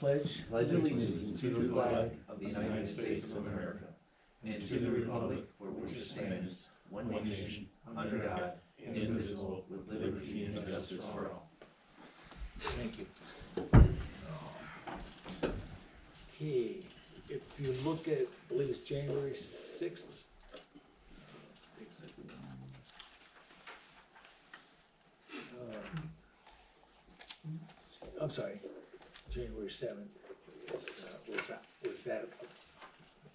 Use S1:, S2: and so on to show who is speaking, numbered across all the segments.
S1: pledge
S2: allegiance to the flag of the United States of America and to the republic for which it stands, one nation, under God, indivisible, with liberty and justice for all.
S1: Thank you. Okay, if you look at, I believe it's January 6th. I'm sorry, January 7th. Was that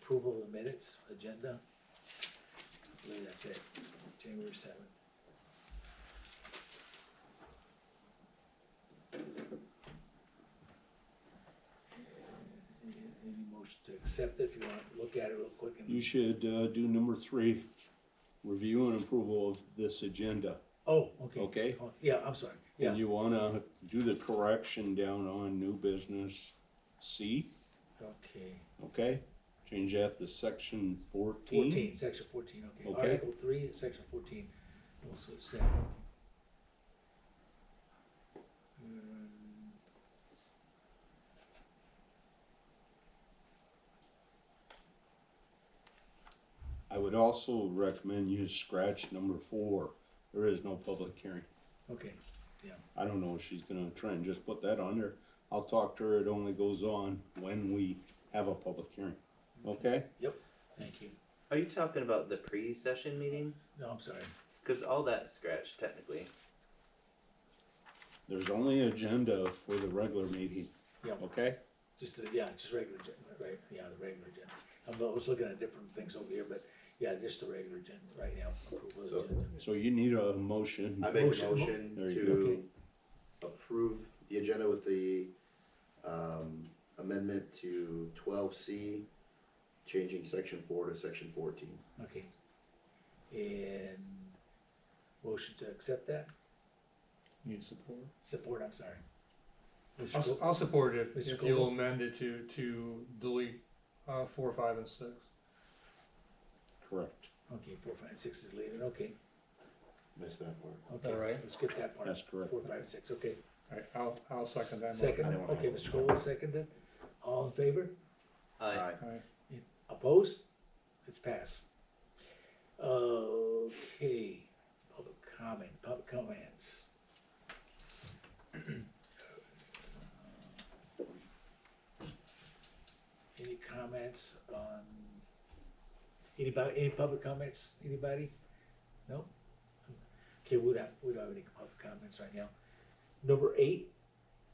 S1: approval of the minutes agenda? I believe that's it, January 7th. Any motion to accept it, if you want to look at it real quick?
S3: You should do number 3, review and approval of this agenda.
S1: Oh, okay.
S3: Okay.
S1: Oh, yeah, I'm sorry, yeah.
S3: And you wanna do the correction down on new business C,
S1: Okay.
S3: okay? Change that to section 14.
S1: 14, section 14, okay.
S3: Okay.
S1: Article 3, section 14. We'll switch that.
S3: I would also recommend you scratch number 4. There is no public hearing.
S1: Okay, yeah.
S3: I don't know if she's gonna try and just put that on there. I'll talk to her, it only goes on when we have a public hearing, okay?
S1: Yep, thank you.
S4: Are you talking about the pre-session meeting?
S1: No, I'm sorry.
S4: Because all that's scratched technically.
S3: There's only agenda for the regular meeting,
S1: Yeah,
S3: okay?
S1: just regular agenda, right, yeah, the regular agenda. I was looking at different things over here, but yeah, just the regular agenda right now. Approval of
S2: So-
S1: agenda.
S3: So you need a motion.
S2: I make a
S1: Motion.
S2: motion
S3: There you
S2: to approve the agenda with the amendment to 12C, changing section 4 to section 14.
S1: Okay. And motion to accept that?
S5: Need support?
S1: Support, I'm sorry. Mr. Cole?
S5: I'll support it
S1: Mr.
S5: if you'll
S1: Cole?
S5: amend it to delete 4, 5, and 6.
S3: Correct,
S1: Okay, 4, 5, 6 is deleted, okay.
S2: Missed that part.
S1: Okay,
S5: All right.
S1: let's get that part.
S3: that's correct.
S1: 4, 5, 6, okay.
S5: All right, I'll second that.
S1: Second,
S2: I didn't wanna
S1: okay,
S2: have
S1: Mr. Cole, seconded. All in favor?
S4: Aye.
S5: Aye.
S1: Opposed? It's passed. Okay, public comments. Any comments on, any public comments, anybody? No? Okay, we don't have any public comments right now. Number 8,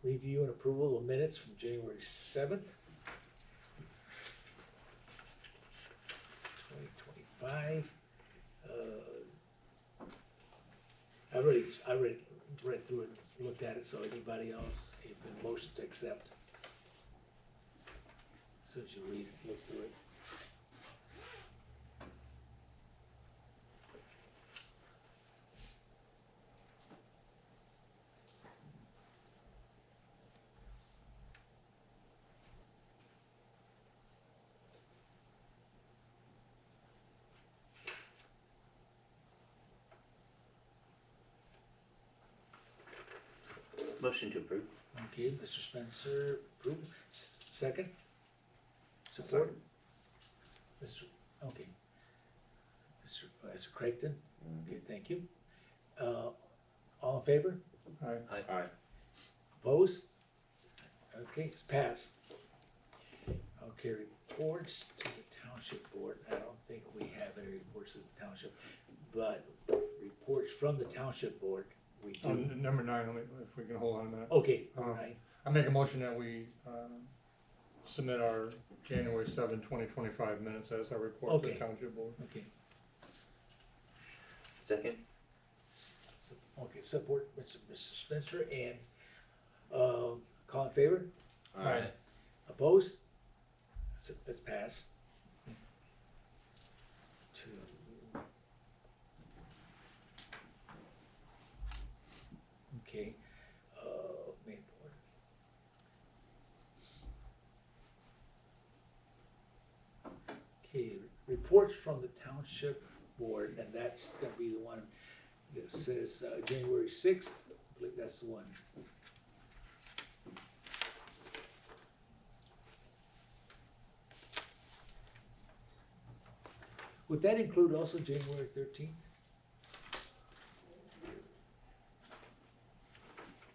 S1: review and approval of minutes from January 7th. 2025. I already read through it, looked at it, so anybody else, if the motion to accept? As soon as you read it, look through it.
S4: Motion to approve.
S1: Okay, Mr. Spencer, approve, second? Support? Mr., okay. Mr. Creighton, okay, thank you. All in favor?
S5: Aye.
S2: Aye.
S1: Opposed? Okay, it's passed. Okay, reports to the Township Board, I don't think we have any reports to the Township, but reports from the Township Board, we do.
S5: Number 9, if we can hold on a minute.
S1: Okay, number 9,
S5: I make a motion that we submit our January 7, 2025 minutes as our report to the
S1: Okay.
S5: Township Board.
S1: okay.
S4: Second.
S1: Okay, support Mr. Spencer, and, call in favor?
S5: Aye.
S1: Opposed? It's passed. Okay, main board. Okay, reports from the Township Board, and that's gonna be the one that says, January 6th, I believe that's the one. Would that include also January 13th?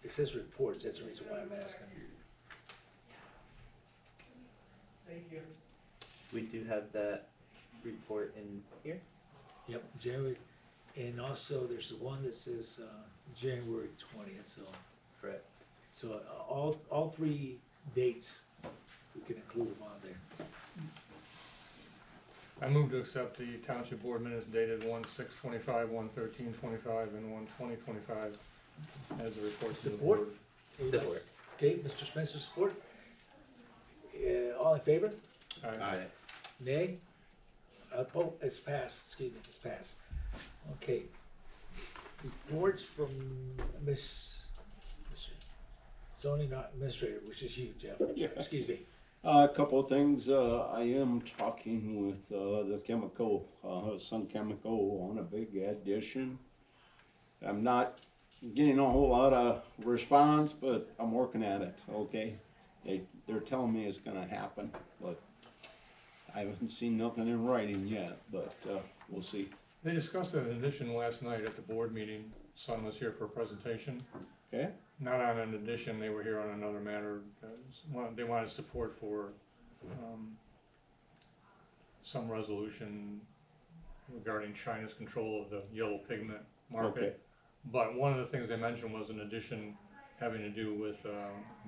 S1: It says reports, that's the reason why I'm asking.
S4: We do have that report in here.
S1: Yep, January, and also there's the one that says, January 20th, so,
S4: Correct.
S1: so all three dates, we can include them on there.
S5: I move to accept the Township Board minutes dated 1/6/25, 1/13/25, and 1/20/25 as a report to the
S1: Support?
S5: board.
S1: Anybody?
S4: Support.
S1: Okay, Mr. Spencer, support? All in favor?
S5: Aye.
S1: Nay? It's passed, excuse me, it's passed. Okay. Reports from Miss Zoning Administrator, which is you, Jeff.
S3: Yeah.
S1: Excuse me.
S3: A couple of things, I am talking with, the chemical, Sun Chemical on a big addition. I'm not getting a whole lot of response, but I'm working at it, okay? They're telling me it's gonna happen, but I haven't seen nothing in writing yet, but, we'll see.
S5: They discussed an addition last night at the board meeting. Son was here for a presentation.
S3: Okay?
S5: Not on an addition, they were here on another matter. They wanted support for, some resolution regarding China's control of the yellow pigment market.
S3: Okay.
S5: But one of the things they mentioned was an addition having to do with,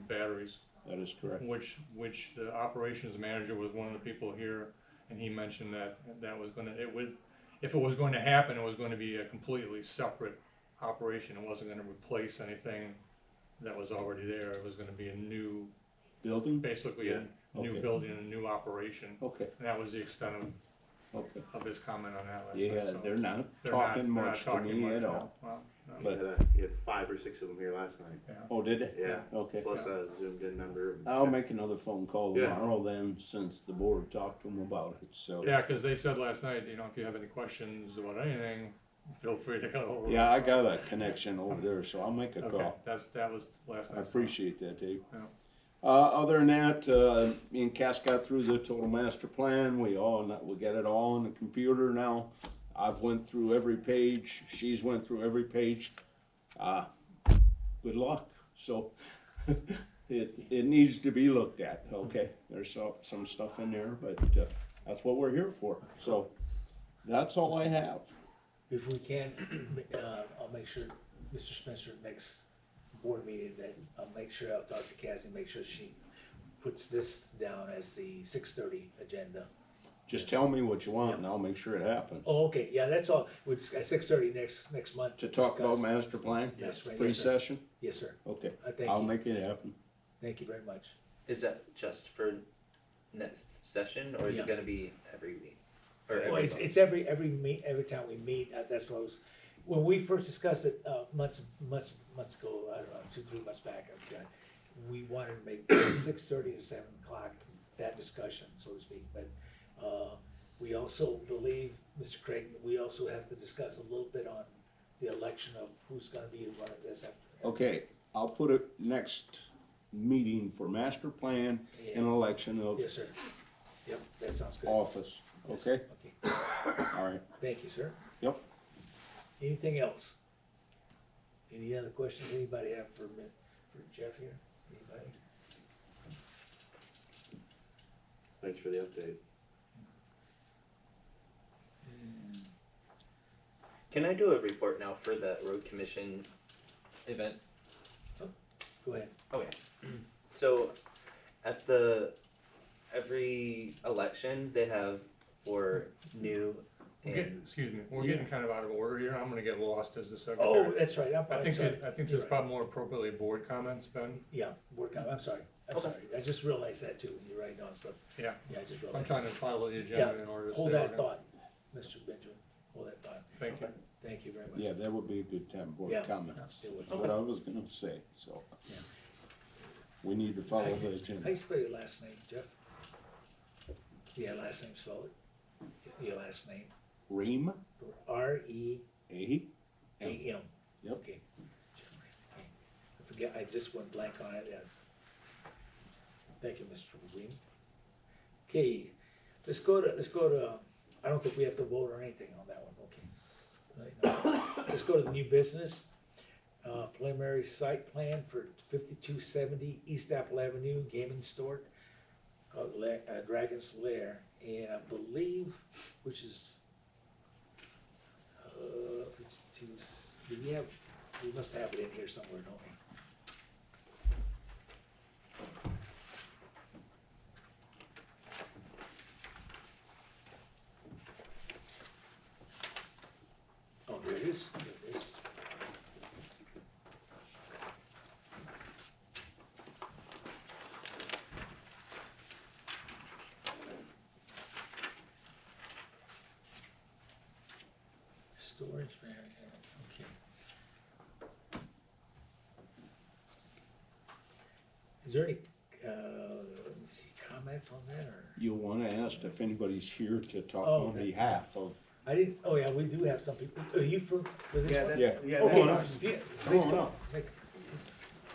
S5: batteries,
S3: That is correct.
S5: which the operations manager was one of the people here, and he mentioned that was gonna, if it was going to happen, it was going to be a completely separate operation. It wasn't gonna replace anything that was already there. It was gonna be a new,
S3: Building?
S5: basically a new
S3: Okay.
S5: building, a new operation.
S3: Okay,
S5: And that was the extent
S3: okay.
S5: of his comment on that last night.
S3: Yeah,
S5: so
S3: they're not
S5: they're
S3: talking
S5: not
S3: much to
S5: talking
S3: me
S5: much,
S3: at
S5: no.
S3: all.
S5: Well, no.
S3: But-
S2: You had 5 or 6 of them here last night.
S5: Yeah.
S3: Oh, did they?
S2: Yeah.
S3: Okay.
S2: Plus a zoomed in number.
S3: I'll make another phone call
S2: Yeah.
S3: tomorrow then, since the board talked to them about it, so.
S5: Yeah, cause they said last night, you know, if you have any questions about anything, feel free to go over.
S3: Yeah, I got a connection over there, so I'll make a
S5: Okay,
S3: call.
S5: that was last night.
S3: I appreciate that, Dave.
S5: Yeah.
S3: Other than that, me and Cass got through the total master plan, we got it all on the computer now. I've went through every page, she's went through every page. Good luck, so, it needs to be looked at, okay? There's some stuff in there, but, that's what we're here for, so, that's all I have.
S1: If we can, I'll make sure, Mr. Spencer, next board meeting, that I'll make sure, I'll talk to Cassie, make sure she puts this down as the 6:30 agenda.
S3: Just tell me what you want and I'll make sure it happens.
S1: Oh, okay, yeah, that's all, it's at 6:30 next month.
S3: To talk about
S1: discuss.
S3: master plan,
S1: Yes, right, yes, sir.
S3: pre-session,
S1: Yes, sir,
S3: okay,
S1: thank
S3: I'll
S1: you,
S3: make it happen.
S1: thank you very much.
S4: Is that just for next session, or is
S1: Yeah.
S4: it gonna be every week? Or
S1: Well,
S4: every
S1: it's,
S4: month?
S1: it's every time we meet, that's what I was, when we first discussed it, months ago, I don't know, 2-3 months back, we wanted to make 6:30 to 7 o'clock, that discussion, so to speak, but, we also believe, Mr. Craig, we also have to discuss a little bit on the election of who's gonna be running this after.
S3: Okay, I'll put it next meeting for master plan and election of
S1: Yes, sir, yep, that sounds good.
S3: office, okay?
S1: Okay,
S3: All right,
S1: thank you, sir.
S3: yep.
S1: Anything else? Any other questions anybody have for Jeff here? Anybody?
S2: Thanks for the update.
S4: Can I do a report now for the road commission event?
S1: Go ahead.
S4: Okay. So, at every election, they have for new and,
S5: Excuse me, we're getting kind of out of order here. I'm gonna get lost as the
S1: Oh,
S5: secretary.
S1: that's right, I'm
S5: I think,
S1: sorry.
S5: I think
S1: You're
S5: there's
S1: right.
S5: probably more appropriately board comments, Ben.
S1: Yeah, I'm sorry,
S4: Okay.
S1: I just realized that too, you're right on stuff,
S5: Yeah,
S1: yeah, I just
S5: I'm
S1: realized.
S5: trying to follow the agenda in order to stay
S1: Hold that
S5: organized.
S1: thought, Mr. Benjamin, hold that thought,
S5: Thank you.
S1: thank you very much.
S3: Yeah, that would be a good time, board
S1: Yeah.
S3: comments,
S1: It would.
S3: that's what I was gonna say, so.
S1: Yeah.
S3: We need to follow the
S1: How do
S3: agenda.
S1: you spell your last name, Jeff? Yeah, last name, spell it, your last name,
S3: Ream,
S1: R-E-A-M.
S3: A, Yep.
S1: Okay. Okay. I forget, I just went blank on it, yeah. Thank you, Mr. Green. Okay, let's go to I don't think we have to vote or anything on that one, okay. Right, now, let's go to the new business. Preliminary site plan for 5270 East Apple Avenue, gaming store, called Dragon's Lair, and I believe, which is, 52, we must have it in here somewhere, don't we? Oh, there it is, there it is. Storage, man, okay. Is there any, let me see, comments on that, or?
S3: You wanna ask if anybody's here to talk
S1: Oh,
S3: on
S1: that-
S3: behalf of,
S1: I didn't, oh yeah, we do have some people, are you for this
S6: Yeah,
S1: one?
S6: that, yeah.
S1: Okay,
S3: Come on up.
S1: yeah,
S3: Come
S1: please
S3: on
S1: go.
S3: up.
S1: Make-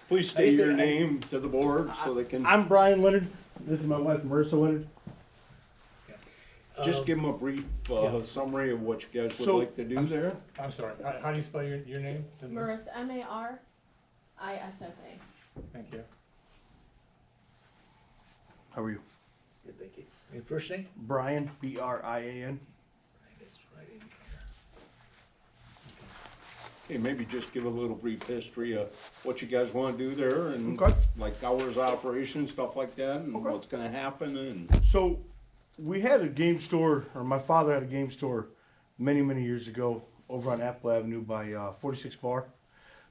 S3: please state your
S1: Anything-
S3: name to the board so they can,
S6: I'm Brian Leonard. This is my wife, Marissa Leonard.
S3: just
S1: Um,
S3: give them a brief
S1: yeah.
S3: summary of what you guys would
S5: So,
S3: like to do there.
S5: I'm sorry, how do you spell your name?
S7: Marissa, Marissa.
S5: Thank you.
S6: How are you?
S1: Good, thank you. And first name?
S6: Brian, Brian.
S1: That's right in here.
S3: Okay, maybe just give a little brief history of what you guys wanna do there and
S6: Okay.
S3: like hours of operation, stuff like that, and
S6: Okay.
S3: what's gonna happen and.
S6: So, we had a game store, or my father had a game store many, many years ago over on Apple Avenue by 46 Bar.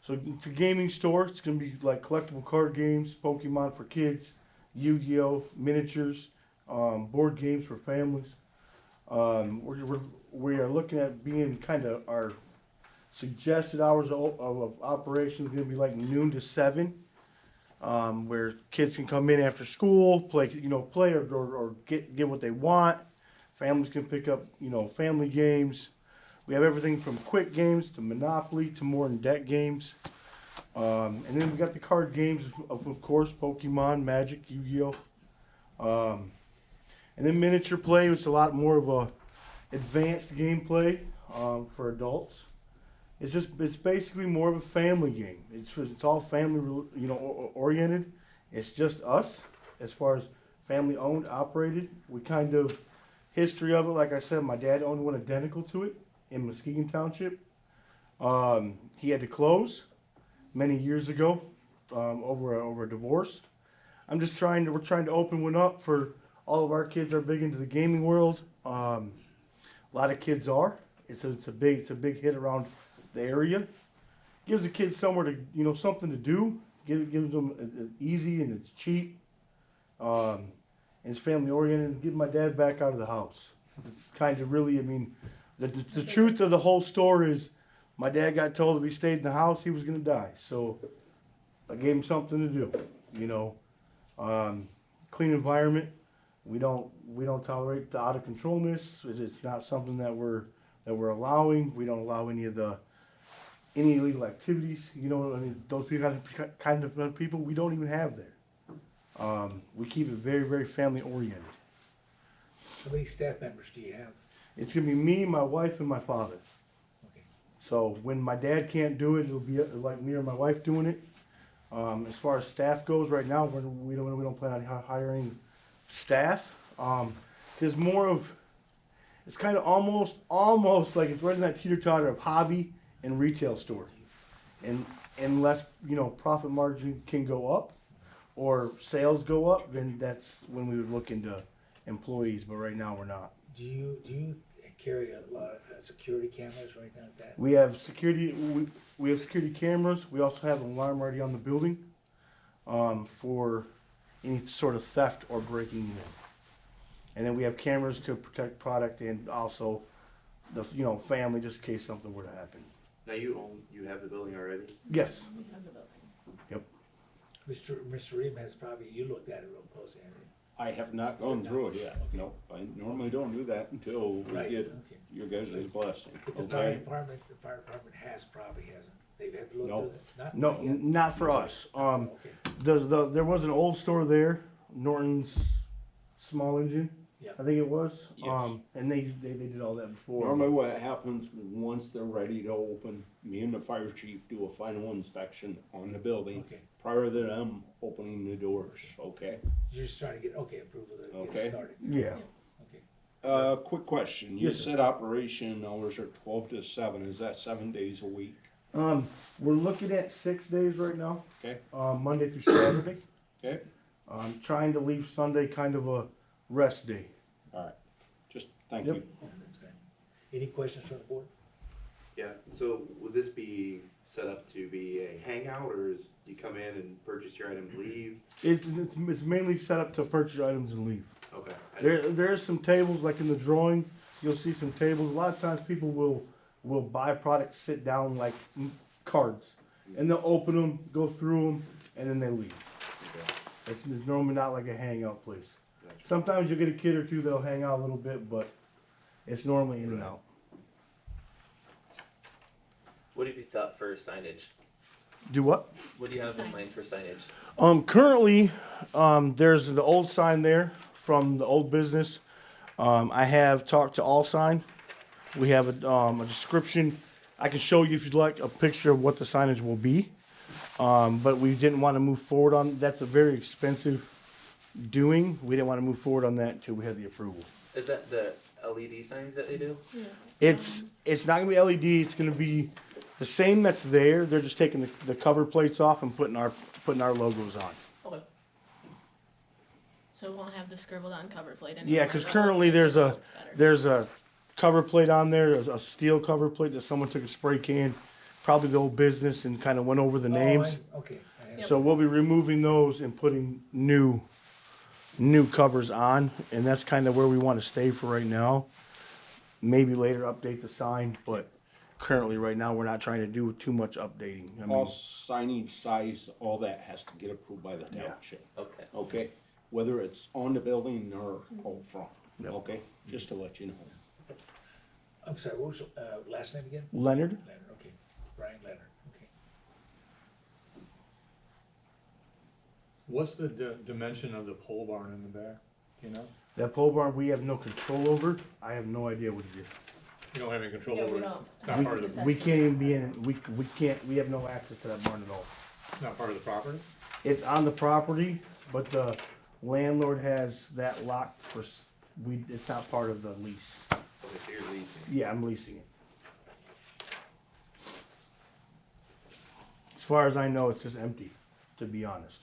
S6: So it's a gaming store. It's gonna be like collectible card games, Pokemon for kids, Yu-Gi-Oh, miniatures, board games for families. We are looking at being kind of our suggested hours of operation is gonna be like noon to 7. Where kids can come in after school, play or get what they want. Families can pick up, family games. We have everything from quick games to Monopoly to more in-depth games. And then we got the card games, of course, Pokemon, Magic, Yu-Gi-Oh. And then miniature play, which is a lot more of a advanced gameplay for adults. It's basically more of a family game. It's all family, oriented. It's just us, as far as family owned, operated. We kind of history of it. Like I said, my dad owned one identical to it in Muskegon Township. He had to close many years ago over a divorce. We're trying to open one up for all of our kids. Are big into the gaming world. A lot of kids are. It's a big hit around the area. Gives the kids somewhere to, something to do. Gives them easy and it's cheap. And it's family oriented. Get my dad back out of the house. It's kind of really, the truth of the whole story is my dad got told if he stayed in the house, he was going to die. So I gave him something to do, clean environment. We don't tolerate the out of controlness. It's not something that we're allowing. We don't allow any illegal activities. Those people, kind of people we don't even have there. We keep it very, very family oriented.
S1: How many staff members do you have?
S6: It's gonna be me, my wife, and my father.
S1: Okay.
S6: So when my dad can't do it, it'll be like me or my wife doing it. As far as staff goes, right now we don't plan on hiring staff. There's more of, it's kind of almost like it's right in that teeter-totter of hobby and retail store, and unless profit margin can go up or sales go up, then that's when we would look into employees. But right now we're not.
S1: Do you carry a lot of security cameras right now at that?
S6: We have security. We have security cameras. We also have an alarm already on the building for any sort of theft or breaking in. And then we have cameras to protect product and also the family, just in case something were to happen.
S2: Now you have the building already?
S6: Yes.
S7: We have the building.
S1: Mr. Ream has probably, you looked at it real close, haven't you?
S3: I have not gone through it yet. No, I normally don't do that until we
S1: Right,
S3: get
S1: okay.
S3: your guys' blessing.
S1: But the fire
S3: Okay?
S1: department, probably hasn't. They've had to look
S3: No.
S1: at it? Not
S6: No,
S1: yet?
S6: not for us.
S1: Okay.
S6: There was an old store there, Norton's small engine.
S1: Yeah.
S6: I think it was.
S3: Yes.
S6: And they did all that before.
S3: Normally what happens, once they're ready to open, me and the fire chief do a final inspection on the building
S1: Okay,
S3: prior to them opening the doors, okay?
S1: you're just trying to get, okay, approval to
S3: Okay.
S1: get started.
S6: Yeah.
S1: Okay.
S3: Quick question, you
S6: Yes, sir.
S3: said operation hours are 12 to 7, is that 7 days a week?
S6: We're looking at 6 days right now.
S3: Okay.
S6: Monday through Saturday.
S3: Okay,
S6: Trying to leave Sunday kind of a rest day.
S3: alright, just thank
S6: Yep.
S3: you.
S1: Yeah, that's great. Any questions from the board?
S2: Yeah, so would this be set up to be a hangout, or is you come in and purchase your items, leave?
S6: It's mainly set up to purchase items and leave.
S2: Okay.
S6: There's some tables, like in the drawing, you'll see some tables. A lot of times people will buy products, sit down like cards, and they'll open them, go through them, and then they leave.
S2: Okay,
S6: It's normally not like a hangout place.
S2: gotcha.
S6: Sometimes you'll get a kid or two that'll hang out a little bit, but it's normally in and out.
S4: What have you thought for signage?
S6: Do what?
S4: What do you have in mind for signage?
S6: Currently, there's the old sign there from the old business. I have talked to All Sign. We have a description. I can show you if you'd like a picture of what the signage will be. But we didn't want to move forward on, that's a very expensive doing. We didn't want to move forward on that until we had the approval.
S4: Is that the LED signs that they do?
S6: It's not gonna be LED, it's gonna be the same that's there. They're just taking the cover plates off and putting our logos on.
S4: Okay.
S7: So it won't have the scribbled on cover plate anymore.
S6: Yeah, because
S7: but
S6: currently
S7: it'll look better.
S6: there's a cover plate on there, there's a steel cover plate that someone took a spray can, probably the old business, and kind of went over the names.
S1: Okay. I have-
S6: So we'll be removing those and putting new covers on, and that's kind of where we want to stay for right now. Maybe later update the sign, but currently right now we're not trying to do too much updating. I
S3: All
S6: mean,
S3: signage, size, all that has to get approved by the township,
S4: Okay.
S3: okay? Whether it's on the building or out front,
S6: Yep.
S3: okay? Just to let you know.
S1: I'm sorry, what was, last name again?
S6: Leonard,
S1: Leonard, okay. Brian Leonard, okay.
S5: What's the dimension of the pole barn in the back, you know?
S6: that pole barn we have no control over. I have no idea what it is.
S5: You don't have any control
S7: Yeah,
S5: over
S7: we
S5: it,
S7: don't.
S5: it's not part of the,
S6: We can't even be in it. We can't. We have no access to that barn at all.
S5: not part of the property?
S6: It's on the property, but the landlord has that locked for. It's not part of the lease.
S2: Okay, so you're leasing.
S6: Yeah, I'm leasing it. As far as I know, it's just empty, to be honest.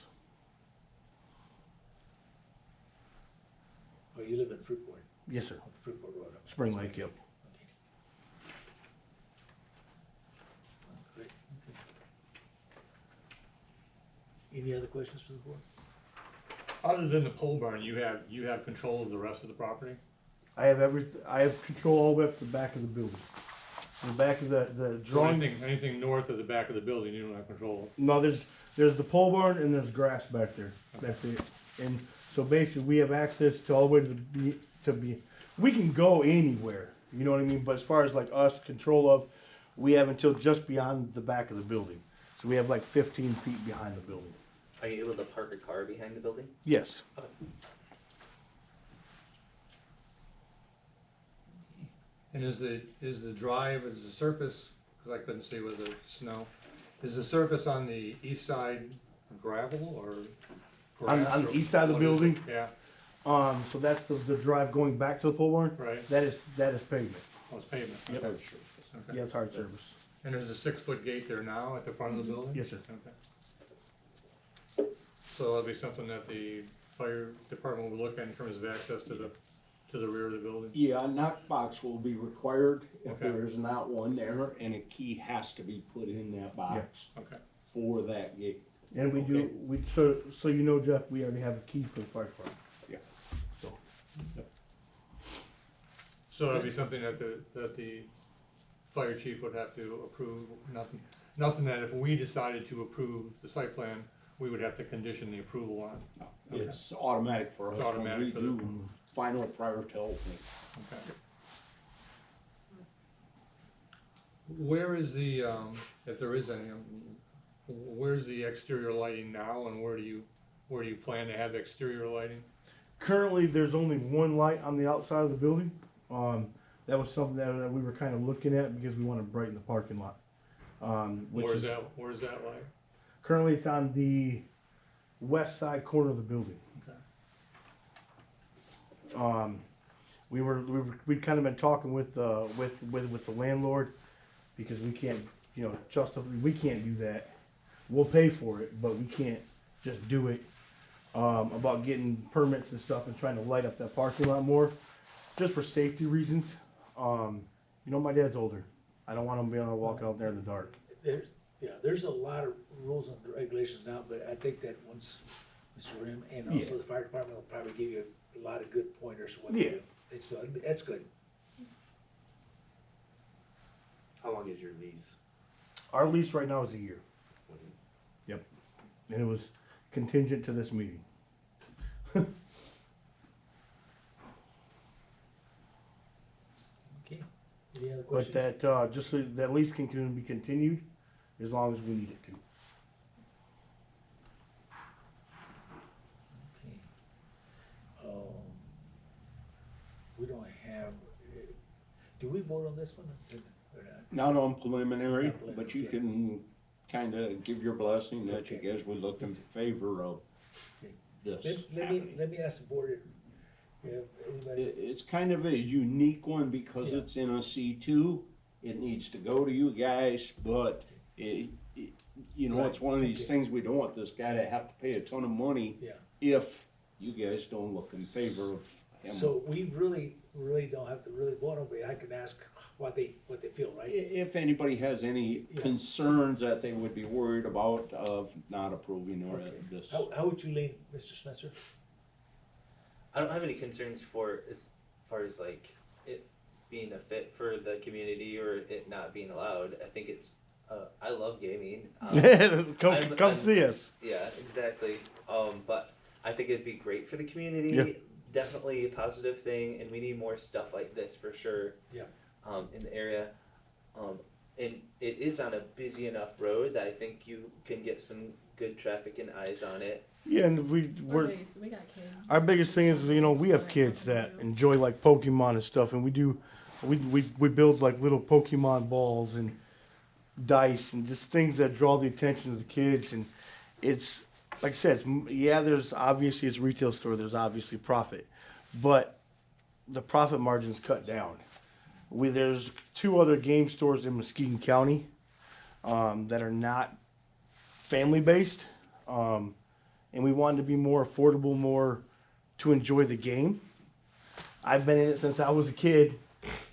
S1: Oh, you live in Fruitport,
S6: Yes, sir.
S1: on Fruitport Road.
S6: Spring Lake, yep.
S1: Okay. Great, okay. Any other questions for the board?
S5: Other than the pole barn, you have control of the rest of the property?
S6: I have I have control all the way up to the back of the building. The back of the
S5: So
S6: drawing.
S5: anything north of the back of the building, you don't have control of?
S6: No, there's the pole barn and there's grass back there. That's it. And so basically, we have access to all the way to be. We can go anywhere. You know what I mean? But as far as like us control of, we have until just beyond the back of the building. So we have like 15 feet behind the building.
S4: Are you able to park a car behind the building?
S6: Yes.
S5: And is the drive, is the surface, because I couldn't see with the snow, is the surface on the east side gravel or grass?
S6: On the
S5: or
S6: east side of the
S5: what is it?
S6: building?
S5: Yeah,
S6: So that's the drive going back to the pole barn.
S5: right,
S6: That is pavement.
S5: oh, it's pavement.
S6: Yep.
S5: Okay.
S6: Yeah, it's hard service.
S5: And there's a 6-foot gate there now at the front of the building?
S6: Yes, sir.
S5: Okay. So that'll be something that the fire department will look at in terms of access to the rear of the building?
S3: Yeah, a knock box will be required if
S5: Okay.
S3: there is not one there, and a key has to be put in that box
S5: Okay,
S3: for that gate.
S6: And we do, so you know, Jeff, we already have a key for the fire department.
S3: Yeah.
S6: So,
S5: so that'll be something that the fire chief would have to approve, nothing that if we decided to approve the site plan, we would have to condition the approval on. Okay.
S3: It's automatic for us
S5: It's
S3: when
S5: automatic
S3: we
S5: for the-
S3: do final prior to opening.
S5: Okay. Where is the, if there is any, where's the exterior lighting now, and where do you plan to have exterior lighting?
S6: Currently, there's only one light on the outside of the building. That was something that we were kind of looking at because we want to brighten the parking lot.
S5: Where's that light?
S6: Currently, it's on the west side corner of the building.
S5: Okay.
S6: We'd kind of been talking with the landlord because we can't, we can't do that. We'll pay for it, but we can't just do it. About getting permits and stuff and trying to light up that parking lot more, just for safety reasons. My dad's older. I don't want him being able to walk out there in the dark.
S1: There's a lot of rules and regulations now, but I think that once Mr. Rim and also the fire department will probably give you a lot of good pointers what to do. And so that's good.
S2: How long is your lease?
S6: Our lease right now is a year. Yep. And it was contingent to this meeting.
S1: Okay, any other
S6: But
S1: questions?
S6: that, just so that lease can be continued as long as we need it to.
S1: Okay. We don't have, do we vote on this one or not?
S3: Not on preliminary,
S1: Not preliminary,
S3: but you
S1: okay.
S3: can kinda give your blessing that you guys would look in favor of
S1: Okay.
S3: this.
S1: Let me ask the board if anybody,
S3: It's kind of a unique one because
S1: Yeah.
S3: it's in a C2. It needs to go to you guys, but it's one of these
S1: Okay.
S3: things, we don't want this guy to have to pay a ton of money
S1: yeah.
S3: if you guys don't look in favor of him.
S1: So we really don't have to really vote on it, I can ask what they feel, right?
S3: If anybody has any
S1: Yeah.
S3: concerns that they would be worried about of not approving or
S1: Okay.
S3: this.
S1: How would you lean, Mr. Spencer?
S4: I don't have any concerns for as far as like it being a fit for the community or it not being allowed. I think it's, I love gaming.
S6: Come see us.
S4: Yeah, exactly. But I think it'd be great for the community.
S6: Yeah.
S4: Definitely a positive thing, and we need more stuff like this for sure.
S1: Yeah.
S4: In the area, and it is on a busy enough road that I think you can get some good traffic and eyes on it.
S6: Yeah, and
S7: We
S6: we're
S7: got kids.
S6: our biggest thing is we have kids that enjoy like Pokemon and stuff, and we build like little Pokemon balls and dice and just things that draw the attention of the kids. And it's like I said, there's obviously it's a retail store. There's obviously profit, but the profit margin's cut down. There's 2 other game stores in Muskegon County that are not family based, and we wanted to be more affordable, more to enjoy the game. I've been in it since I was a kid.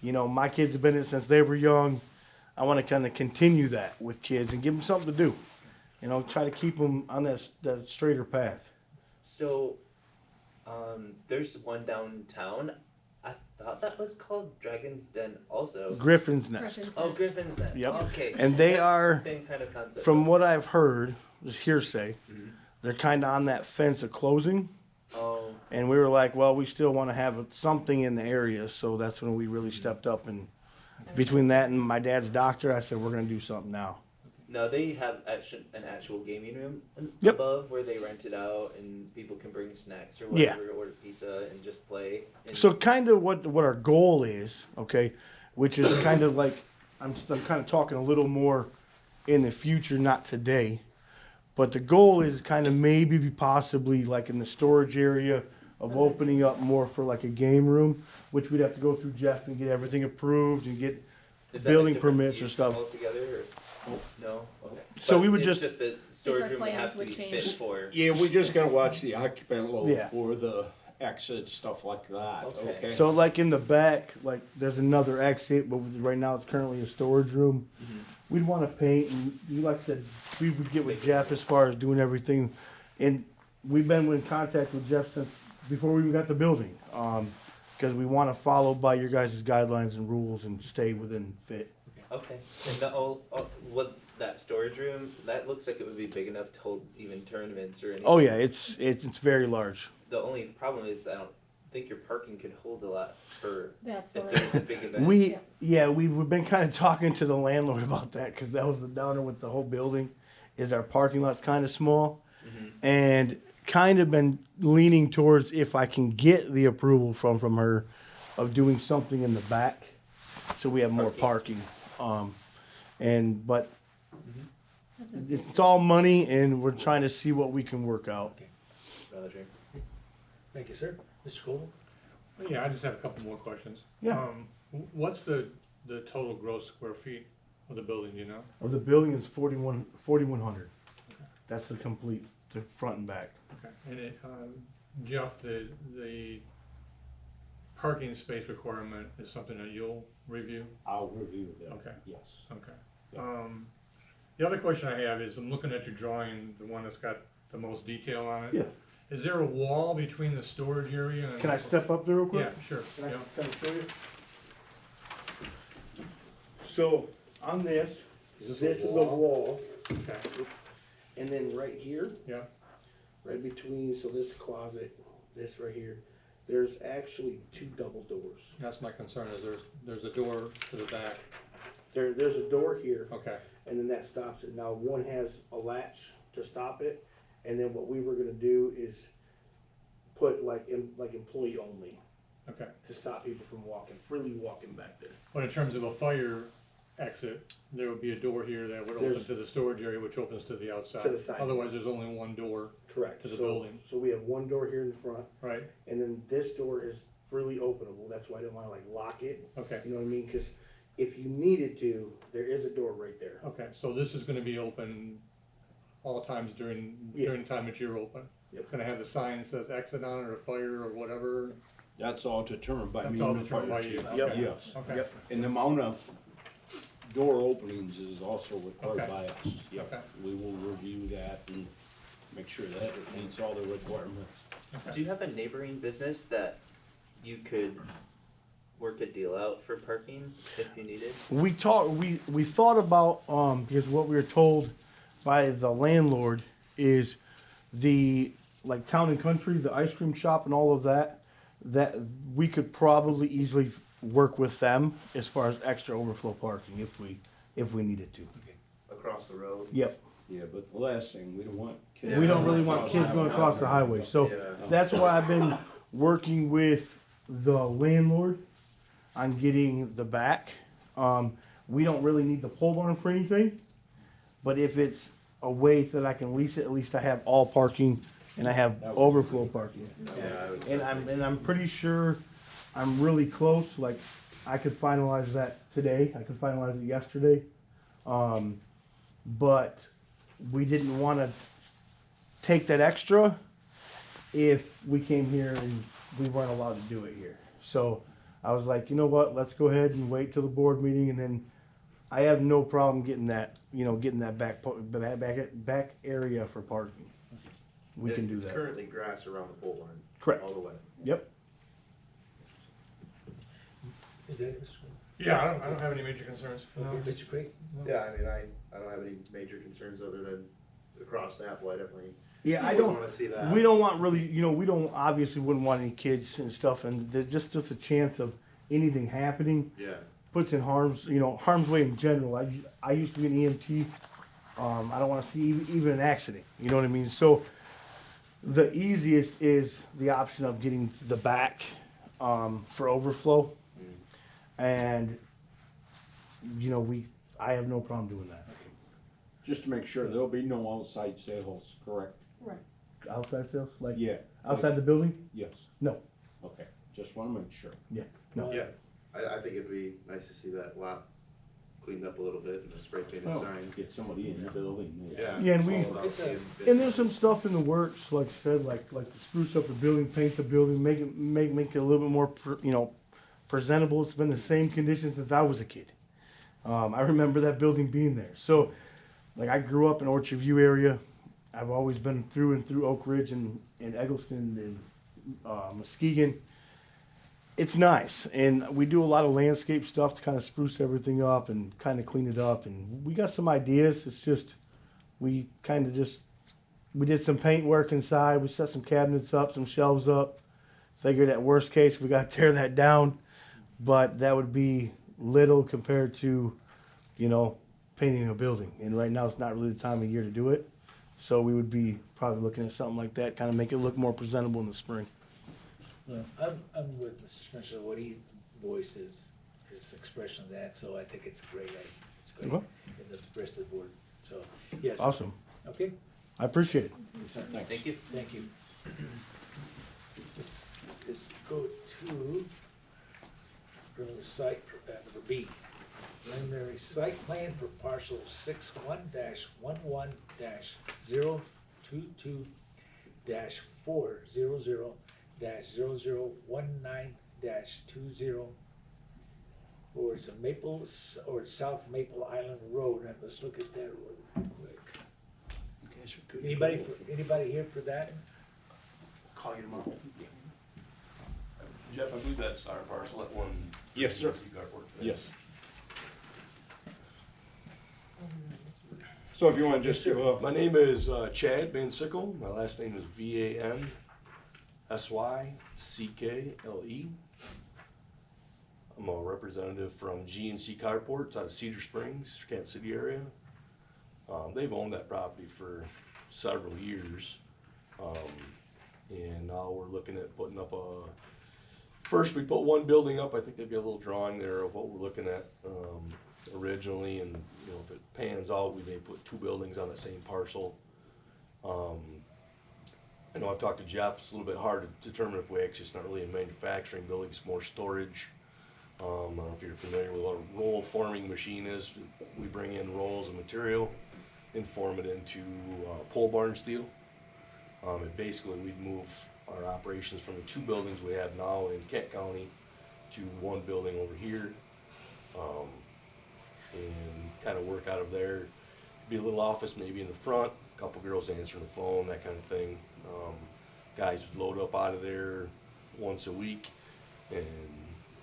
S6: My kids have been in it since they were young. I want to kind of continue that with kids and give them something to do. Try to keep them on that straighter path.
S4: So, there's one downtown. I thought that was called Dragon's Den also.
S6: Griffin's Nest.
S7: Griffin's
S4: Oh,
S7: Nest.
S4: Griffin's Den.
S6: Yep.
S4: Okay.
S6: And they
S4: That's
S6: are,
S4: the same kind of concept.
S6: from what I've heard, just hearsay, they're kind of on that fence of closing.
S4: Oh,
S6: And we were like, well, we still want to have something in the area. So that's when we really stepped up. And between that and my dad's doctor, I said, we're going to do something now.
S4: no, they have an actual gaming room
S6: Yep.
S4: above where they rent it out and people can bring snacks or
S6: Yeah.
S4: whatever, order pizza and just play. And
S6: So kind of what our goal is, okay, which is kind of like, I'm kind of talking a little more in the future, not today. But the goal is kind of maybe possibly like in the storage area of opening up more for like a game room, which we'd have to go through Jeff and get everything approved and get
S4: Is that a
S6: building
S4: different
S6: permits or
S4: use
S6: stuff.
S4: altogether, or? No? Okay.
S6: So
S4: But
S6: we would
S4: it's
S6: just-
S4: the storage
S7: our
S4: room would
S7: plans
S4: have to
S7: would
S4: be
S7: change.
S4: fit for.
S3: Yeah, we just gotta watch the occupant load
S6: Yeah.
S3: for the exits, stuff like that,
S4: Okay.
S3: okay?
S6: So like in the back, like there's another exit, but right now it's currently a storage room. We'd want to paint, and like I said, we would get with Jeff as far as doing everything. And we've been in contact with Jeff since before we even got the building, because we want to follow by your guys' guidelines and rules and stay within fit.
S4: Okay. And what that storage room, that looks like it would be big enough to hold even tournaments or anything.
S6: Oh yeah, it's very large.
S4: The only problem is I don't think your parking could hold a lot for
S7: That's the
S4: if there's a
S7: one.
S4: big event.
S6: We've been kind of talking to the landlord about that because that was the downer with the whole building, is our parking lot's kind of small,
S4: Mhm.
S6: and kind of been leaning towards if I can get the approval from her of doing something in the back, so we have more parking. But it's all money, and we're trying to see what we can work out.
S1: Thank you, sir. Mr. Cole?
S5: Yeah, I just have a couple more questions.
S6: Yeah.
S5: What's the total gross square feet of the building, do you know?
S6: Of the building is 4,100. That's the complete, the front and back.
S5: Okay, and it, Jeff, the parking space requirement is something that you'll review?
S3: I'll review that.
S5: Okay.
S3: Yes.
S5: Okay.
S3: Yeah.
S5: The other question I have is, I'm looking at your drawing, the one that's got the most detail on it.
S6: Yeah.
S5: Is there a wall between the storage area and?
S6: Can I step up there real quick?
S5: Yeah, sure,
S6: Can I
S5: yeah.
S6: kind of show you? So, on this,
S5: Is
S6: this is a wall,
S5: Okay,
S6: and then right here,
S5: yeah,
S6: right between, so this closet, this right here, there's actually 2 double doors.
S5: that's my concern, is there's a door to the back,
S6: There's a door here,
S5: okay,
S6: and then that stops it. Now, one has a latch to stop it, and then what we were gonna do is put like employee only
S5: okay.
S6: to stop people from freely walking back there.
S5: But in terms of a fire exit, there would be a door here that would open
S6: There's-
S5: to the storage area, which opens to the outside.
S6: To the side.
S5: Otherwise, there's only one door,
S6: Correct.
S5: To the
S6: So-
S5: building.
S6: So we have one door here in the front,
S5: right?
S6: and then this door is freely openable. That's why I didn't wanna like lock it,
S5: Okay,
S6: you know what I mean? Cause if you needed to, there is a door right there.
S5: okay, so this is gonna be open all times during
S6: Yeah.
S5: the time that you're open?
S6: Yep.
S5: It's gonna have the sign that says exit on it, or fire, or whatever?
S3: That's all determined by
S5: That's
S3: me
S5: all
S3: and the
S5: determined
S3: fire
S5: by you.
S3: chief.
S6: Yep.
S3: Yes.
S5: Okay.
S6: Yep.
S3: And the amount of door openings is also required
S5: Okay.
S3: by us. Yep.
S5: Okay.
S3: We will review that and make sure that it meets all the requirements.
S4: Do you have a neighboring business that you could work a deal out for parking if you needed?
S6: We thought about, because what we were told by the landlord is the, like Town and Country, the ice cream shop and all of that we could probably easily work with them as far as extra overflow parking if we needed to.
S2: Across the road.
S6: Yep.
S3: Yeah, but the last thing, we don't want kids.
S6: We don't really want kids going across the highway, so
S2: Yeah.
S6: that's why I've been working with the landlord on getting the back. We don't really need the pole barn for anything, but if it's a way that I can lease it, at least I have all parking and I have overflow parking.
S2: Yeah,
S6: And I'm pretty sure I'm really close, like, I could finalize that today, I could finalize it yesterday. But we didn't wanna take that extra if we came here and we weren't allowed to do it here. So I was like, you know what, let's go ahead and wait till the board meeting, and then I have no problem getting that, back area for parking. We can do
S2: It's
S6: that.
S2: currently grass around the pole barn.
S6: Correct.
S2: All the way.
S6: Yep.
S1: Is that it, Mr. Cole?
S5: Yeah, I don't have any major concerns.
S1: Okay, Mr. Craig?
S2: Yeah, I mean, I don't have any major concerns other than across the apple, I definitely.
S6: Yeah, I
S2: wouldn't
S6: don't,
S2: wanna see that.
S6: we don't want really, we don't, obviously wouldn't want any kids and stuff, and there's just a chance of anything happening,
S2: Yeah,
S6: puts in harm's way in general. I used to be an EMT, I don't wanna see even an accident, you know what I mean? So, the easiest is the option of getting the back, for overflow. And, I have no problem doing that.
S3: Just to make sure, there'll be no outside sales, correct?
S6: Outside sales, like,
S3: Yeah.
S6: outside the building?
S3: Yes.
S6: No.
S3: Okay, just wanna make sure.
S6: Yeah, no.
S2: yeah, I think it'd be nice to see that lot cleaned up a little bit and a spray painted
S3: Well,
S2: sign.
S3: get somebody in the building.
S2: Yeah.
S6: Yeah, and we-
S2: it's all about
S1: It's a-
S2: being
S6: And there's some stuff in the works, like I said, like to spruce up the building, paint the building, make it a little bit more, presentable. It's been the same condition since I was a kid. I remember that building being there. So, like, I grew up in Orchard View area. I've always been through and through Oak Ridge and Eggleston and Muskegon. It's nice, and we do a lot of landscape stuff to kind of spruce everything up and kind of clean it up. And we got some ideas. It's just we did some paint work inside. We set some cabinets up, some shelves up. Figured at worst case we got to tear that down, but that would be little compared to, painting a building. And right now it's not really the time of year to do it. So we would be probably looking at something like that, kind of make it look more presentable in the spring.
S1: Well, I'm with Mr. Spencer, what he voiced is his expression of that, so I think it's great, it's great,
S6: Okay.
S1: and the rest of the board, so, yes.
S6: Awesome.
S1: Okay?
S6: I appreciate it.
S1: Yes, sir.
S4: Thank you.
S1: Thank you. Let's go to preliminary site, number B. Preliminary site plan for parcel 61-11-400-0019-20, or it's a or South Maple Island Road, and let's look at that really quick. Anybody here for that?
S6: Call you tomorrow.
S2: Jeff, I believe that's our parcel, that one.
S3: Yes, sir.
S2: Carport.
S3: Yes. So if you wanna just give a.
S8: My name is Chad Van Sickle. My last name is VANSYCKLE. I'm a representative from GNC Carport. It's out of Cedar Springs, Kansas City area. They've owned that property for several years. And now we're looking at putting up first we put one building up. I think they've got a little drawing there of what we're looking at originally, and you know, if it pans out, we may put two buildings on the same parcel. I know I've talked to Jeff. It's a little bit hard to determine if we actually, it's not really a manufacturing building, it's more storage. I don't know if you're familiar with what a roll forming machine is. We bring in rolls of material and form it into pole barn steel. And basically we'd move our operations from the two buildings we have now in Kent County to one building over here. And kind of work out of there. Be a little office maybe in the front, a couple girls answering the phone, that kind of thing. Guys would load up out of there once a week, and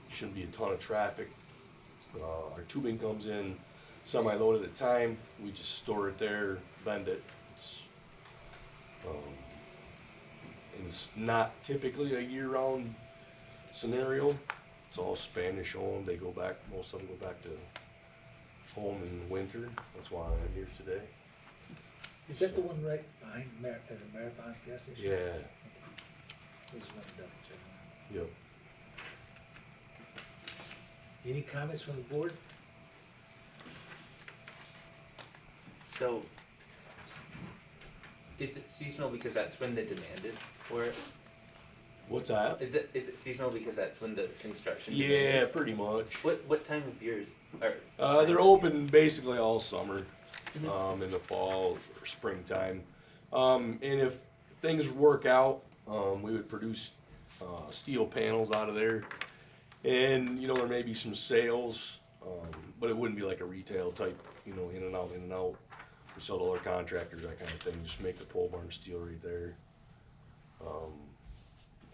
S8: shouldn't be a ton of traffic. Our tubing comes in semi-load at a time. We just store it there, bend it. And it's not typically a year-round scenario. It's all Spanish owned. They go back, most of them go back to home in winter. That's why I'm here today.
S1: Is that the one right behind the Marathon gas station?
S8: Yeah,
S1: Just wanted to double check on
S8: yep.
S1: that. Any comments from the board?
S4: So, is it seasonal because that's when the demand is for it?
S8: What's that?
S4: Is it seasonal because that's when the construction demand
S8: Yeah,
S4: is?
S8: pretty much.
S4: What time of year?
S8: They're open basically all summer,
S4: Mhm.
S8: in the fall or springtime. And if things work out, we would produce steel panels out of there. And, you know, there may be some sales, but it wouldn't be like a retail type, you know, in and out, in and out. We sell to other contractors, that kind of thing, just make the pole barn steel right there.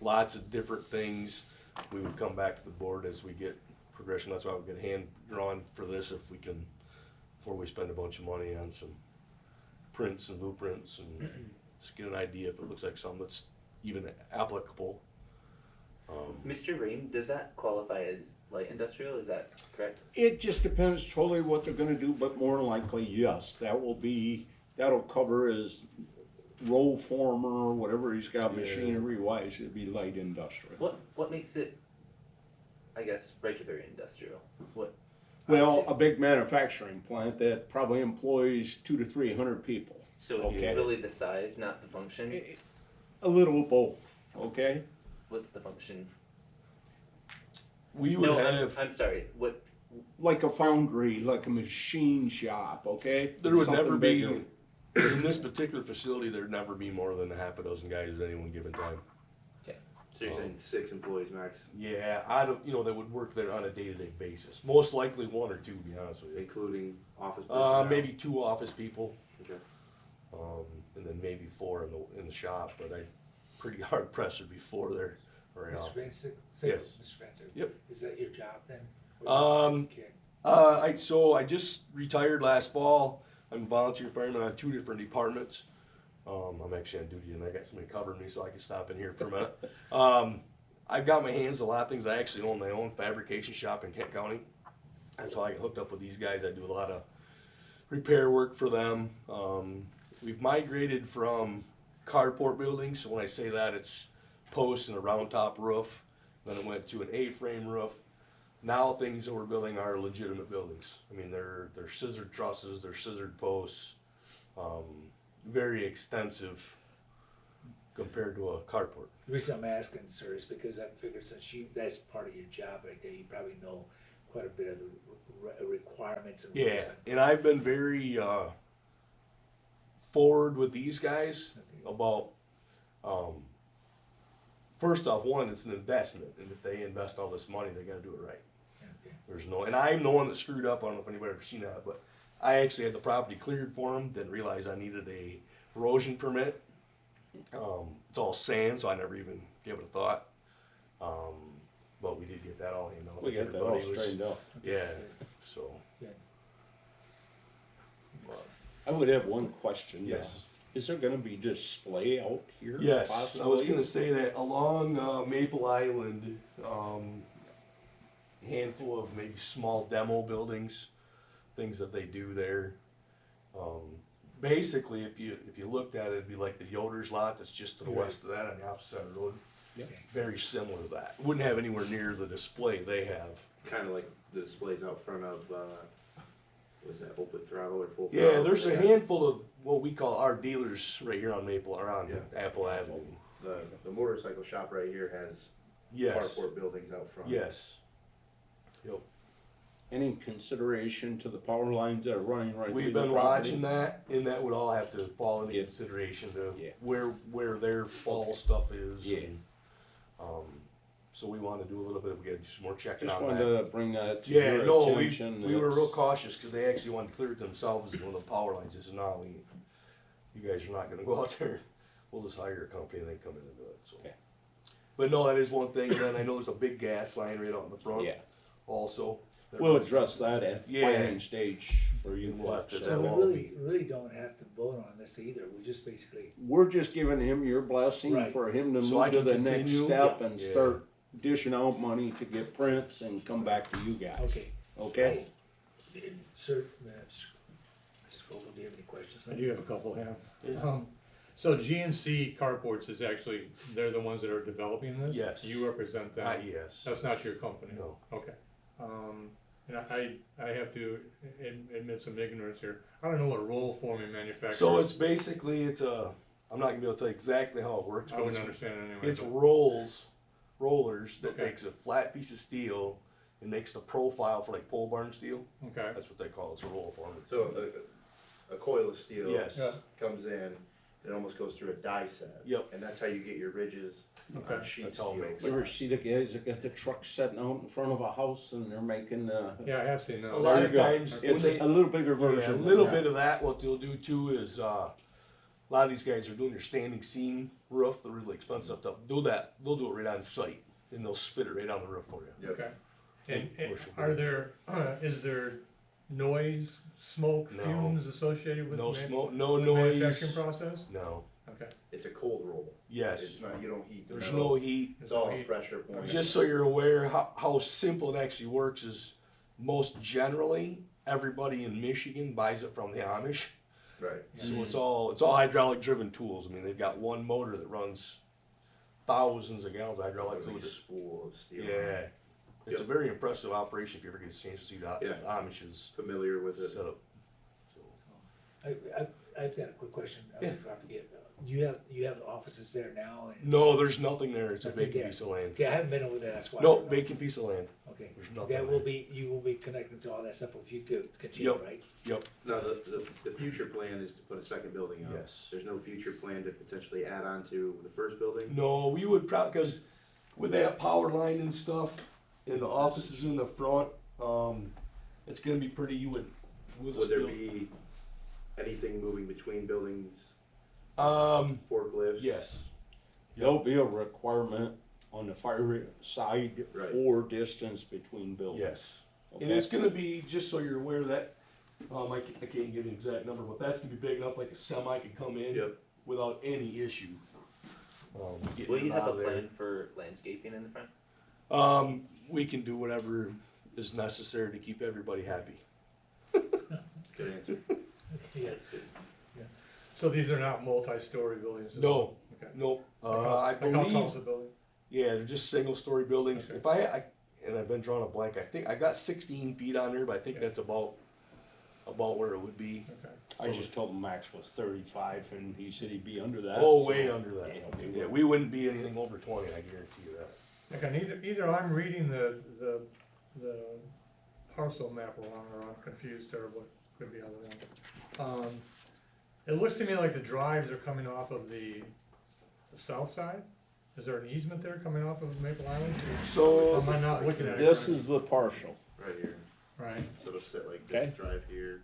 S8: Lots of different things. We would come back to the board as we get progression. That's why we get hand drawn for this if we can, before we spend a bunch of money on some prints and blueprints and just get an idea if it looks like something that's even applicable.
S4: Mr. Ream, does that qualify as light industrial? Is that correct?
S3: It just depends totally what they're gonna do, but more than likely, yes, that'll cover his roll former or whatever he's got
S8: Yeah.
S3: machinery wise, it'd be light industrial.
S4: What makes it, I guess, regular industrial? What?
S3: Well, a big manufacturing plant that probably employs 200 to 300 people.
S4: So it's
S3: Okay.
S4: really the size, not the function.
S3: A little of both, okay?
S4: What's the function?
S8: We would
S4: No,
S8: have.
S4: I'm sorry. What?
S3: Like a foundry, like a machine shop, okay?
S8: There would
S3: Something
S8: never be,
S3: bigger.
S8: in this particular facility, there'd never be more than a half a dozen guys at any one given time.
S9: So you're saying 6 employees max,
S8: Yeah, I don't, you know, that would work there on a day-to-day basis. Most likely one or two, to be honest with you.
S9: including office personnel?
S8: Maybe 2 office people,
S9: Okay.
S8: and then maybe 4 in the shop, but pretty hard pressed to be 4 there very
S1: Mr.
S8: often.
S1: Spencer?
S8: Yes.
S1: Mr. Spencer?
S8: Yep.
S1: Is that your job then?
S8: Okay. I just retired last fall. I'm a volunteer fireman on 2 different departments. I'm actually on duty and I got somebody covering me so I can stop in here for a minute. I've got my hands on a lot of things. I actually own my own fabrication shop in Kent County. That's how I get hooked up with these guys. I do a lot of repair work for them. we've migrated from carport buildings, so when I say that, it's posts and a round top roof. Then it went to an A-frame roof. Now things that we're building are legitimate buildings. I mean, they're scissored trusses, they're scissored posts, very extensive compared to a carport.
S1: The reason I'm asking, sir, is because I figured since that's part of your job right there, you probably know quite a bit of the requirements and rules.
S8: Yeah, and I've been very forward with these guys about, first off, one, it's an investment, and if they invest all this money, they gotta do it right.
S1: Okay.
S8: There's no, and I'm the one that screwed up. I don't know if anybody ever seen that, but I actually had the property cleared for them, didn't realize I needed a erosion permit. It's all sand, so I never even gave it a thought. But we did get that all, you know.
S3: We got that all
S8: everybody was-
S3: straightened out.
S8: Yeah, so,
S3: I would have one question.
S8: yes.
S3: Is there gonna be display out here?
S8: Yes, I was
S3: possibly?
S8: gonna say that along Maple Island, handful of maybe small demo buildings, things that they do there. Basically, if you looked at it, it'd be like the Yoder's lot that's just to the
S1: Right.
S8: west of that on the opposite side of the road.
S3: Yep.
S8: Very similar to that. Wouldn't have anywhere near the display they have.
S9: Kinda like the displays out front of, was that open throttle or full throttle?
S8: Yeah, there's a
S9: Yeah.
S8: handful of what we call our dealers right here on Maple, or on
S9: Yeah.
S8: Apple Avenue.
S9: The motorcycle shop right here has
S8: Yes,
S9: carport buildings out front.
S8: yes. Yep.
S3: Any consideration to the power lines that are running right through
S8: We've
S3: the
S8: been
S3: property?
S8: watching that, and that would all have to fall into
S3: Yeah.
S8: consideration to
S3: Yeah.
S8: where their fall
S3: Okay.
S8: stuff is.
S3: Yeah.
S8: and, So we wanna do a little bit, we gotta do some more checking
S3: Just
S8: on
S3: wanted
S8: that.
S3: to bring that to
S8: Yeah,
S3: your
S8: no,
S3: attention.
S8: we were
S3: That's-
S8: real cautious, cause they actually wanted to clear it themselves, and one of the power lines says, no, you guys are not gonna go out there, we'll just hire a company and they come in and do it, so.
S3: Okay.
S8: But no, that is one thing, and then I know there's a big gas line right out in the front
S3: Yeah,
S8: also.
S3: we'll address that at
S8: Yeah.
S3: planning stage for you
S8: And we'll have
S3: folks.
S8: to-
S1: So
S8: that
S1: we
S8: won't
S1: really don't have to vote on this either, we just basically,
S3: We're just giving him your blessing
S1: Right.
S3: for him to
S8: So I
S3: move to
S8: can
S3: the next
S8: continue?
S3: step
S8: Yeah.
S3: and
S8: Yeah.
S3: start dishing out money to get prints and come back to you guys.
S1: okay.
S3: Okay?
S1: Sir, Mr. Scoville, do you have any questions?
S5: I do have a couple, yeah.
S8: Yeah.
S5: So GNC Carports is actually, they're the ones that are developing this?
S8: Yes.
S5: You represent them?
S8: Yes.
S5: That's not your company?
S8: No.
S5: Okay. And I have to admit some ignorance here. I don't know what roll forming manufacturer.
S8: So it's basically, I'm not gonna be able to tell you exactly how it works,
S5: I
S8: but
S5: wouldn't
S8: it's,
S5: understand it anyway.
S8: it's
S5: but-
S8: rollers that
S5: Okay.
S8: takes a flat piece of steel and makes the profile for like pole barn steel.
S5: Okay,
S8: That's what they call it, it's a roll form.
S9: So a coil of steel
S8: Yes.
S5: Yeah.
S9: comes in, it almost goes through a die set.
S8: Yep.
S9: And that's how you get your ridges
S5: Okay.
S9: on sheet
S8: That's how it
S9: steel.
S8: makes
S3: You ever see the guys that got the truck setting out in front of a house and they're making,
S5: yeah, I have seen
S8: A
S5: that.
S8: lot
S3: there
S8: of
S3: you go.
S8: times when
S3: It's
S8: they,
S3: a little bigger
S8: yeah,
S3: version.
S8: a
S3: than
S8: little
S3: that.
S8: bit of that, what they'll do too is, a lot of these guys are doing their standing seam roof, the really expensive stuff, they'll do it right on site, and they'll spit it right on the roof for you.
S9: Yep.
S5: Okay. And
S8: Bushel.
S5: are there, is there noise, smoke,
S8: No.
S5: fumes associated with
S8: No
S5: the
S8: smoke, no
S5: manufacturing
S8: noise,
S5: process?
S8: no,
S5: Okay.
S9: It's a cold roll.
S8: yes,
S9: It's not, you don't heat the
S8: there's
S9: metal.
S8: no heat.
S9: It's all
S5: There's no heat.
S9: pressure point.
S8: Just so you're aware how simple it actually works is most generally, everybody in Michigan buys it from the Amish.
S9: Right.
S8: So it's all hydraulic driven tools. I mean, they've got one motor that runs thousands of gallons of hydraulic
S9: Like a
S8: fluid.
S9: spool of steel.
S8: Yeah, it's a
S9: Yep.
S8: very impressive operation if you ever get a chance to see the
S9: Yeah.
S8: Amish's
S9: Familiar with it.
S8: setup. So,
S1: I've got a quick question,
S8: Yeah.
S1: before I forget, you have offices there now? And-
S8: no, there's nothing there. It's a
S1: Nothing
S8: vacant
S1: there.
S8: piece of land.
S1: Okay, I haven't been over there, that's why.
S8: No, vacant piece of land.
S1: Okay,
S8: There's nothing
S1: that will
S8: there.
S1: be, you will be connected to all that stuff if you go, continue,
S8: Yep.
S1: right?
S8: Yep.
S9: Now, the future plan is to put a second building up.
S8: Yes.
S9: There's no future plan to potentially add on to the first building?
S8: No, we would probably, because with that power line and stuff, and the offices in the front, it's gonna be pretty, we'll just
S9: Would there
S8: build-
S9: be anything moving between buildings, forklifts?
S8: Yes.
S3: There'll be a requirement on the fire side
S9: Right.
S3: for distance between buildings.
S8: Yes. And
S3: Okay.
S8: it's gonna be, just so you're aware that, I can't give you an exact number, but that's gonna be big enough, like a semi could come in
S9: Yep.
S8: without any issue. Getting
S4: Will you
S8: them
S4: have
S8: out
S4: a
S8: of there.
S4: plan for landscaping in the front?
S8: We can do whatever is necessary to keep everybody happy.
S9: Good answer.
S1: Yeah, that's good.
S5: So these are not multi-story buildings?
S8: No,
S5: Okay.
S8: nope,
S5: Like how-
S8: I
S5: like how tall is
S8: believe,
S5: the building?
S8: yeah, they're just single-story buildings.
S5: Okay.
S8: If I, and I've been drawing a blank, I think, I got 16 feet on there, but I think
S5: Yeah.
S8: that's about where it would be.
S5: Okay.
S3: I just told him max was 35, and he said he'd be under that.
S8: Oh,
S3: so-
S8: way under that.
S3: Yeah,
S8: Yeah, we wouldn't be anything over 20, I guarantee you that.
S5: Okay, either I'm reading the parcel map wrong, or I'm confused terribly, could be other one. It looks to me like the drives are coming off of the south side. Is there an easement there coming off of Maple Island? Or
S8: So,
S5: am I not looking at it?
S3: This
S5: correctly?
S3: is the partial.
S9: Right here,
S5: Right,
S9: so it'll sit like
S3: Okay.
S9: this, drive here.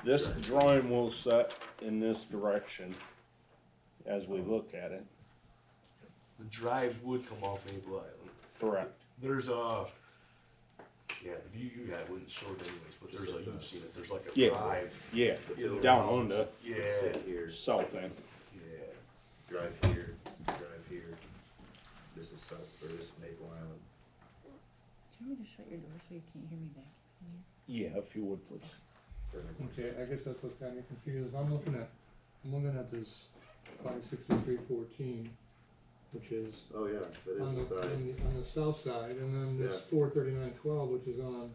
S3: This drawing will set in this direction as we look at it.
S8: the drive would come off Maple Island.
S3: Correct.
S8: There's a, yeah, the view you had wouldn't show it anyways, but there's a, you've seen it, there's like a
S3: Yeah.
S8: drive.
S3: Yeah,
S8: Yeah,
S3: down on the
S8: Yeah,
S9: Sit here,
S3: south end.
S8: yeah.
S9: drive here, drive here. This is south, or this is Maple Island.
S10: Do you want me to shut your door so you can't hear me back in here?
S3: Yeah, if you would, please.
S5: okay, I guess that's what's got me confused. I'm looking at this 56314, which is
S9: Oh, yeah, that
S5: on
S9: is
S5: the,
S9: the side.
S5: on the south side, and then this
S9: Yeah.
S5: 43912, which is on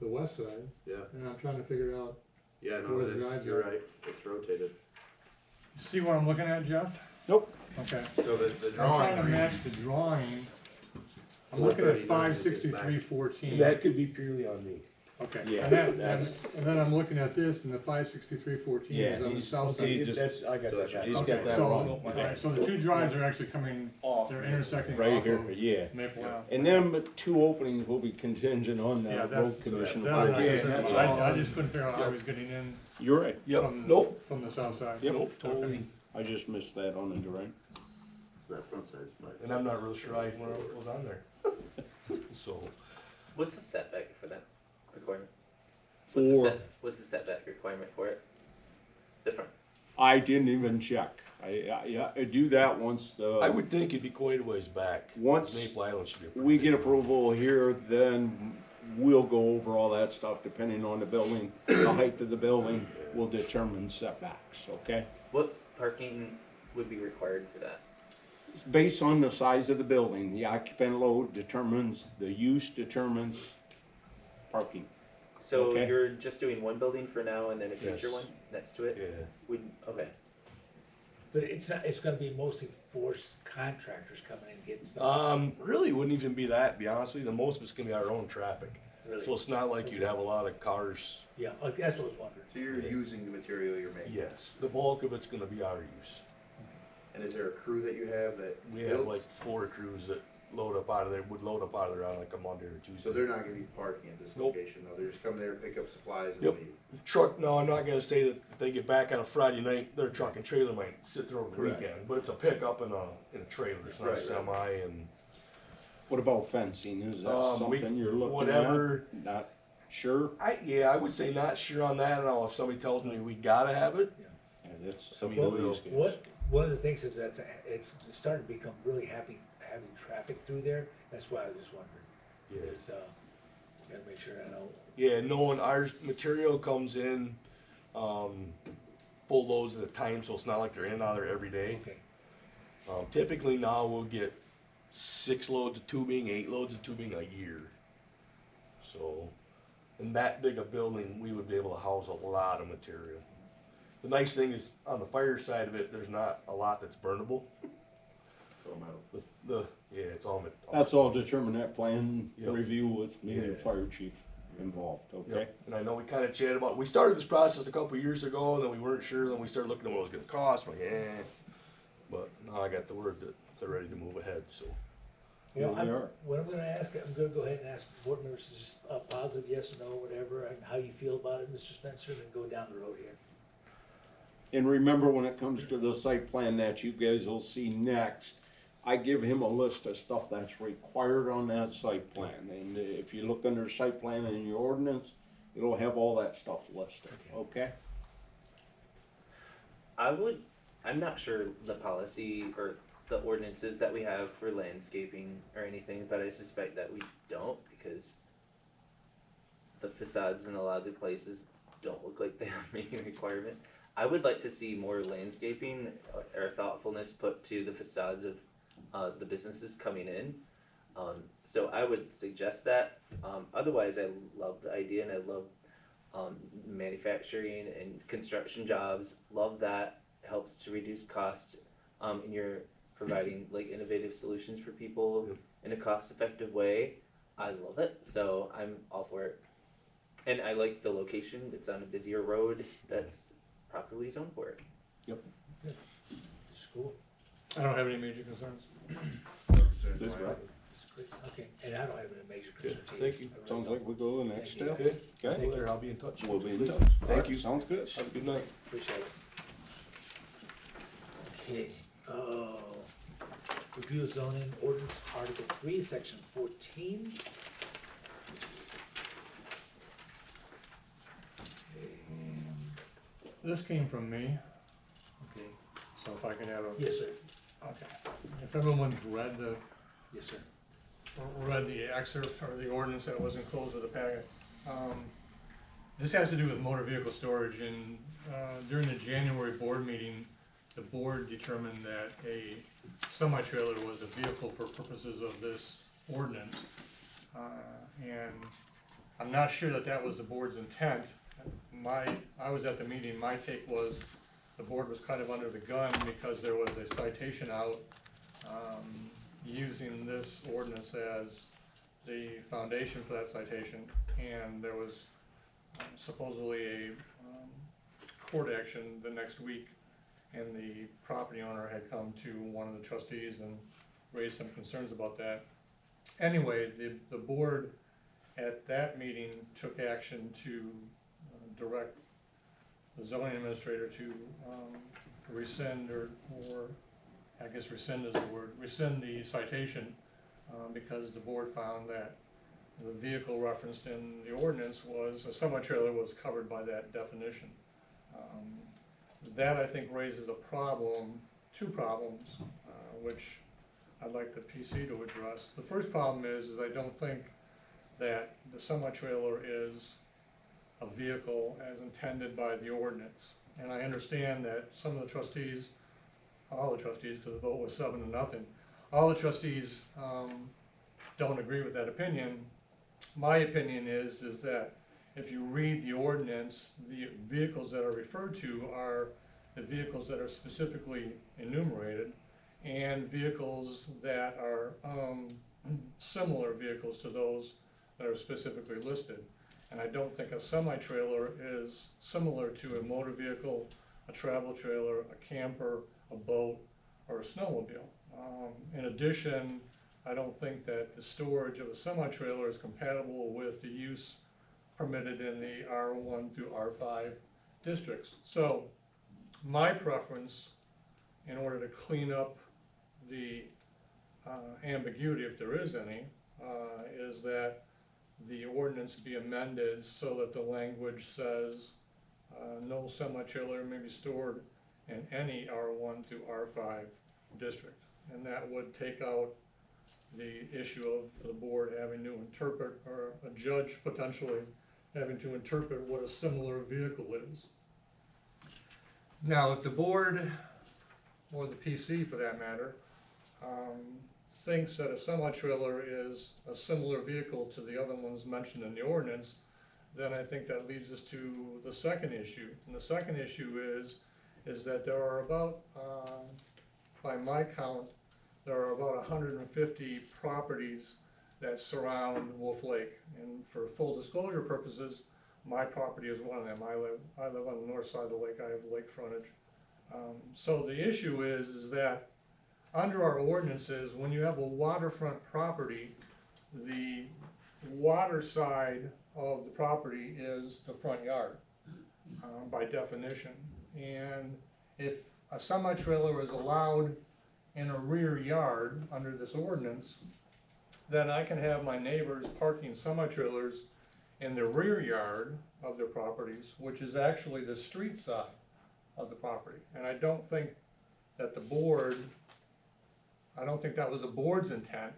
S5: the west side,
S9: Yeah,
S5: and I'm trying to figure out,
S9: yeah, no,
S5: Where
S9: it
S5: the drives
S9: is, you're
S5: are.
S9: right, it's rotated.
S5: see what I'm looking at, Jeff?
S3: Nope.
S5: Okay,
S9: So the
S5: I'm
S9: drawing.
S5: trying to match the drawing. I'm looking at
S9: 439 is back.
S5: 56314.
S8: That could be purely on me.
S5: Okay,
S3: Yeah,
S5: and then I'm looking at this, and the 56314
S3: Yeah,
S5: is on the
S3: he's-
S5: south side.
S3: he's just-
S8: That's, I got
S9: So
S8: that.
S9: that's-
S3: He's
S5: Okay,
S3: got that
S5: so-
S3: wrong.
S5: alright, so the two drives are actually coming,
S8: Off.
S5: they're intersecting
S3: Right
S5: off
S3: here,
S5: of
S3: yeah.
S5: Maple Ave.
S3: And them two openings will be contingent on
S5: Yeah,
S3: that
S5: that-
S3: road commission.
S5: That I'm not
S8: Yeah,
S5: concerned
S8: that's
S5: about.
S8: all.
S5: I just couldn't figure out how I was getting in
S3: You're right.
S8: Yep,
S5: from,
S8: nope,
S5: from the south side.
S3: Yep.
S8: nope, totally.
S3: I just missed that on the drawing.
S9: That front side's fine.
S8: And I'm not real sure I even was on there. So,
S4: What's the setback for that requirement?
S3: For,
S4: What's the setback requirement for it? Different.
S3: I didn't even check. I do that once
S8: I
S3: the,
S8: would think it'd be quite a ways back.
S3: once
S8: Maple Island should be. a pretty
S3: we
S8: big
S3: get
S8: one.
S3: approval here, then we'll go over all that stuff depending on the building. The height of the building will determine setbacks, okay?
S4: What parking would be required for that?
S3: It's based on the size of the building. The occupant load determines, the use determines parking.
S4: So
S3: Okay.
S4: you're just doing one building for now and then a future
S8: Yes.
S4: one next to it?
S8: Yeah,
S4: Would, okay.
S1: But it's not, it's gonna be mostly forced contractors coming in and getting stuff.
S8: really wouldn't even be that, to be honest with you, the most of it's gonna be our own traffic.
S1: Really.
S8: So it's not like you'd have a lot of cars.
S1: Yeah, that's what I was wondering.
S9: So you're using the material you're making?
S8: Yes, the bulk of it's gonna be our use.
S9: And is there a crew that you have that
S8: We have
S9: builds?
S8: like 4 crews that load up out of there, would load up out of there on like a Monday or Tuesday.
S9: So they're not gonna be parking at this
S8: Nope.
S9: location though, they're just coming there, pick up supplies and
S8: Yep.
S9: leave?
S8: Truck, no, I'm not gonna say that if they get back on a Friday night, their truck and trailer might sit there over the
S3: Correct.
S8: weekend, but it's a pickup and a trailer, it's not a
S9: Right, right.
S8: semi and.
S3: What about fencing? Is that
S8: We-
S3: something you're looking
S8: whatever.
S3: at? Not sure?
S8: I would say not sure on that, I don't know if somebody tells me we gotta have it.
S3: Yeah, that's
S8: I mean,
S3: some of
S8: we'll-
S3: these guys.
S1: One of the things is that it's starting to become really having traffic through there, that's why I was just wondering.
S8: Yeah.
S1: Is, gotta make sure I know.
S8: Yeah, knowing our material comes in, full loads at a time, so it's not like they're in and out of there every day.
S1: Okay,
S8: Typically now we'll get 6 loads of tubing, 8 loads of tubing a year. So, in that big a building, we would be able to house a lot of material. The nice thing is, on the fire side of it, there's not a lot that's burnable.
S9: Throw 'em out.
S8: Yeah, it's all.
S3: That's all determined at plan
S8: Yep.
S3: review with me and
S8: Yeah.
S3: fire chief involved, okay?
S8: Yep. And I know we kind of chatted about, we started this process a couple of years ago, and then we weren't sure, then we started looking at what it was gonna cost, like, But now I got the word that they're ready to move ahead, so.
S1: well,
S3: Here we are.
S1: what I'm gonna ask, I'm gonna go ahead and ask board members, just a positive yes or no, whatever, and how you feel about it, Mr. Spencer, and go down the road here.
S3: And remember, when it comes to the site plan that you guys will see next, I give him a list of stuff that's required on that site plan. And if you look under site plan in your ordinance, it'll have all that stuff listed, okay?
S4: I'm not sure the policy or the ordinances that we have for landscaping or anything, but I suspect that we don't because the facades in a lot of the places don't look like they have any requirement. I would like to see more landscaping or thoughtfulness put to the facades of the businesses coming in. So I would suggest that. Otherwise, I love the idea and I love manufacturing and construction jobs. Love that. Helps to reduce costs. And you're providing like innovative solutions for people in a cost-effective way. I love it. So I'm all for it. And I like the location. It's on a busier road that's properly zoned for it.
S1: It's cool.
S5: I don't have any major concerns.
S3: This right.
S1: It's great. Okay, and I don't have any major
S8: Good,
S1: concerns.
S8: thank you.
S3: Sounds like we go to the next
S1: Thank
S3: step.
S1: you.
S8: Good.
S3: Okay,
S8: Lair, I'll be in touch.
S3: we'll be in
S8: Please.
S3: touch.
S8: Thank
S3: Alright,
S8: you.
S3: Sounds good.
S8: Have a good night.
S1: Appreciate it. Okay, review of zoning ordinance, Article 3, Section 14.
S5: This came from me,
S1: Okay,
S5: so if I can have a,
S1: yes, sir.
S5: okay. If everyone's read the
S1: Yes, sir.
S5: excerpt or the ordinance that was enclosed with the packet. This has to do with motor vehicle storage, and during the January board meeting, the board determined that a semi-trailer was a vehicle for purposes of this ordinance. And I'm not sure that that was the board's intent. I was at the meeting, my take was the board was kind of under the gun because there was a citation out using this ordinance as the foundation for that citation, and there was supposedly a court action the next week, and the property owner had come to one of the trustees and raised some concerns about that. Anyway, the board at that meeting took action to direct the zoning administrator to rescind or I guess rescind is the word, rescind the citation because the board found that the vehicle referenced in the ordinance was, a semi-trailer was covered by that definition. That I think raises a problem, two problems, which I'd like the PC to address. The first problem is I don't think that the semi-trailer is a vehicle as intended by the ordinance. And I understand that some of the trustees, all the trustees, because the vote was 7-0, all the trustees don't agree with that opinion. My opinion is that if you read the ordinance, the vehicles that are referred to are the vehicles that are specifically enumerated and vehicles that are similar vehicles to those that are specifically listed. And I don't think a semi-trailer is similar to a motor vehicle, a travel trailer, a camper, a boat, or a snowmobile. In addition, I don't think that the storage of a semi-trailer is compatible with the use permitted in the R1 through R5 districts. So my preference, in order to clean up the ambiguity, if there is any, is that the ordinance be amended so that the language says no semi-trailer may be stored in any R1 through R5 district. And that would take out the issue of the board having to interpret, or a judge potentially having to interpret what a similar vehicle is. Now, if the board, or the PC for that matter, thinks that a semi-trailer is a similar vehicle to the other ones mentioned in the ordinance, then I think that leads us to the second issue. And the second issue is that there are about, by my count, there are about 150 properties that surround Wolf Lake. And for full disclosure purposes, my property is one of them. I live on the north side of the lake. I have lake frontage. So the issue is that under our ordinances, when you have a waterfront property, the water side of the property is the front yard by definition. And if a semi-trailer is allowed in a rear yard under this ordinance, then I can have my neighbors parking semi-trailers in the rear yard of their properties, which is actually the street side of the property. And I don't think that the board, I don't think that was the board's intent,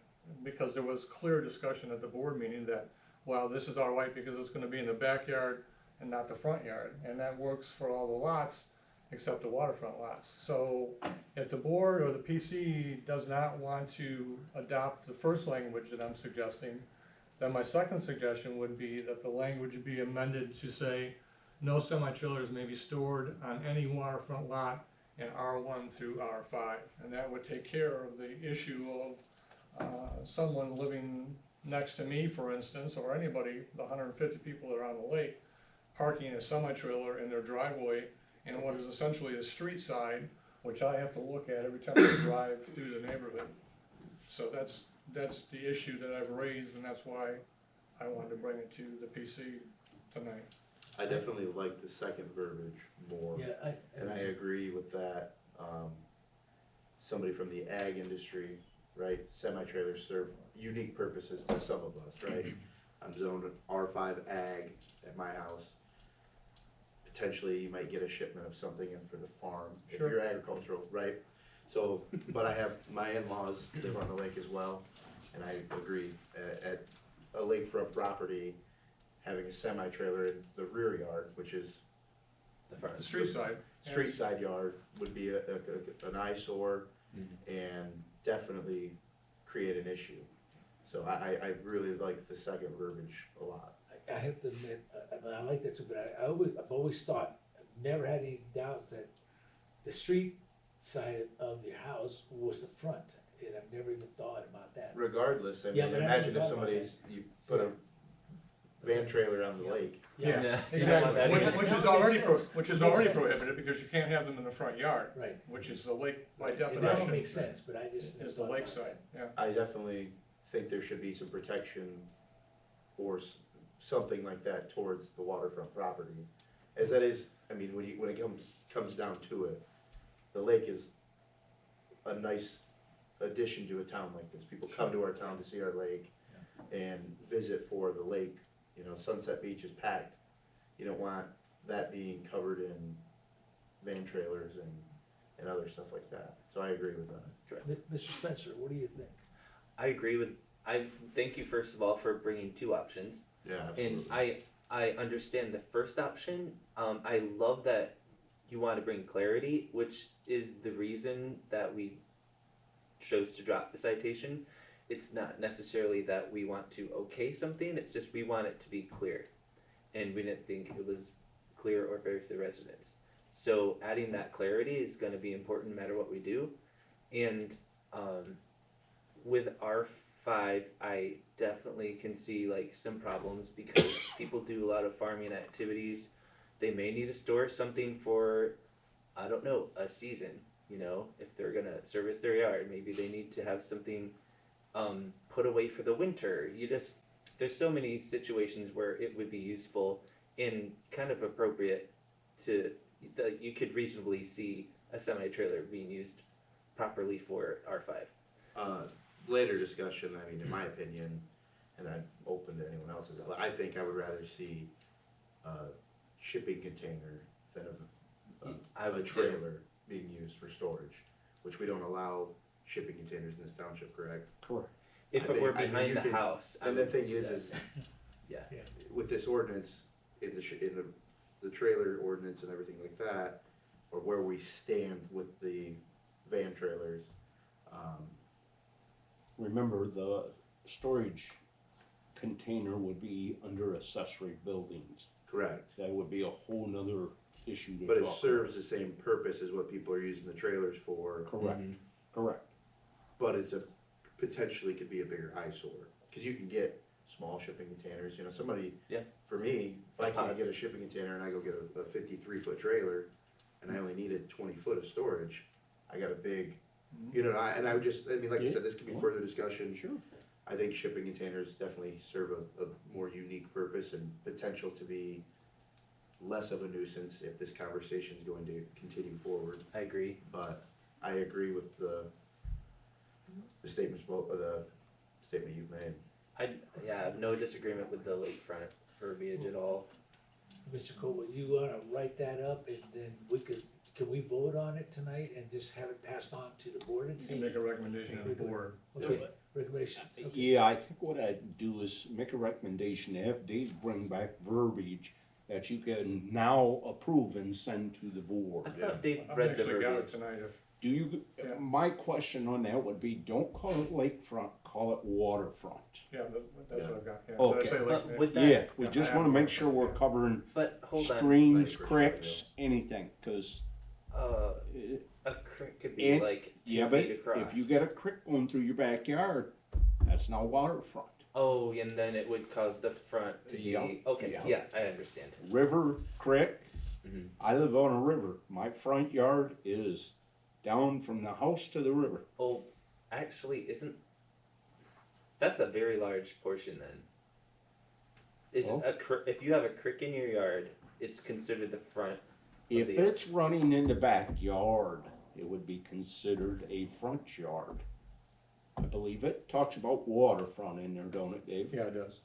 S5: because there was clear discussion at the board meeting that, well, this is all right because it's going to be in the backyard and not the front yard. And that works for all the lots except the waterfront lots. So if the board or the PC does not want to adopt the first language that I'm suggesting, then my second suggestion would be that the language be amended to say, no semi-trailers may be stored on any waterfront lot in R1 through R5. And that would take care of the issue of someone living next to me, for instance, or anybody, the 150 people that are on the lake, parking a semi-trailer in their driveway in what is essentially a street side, which I have to look at every time I drive through the neighborhood. So that's the issue that I've raised, and that's why I wanted to bring it to the PC tonight.
S9: I definitely like the second verbiage more.
S1: Yeah,
S9: And I agree with that. Somebody from the ag industry, right? Semi-trailers serve unique purposes to some of us, right? I'm zoned R5 ag at my house. Potentially, you might get a shipment of something in for the farm, if
S5: Sure.
S9: you're agricultural, right? So, but I have, my in-laws live on the lake as well, and I agree, at a lakefront property, having a semi-trailer in the rear yard, which is
S4: The front.
S5: The street side.
S9: street side yard, would be an eyesore and definitely create an issue. So I really like the second verbiage a lot.
S1: I have to admit, I like that too, but I've always thought, I've never had any doubts that the street side of your house was the front, and I've never even thought about that.
S9: Regardless, I
S1: Yeah,
S9: mean,
S1: but I
S9: imagine
S1: never
S9: if
S1: thought about
S9: somebody's, you put a van trailer on the
S1: Yeah.
S9: lake.
S5: Yeah,
S4: Yeah.
S5: exactly, which
S1: That
S5: is
S1: makes
S5: already,
S1: sense.
S5: which is
S1: Makes
S5: already
S1: sense.
S5: prohibited, because you can't have them in the front yard,
S1: Right.
S5: which is the lake, by
S1: And that
S5: definition.
S1: don't make sense, but I just.
S5: Is the lakeside, yeah.
S9: I definitely think there should be some protection or something like that towards the waterfront property. As that is, I mean, when it comes down to it, the lake is a nice addition to a town like this. People come to our town to see our lake and visit for the lake. You know, Sunset Beach is packed. You don't want that being covered in van trailers and other stuff like that. So I agree with that.
S1: Mr. Spencer, what do you think?
S4: I agree with, I thank you first of all for bringing two options.
S9: Yeah,
S4: And
S9: absolutely.
S4: I understand the first option. I love that you want to bring clarity, which is the reason that we chose to drop the citation. It's not necessarily that we want to okay something, it's just we want it to be clear. And we didn't think it was clear or fair to the residents. So adding that clarity is gonna be important no matter what we do. And with R5, I definitely can see like some problems because people do a lot of farming activities. They may need to store something for, I don't know, a season, you know, if they're gonna service their yard, maybe they need to have something put away for the winter. There's so many situations where it would be useful and kind of appropriate to, that you could reasonably see a semi-trailer being used properly for R5.
S9: Later discussion, I mean, in my opinion, and I'm open to anyone else's, I think I would rather see a shipping container than
S4: I
S9: a
S4: would too.
S9: trailer being used for storage, which we don't allow shipping containers in this township, correct?
S3: Correct.
S4: If
S9: I
S4: it were
S9: think- I mean,
S4: behind
S9: you
S4: the
S9: could-
S4: house, I
S9: And the
S4: would
S9: thing
S4: see
S9: is,
S4: that. Yeah.
S9: with this ordinance, in the trailer ordinance and everything like that, or where we stand with the van trailers,
S3: Remember, the storage container would be under accessory buildings.
S9: correct.
S3: That would be a whole nother issue to
S9: But it
S3: talk
S9: serves the same purpose as what people are using the trailers for,
S3: about. Correct,
S4: Mhm.
S3: correct.
S9: but it's potentially could be a bigger eyesore. Cause you can get small shipping containers, you know, somebody,
S4: Yeah.
S9: for me, if I can't
S4: Pods.
S9: get a shipping container and I go get a 53-foot trailer, and I only needed 20 foot of storage, I got a big, you know, and I would just, I mean, like you said, this could be further discussion.
S3: Sure.
S9: I think shipping containers definitely serve a more unique purpose and potential to be less of a nuisance if this conversation is going to continue forward.
S4: I agree.
S9: But I agree with the statements, the statement you've made.
S4: I have no disagreement with the lakefront verbiage at all.
S1: Mr. Cole, you wanna write that up and then can we vote on it tonight and just have it passed on to the board and
S5: You
S1: see?
S5: can make a recommendation to the board.
S1: Okay, recommendation, okay.
S3: Yeah, I think what I'd do is make a recommendation, have Dave bring back verbiage that you can now approve and send to the board.
S4: I thought Dave
S5: I've
S4: read the
S5: actually got it
S4: verbiage.
S5: tonight if,
S3: Do you,
S5: Yeah.
S3: my question on that would be, don't call it lakefront, call it waterfront.
S5: yeah, that's what I've got, yeah.
S3: Okay.
S5: Did I say like-
S4: But with that,
S3: Yeah, we
S5: Yeah,
S3: just
S5: I
S3: wanna
S5: have
S3: make
S5: one.
S3: sure we're
S5: Yeah.
S3: covering
S4: but hold on,
S3: streams,
S9: Like,
S3: creeks, anything, cause,
S4: a creek could be
S3: And-
S4: like 2
S3: yeah, but
S4: feet across.
S3: if you get a creek going through your backyard, that's now waterfront.
S4: Oh, and then it would cause the front to be,
S3: Yep,
S4: okay,
S3: yep.
S4: yeah, I understand.
S3: River, creek,
S4: Mhm.
S3: I live on a river, my front yard is down from the house to the river.
S4: Oh, actually, that's a very large portion then.
S3: Oh.
S4: If you have a creek in your yard, it's considered the front.
S3: If
S4: the-
S3: it's running in the backyard, it would be considered a front yard. I believe it talks about waterfront in there, don't it, Dave?
S5: Yeah, it does.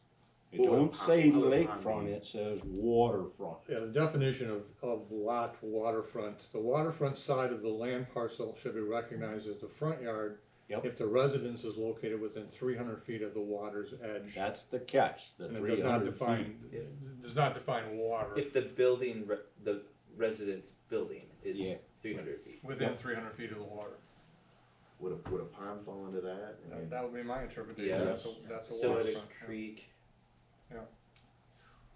S3: It don't say
S9: Other
S3: lakefront, it says waterfront.
S5: Yeah, the definition of lot waterfront, the waterfront side of the land parcel should be recognized as the front yard
S3: Yep.
S5: if the residence is located within 300 feet of the water's edge.
S3: That's the catch, the
S5: And it does not
S3: 300 feet.
S5: define, it does not define water
S4: If the building, the residence building is
S3: Yeah.
S4: 300 feet.
S5: within
S3: Yep.
S5: 300 feet of the water.
S9: Would a pond fall into that? I mean,
S5: That would be my interpretation,
S4: Yeah.
S5: that's a
S4: So at a
S5: waterfront. yeah.
S4: creek,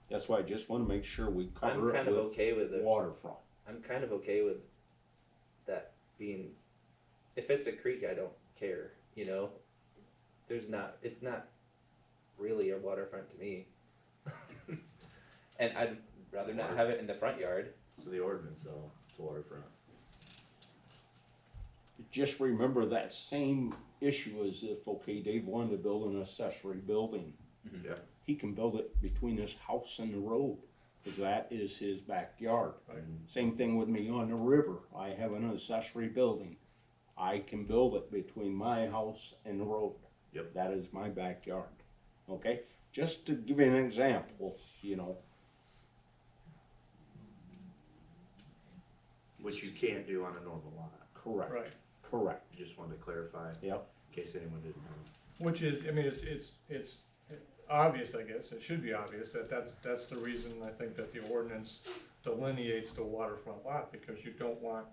S3: That's why I just wanna make sure we
S4: I'm
S3: cover it
S4: kind of
S3: with
S4: okay with it.
S3: waterfront.
S4: I'm kind of okay with that being, if it's a creek, I don't care, you know? It's not really a waterfront to me. And I'd rather not have it in the front yard.
S9: So the ordinance, though, it's waterfront.
S3: Just remember that same issue as if, okay, Dave wanted to build an accessory building.
S9: Yeah.
S3: He can build it between his house and the road, cause that is his backyard.
S5: Right.
S3: Same thing with me on the river, I have an accessory building. I can build it between my house and the road.
S9: Yep.
S3: That is my backyard, okay? Just to give you an example, you know,
S9: Which you can't do on a normal lot.
S3: correct,
S5: Right,
S3: correct,
S9: Just wanted to clarify,
S3: yep.
S9: in case anyone didn't know.
S5: which is, I mean, it's obvious, I guess, it should be obvious that's the reason I think that the ordinance delineates the waterfront lot, because you don't want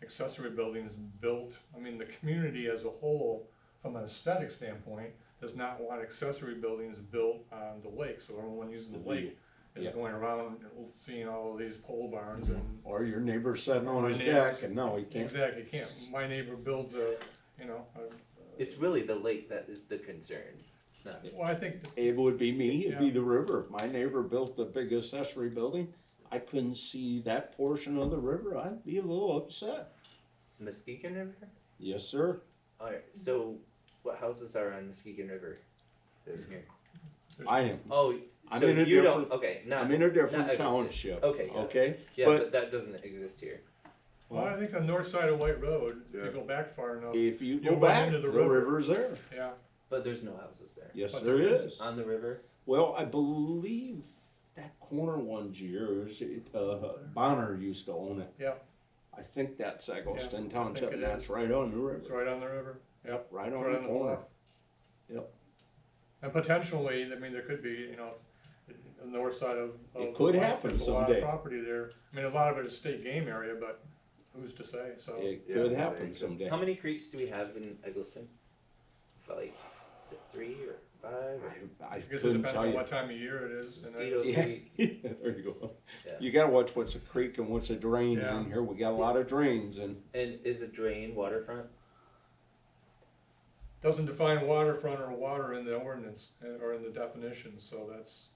S5: accessory buildings built, I mean, the community as a whole, from an aesthetic standpoint, does not want accessory buildings built on the lake, so everyone using the lake is
S3: Yeah.
S5: going around and seeing all of these pole barns and.
S3: Or your neighbor's sitting on his
S5: My neighbors-
S3: deck and no, he can't.
S5: Exactly, can't, my neighbor builds a, you know,
S4: It's really the lake that is the concern. It's not.
S5: well, I think,
S3: It would be me, it'd be
S5: Yeah.
S3: the river. If my neighbor built a big accessory building, I couldn't see that portion of the river, I'd be a little upset.
S4: Muskegon River?
S3: Yes, sir.
S4: Alright, so what houses are on Muskegon River?
S9: It's-
S4: Here.
S3: I am,
S4: Oh,
S3: I'm
S4: so
S3: in a
S4: you don't,
S3: different-
S4: okay, not,
S3: I'm in a
S4: not
S3: different
S4: Eggleston.
S3: township,
S4: Okay, got it.
S3: okay?
S4: Yeah,
S3: But
S4: but that doesn't exist here.
S5: well, I think on north side of White Road, if
S9: Yeah.
S5: you go back far enough,
S3: if you
S5: You
S3: go
S5: went
S3: back,
S5: into
S3: the
S5: the river.
S3: river's there.
S5: yeah,
S4: But there's no houses there.
S3: Yes,
S5: But
S3: there
S5: there
S3: is.
S4: On the river?
S3: Well, I believe that corner one's yours, Bonner used to own it.
S5: yeah,
S3: I think that's Egelston
S5: think
S3: Township,
S5: it
S3: and that's
S5: is.
S3: right on the
S5: it's
S3: river,
S5: right on the river, yep.
S3: right
S5: It's
S3: on
S5: right
S3: the
S5: on the
S3: corner.
S5: bluff.
S3: Yep.
S5: And potentially, I mean, there could be, you know, the north side of.
S3: It
S5: the
S3: could
S5: lake,
S3: happen
S5: there's a lot of
S3: someday.
S5: property there, I mean, a lot of it is state game area, but who's to say, so.
S3: It
S9: Yeah,
S3: could
S9: yeah,
S3: happen
S9: it
S3: someday.
S4: How many creeks do we have in Eggleston? Like, is it 3 or 5? Or
S3: I
S5: I guess it
S3: couldn't
S5: depends
S3: tell
S5: on
S3: you.
S5: what time of year it is. and
S4: Mosquito
S3: Yeah,
S4: Creek?
S3: there you go.
S4: Yeah.
S3: You gotta watch what's a creek and what's a drain
S5: Yeah.
S3: in here, we got a lot of drains and
S4: And is a drain waterfront?
S5: Doesn't define waterfront or water in the ordinance, or in the definitions, so that's.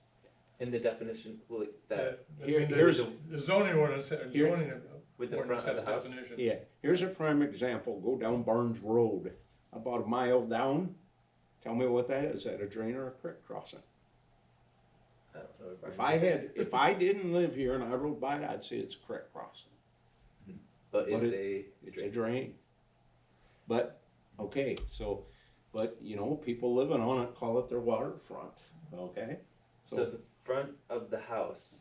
S4: In the definition, well, that,
S5: I
S3: Here-
S5: mean,
S3: here's-
S5: the zoning ordinance,
S3: Here-
S5: zoning
S4: with the
S5: ordinance
S4: front of
S5: has
S4: the house?
S5: definitions.
S3: Yeah, here's a prime example, go down Burns Road, about a mile down, tell me what that is, that a drain or a creek crossing?
S4: I don't know.
S3: If I didn't live here and I rode by it, I'd say it's a creek crossing,
S4: But
S3: but
S4: it's
S3: it's a drain. But, okay, so, but, you know, people living on it call it their waterfront, okay?
S4: So the front of the house,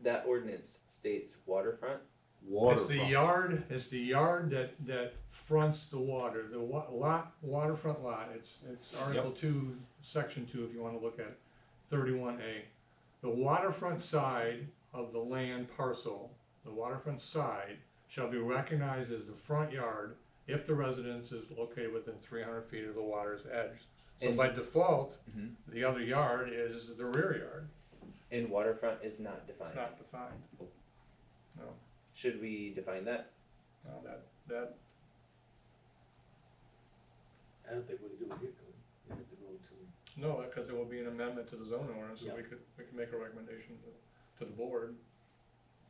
S4: that ordinance states waterfront?
S5: It's the yard that fronts the water, the waterfront lot, it's Article 2, Section 2, if you wanna look at 31A. the waterfront side of the land parcel, the waterfront side shall be recognized as the front yard if the residence is located within 300 feet of the water's edge. So
S4: And-
S5: by default,
S4: Mhm.
S5: the other yard is the rear yard.
S4: And waterfront is not
S5: It's
S4: defined.
S5: not defined. No,
S4: Should we define that?
S5: no, that,
S1: I don't think we can do it here, can we? We have to go to,
S5: no, because it will be an amendment to the zoning ordinance, so
S1: Yeah.
S5: we could make a recommendation to the board.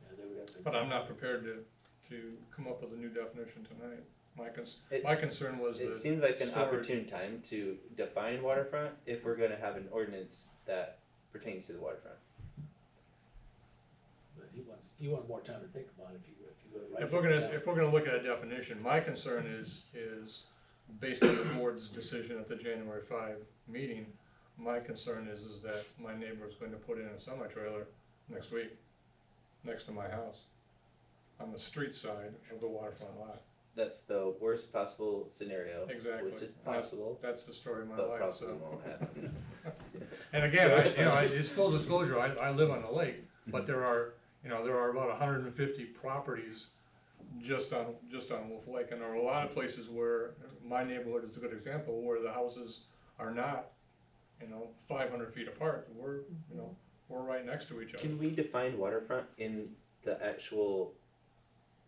S1: yeah, they would have to.
S5: But I'm not prepared to come up with a new definition tonight. My
S4: It's-
S5: concern was
S4: It
S5: the
S4: seems like an
S5: storage.
S4: opportune time to define waterfront if we're gonna have an ordinance that pertains to the waterfront.
S1: But you want more time to think about it if you go to write
S5: If we're
S1: something
S5: gonna,
S1: down.
S5: if we're gonna look at a definition, my concern is based on the board's decision at the January 5 meeting, my concern is that my neighbor is going to put in a semi-trailer next week, next to my house, on the street side of the waterfront lot.
S4: That's the worst possible scenario.
S5: Exactly.
S4: Which is
S5: And that's-
S4: possible,
S5: That's the story of my
S4: but
S5: life,
S4: probably
S5: so.
S4: won't happen.
S5: And again, it's full disclosure, I live on the lake, but there are about 150 properties just on Wolf Lake, and there are a lot of places where, my neighborhood is a good example, where the houses are not, 500 feet apart, we're right next to each other.
S4: Can we define waterfront in the actual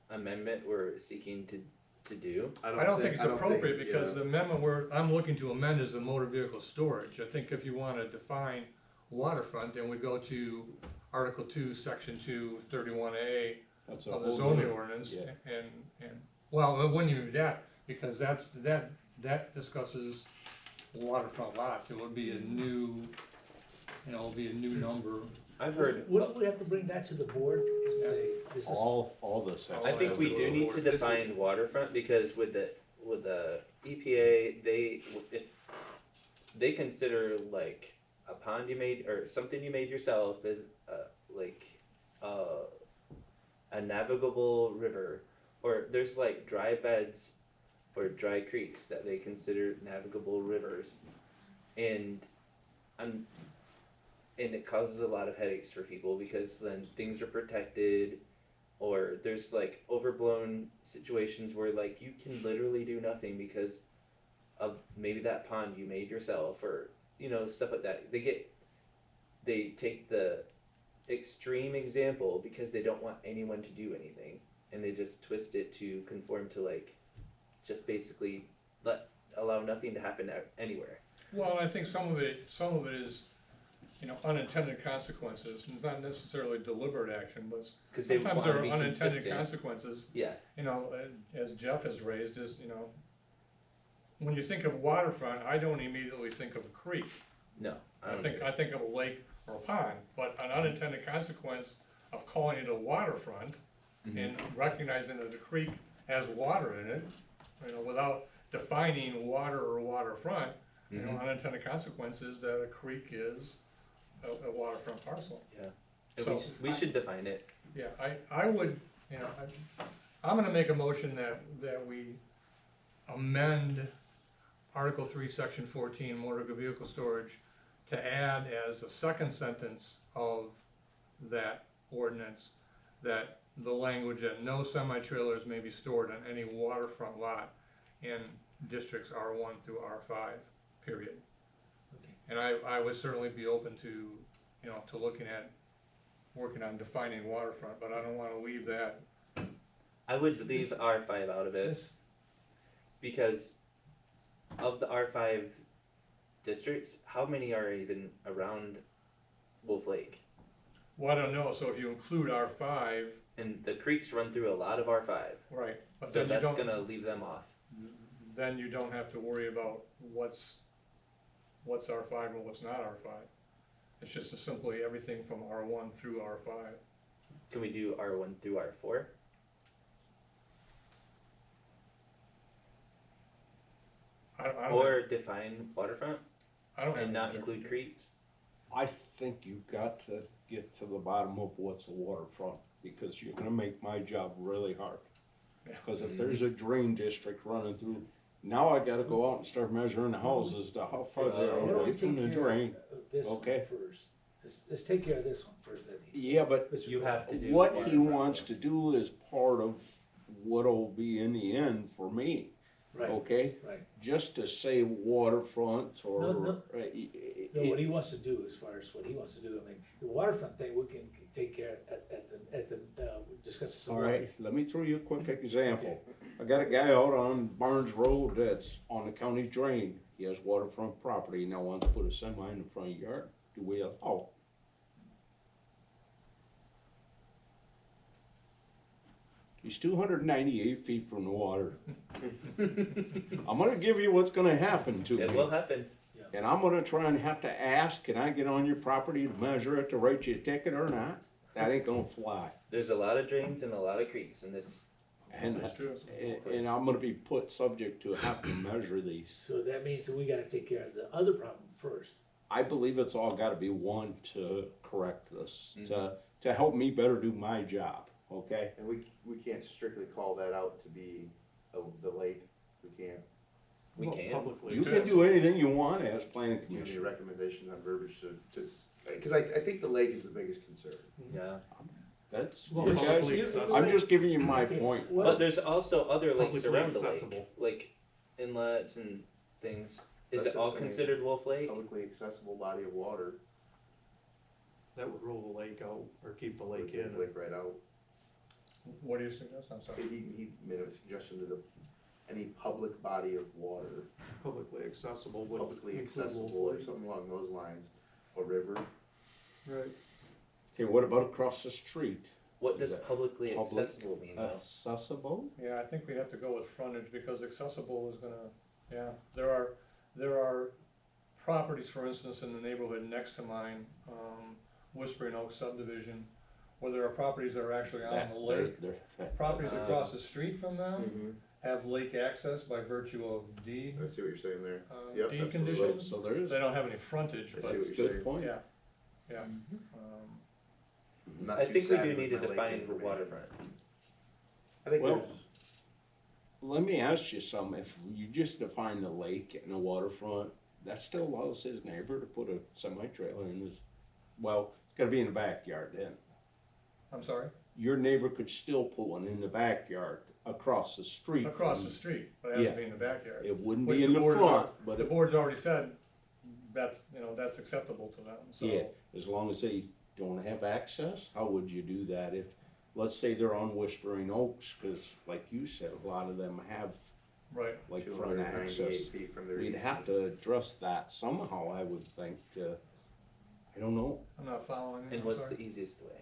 S4: amendment we're seeking to do?
S5: I don't think it's appropriate, because the amendment I'm looking to amend is the motor vehicle storage. I think if you wanna define waterfront, then we go to Article 2, Section 2, 31A
S3: That's a
S5: of the
S3: whole
S5: zoning
S3: different-
S5: ordinance,
S3: yeah.
S5: and, well, it wouldn't even be that, because that discusses waterfront lots. It would be a new, it'll be a new number.
S4: I've heard,
S1: Wouldn't we have to bring that to the board and say, this is?
S3: All the sections.
S4: I think we do need to define waterfront, because with the EPA, they consider like a pond you made, or something you made yourself as a navigable river, or there's like dry beds or dry creeks that they consider navigable rivers, and it causes a lot of headaches for people, because then things are protected, or there's like overblown situations where like you can literally do nothing because of maybe that pond you made yourself, or stuff like that. They take the extreme example because they don't want anyone to do anything, and they just twist it to conform to like just basically allow nothing to happen anywhere.
S5: Well, I think some of it is, unintended consequences, not necessarily deliberate action, but
S4: Because they
S5: sometimes
S4: want
S5: there
S4: to
S5: are
S4: be
S5: unintended
S4: consistent.
S5: consequences.
S4: Yeah.
S5: As Jeff has raised, when you think of waterfront, I don't immediately think of a creek.
S4: No.
S5: I think of a lake or a pond, but an unintended consequence of calling it a waterfront and recognizing that the creek has water in it, without defining water or waterfront, unintended consequence is that a creek is a waterfront parcel.
S4: Yeah. And
S5: So,
S4: we should define it.
S5: Yeah, I would, I'm gonna make a motion that we amend Article 3, Section 14, motor vehicle storage, to add as a second sentence of that ordinance, that the language that no semi-trailers may be stored on any waterfront lot in districts R1 through R5, period.
S1: Okay.
S5: And I would certainly be open to, to working on defining waterfront, but I don't wanna leave that.
S4: I would leave R5 out of it,
S1: This,
S4: because of the R5 districts, how many are even around Wolf Lake?
S5: Well, I don't know, so if you include R5,
S4: And the creeks run through a lot of R5,
S5: right, but
S4: so
S5: then you
S4: that's
S5: don't,
S4: gonna leave them off.
S5: then you don't have to worry about what's R5 and what's not R5. It's just simply everything from R1 through R5.
S4: Can we do R1 through R4?
S5: I don't
S4: Or define waterfront
S5: have
S4: and
S5: an
S4: not
S5: objection.
S4: include creeks?
S3: I think you've got to get to the bottom of what's a waterfront, because you're gonna make my job really hard.
S5: Yeah.
S3: Cause if there's a drain district running through, now I gotta go out and start measuring the houses to how far they
S1: why
S3: are
S1: don't
S3: away
S1: we
S3: from the
S1: take care
S3: drain.
S1: of this one
S3: Okay.
S1: first, let's take care of this one first, then.
S3: Yeah, but
S4: You have to do.
S3: what he
S4: waterfront.
S3: wants to do is part of what'll be in the end for me,
S1: Right,
S3: okay?
S1: right.
S3: Just to say waterfront or.
S1: No, no.
S3: it-
S1: No, what he wants to do, as far as what he wants to do, I mean, the waterfront thing, we can take care at the, discuss this.
S3: All right, let me throw you a quick example. I got a guy out on Barnes Road that's on the county drain. He has waterfront property, now wants to put a semi in the front yard. Do we allow? He's 298 feet from the water. I'm gonna give you what's gonna happen to
S4: It
S3: me.
S4: will happen.
S3: And I'm gonna try and have to ask, can I get on your property to measure it to write you a ticket or not? That ain't gonna fly.
S4: There's a lot of drains and a lot of creeks in this.
S3: And,
S5: That's true.
S3: and I'm gonna be put subject to having to measure these.
S1: So that means that we gotta take care of the other problem first.
S3: I believe it's all gotta be one to correct this, to help me better do my job, okay?
S9: And we can't strictly call that out to be the lake, we can't
S4: We can.
S5: Publicly.
S3: You can do anything you want as planning
S9: give any
S3: commission.
S9: recommendations on verbiage to just, cause I think the lake is the biggest concern.
S4: Yeah.
S3: That's,
S5: Well,
S3: you guys-
S5: publicly accessible.
S3: I'm just giving you my
S1: Okay,
S3: point.
S1: well,
S4: But there's also other lakes
S5: Publicly
S4: around the
S5: accessible.
S4: lake, like inlets and things. Is
S9: That's
S4: it all
S9: it, I mean,
S4: considered Wolf Lake?
S9: Publicly accessible body of water,
S11: That would rule the lake out, or keep the
S9: we
S11: lake
S9: take
S11: in.
S9: the lake right out.
S5: What do you suggest? I'm sorry.
S9: He made a suggestion to any public body of water,
S11: Publicly accessible would
S9: publicly
S11: include Wolf
S9: accessible or
S11: Lake.
S9: something along those lines, or river.
S11: Right.
S3: Okay, what about across the street?
S4: What does
S3: Is that
S4: publicly
S3: public?
S4: accessible mean though?
S3: Accessible?
S5: Yeah, I think we have to go with frontage because accessible is gonna, yeah, there are properties, for instance, in the neighborhood next to mine, Whispering Oak subdivision, where there are properties that are actually on the lake. Properties across the street from them
S9: Mm-hmm.
S5: have lake access by virtue of deed,
S9: I see what you're saying there.
S5: deed
S9: Yep, absolutely.
S5: conditions.
S3: So there is,
S5: They don't have any frontage,
S9: I
S5: but,
S9: see what
S3: that's a
S9: you're
S3: good
S9: saying.
S3: point.
S5: yeah, yeah.
S9: I'm not
S4: I
S9: too
S4: think we
S9: savvy
S4: do need to
S9: with my lake
S4: define for
S9: information.
S4: waterfront.
S9: I think
S3: Well,
S9: there's,
S3: Let me ask you something, if you just define the lake and the waterfront, that still allows his neighbor to put a semi-trailer in his, well, it's gotta be in the backyard then.
S5: I'm sorry,
S3: Your neighbor could still put one in the backyard, across the street.
S5: across
S3: from-
S5: the street, but it has
S3: Yeah.
S5: to be in the backyard.
S3: It wouldn't
S5: Which
S3: be in the
S5: board-
S3: front, but
S5: The
S3: it,
S5: board's already said that's, that's acceptable to them, so.
S3: yeah, as long as they don't have access, how would you do that if, let's say they're on Whispering Oaks, cause like you said, a lot of them have
S5: Right,
S3: like front access.
S9: 298 feet from their
S3: We'd
S9: easement.
S3: have to address that somehow, I would think, I don't know.
S5: I'm not following you,
S4: And
S5: I'm
S4: what's
S5: sorry.
S4: the easiest way?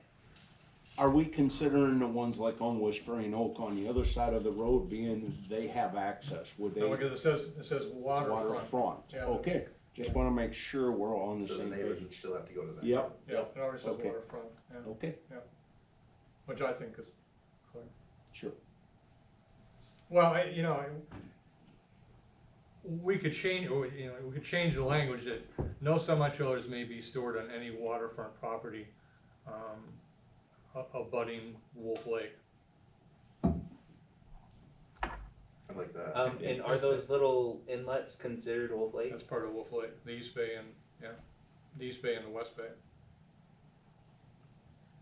S3: Are we considering the ones like on Whispering Oak on the other side of the road being, they have access, would they?
S5: No, because it says waterfront.
S3: Waterfront,
S5: Yeah.
S3: okay, just wanna make sure we're all on the
S9: So the
S3: same
S9: neighbors would
S3: page.
S9: still have to go to that.
S3: Yep,
S5: Yeah, it already says
S3: Okay.
S5: waterfront, yeah,
S3: okay,
S5: which I think is clear.
S3: sure.
S5: Well, we could change, or, we could change the language that no semi-trailers may be stored on any waterfront property, abutting Wolf Lake.
S9: I like that.
S4: And are those little inlets considered Wolf Lake?
S5: That's part of Wolf Lake, the East Bay and, the East Bay and the West Bay.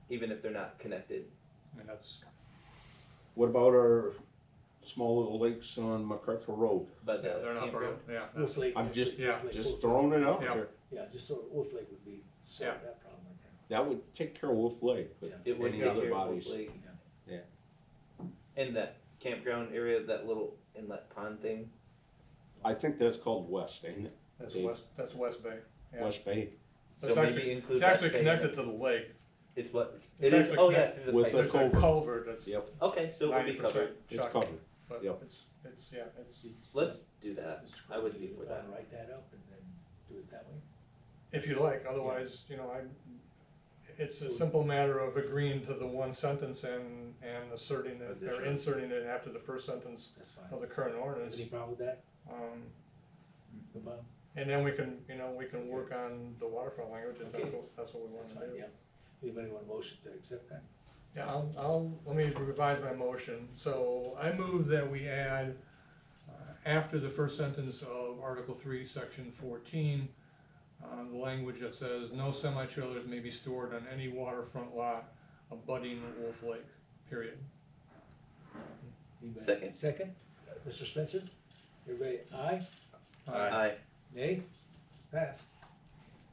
S4: Even if they're not connected?
S5: I mean, that's,
S3: What about our small little lakes on MacArthur Road?
S4: But
S5: yeah, they're not part
S4: campground?
S5: of, yeah.
S1: Wolf Lake.
S3: I'm just,
S5: Yeah.
S1: Wolf Lake,
S3: just
S1: Wolf
S3: throwing it out
S5: Yeah.
S3: there.
S1: Yeah, just so Wolf Lake would be, solve
S5: Yeah.
S1: that problem right there.
S3: That would take care of Wolf Lake, but
S1: Yeah.
S4: It would
S3: any
S4: take
S3: other
S4: care of Wolf
S3: bodies?
S4: Lake.
S3: Yeah.
S4: In that campground area, that little inlet pond thing?
S3: I think that's called West, ain't it?
S5: That's
S3: Dave.
S5: West Bay. Yeah.
S3: West Bay,
S4: So
S5: It's
S4: maybe
S5: actually,
S4: include
S5: it's actually
S4: West Bay in
S5: connected
S4: it.
S5: to the lake.
S4: It's what?
S5: It's
S4: It is,
S5: actually
S4: oh yeah,
S5: connected-
S4: through
S3: With
S4: the
S3: the
S5: There's
S4: pipe.
S5: a culvert that's
S3: yep,
S4: Okay, so it would be
S5: 90%
S4: covered.
S3: it's
S5: shut,
S3: covered,
S5: but
S3: Yep.
S5: it's,
S4: Let's do that.
S1: Mr.
S4: I would
S1: Clerk,
S4: be
S1: you
S4: for
S1: wanna
S4: that.
S1: Write that up and then do it that way?
S5: if you like, otherwise, it's a simple matter of agreeing to the one sentence and asserting it, or
S9: Addition.
S5: inserting it after the first sentence
S1: That's fine.
S5: of the current ordinance.
S1: Any problem with that?
S5: Um,
S1: Bob?
S5: and then we can, we can work on the waterfront language if
S1: Okay.
S5: that's what we
S1: That's
S5: wanna
S1: fine,
S5: do.
S1: yeah. Anybody want a motion to accept that?
S5: Yeah, let me revise my motion. So I move that we add, after the first sentence of Article 3, Section 14, The language that says, no semi-trailers may be stored on any waterfront lot abutting Wolf Lake, period.
S1: Anybody?
S4: Second.
S1: Second, Mr. Spencer, everybody, aye?
S4: Aye.
S1: Nay? It's passed.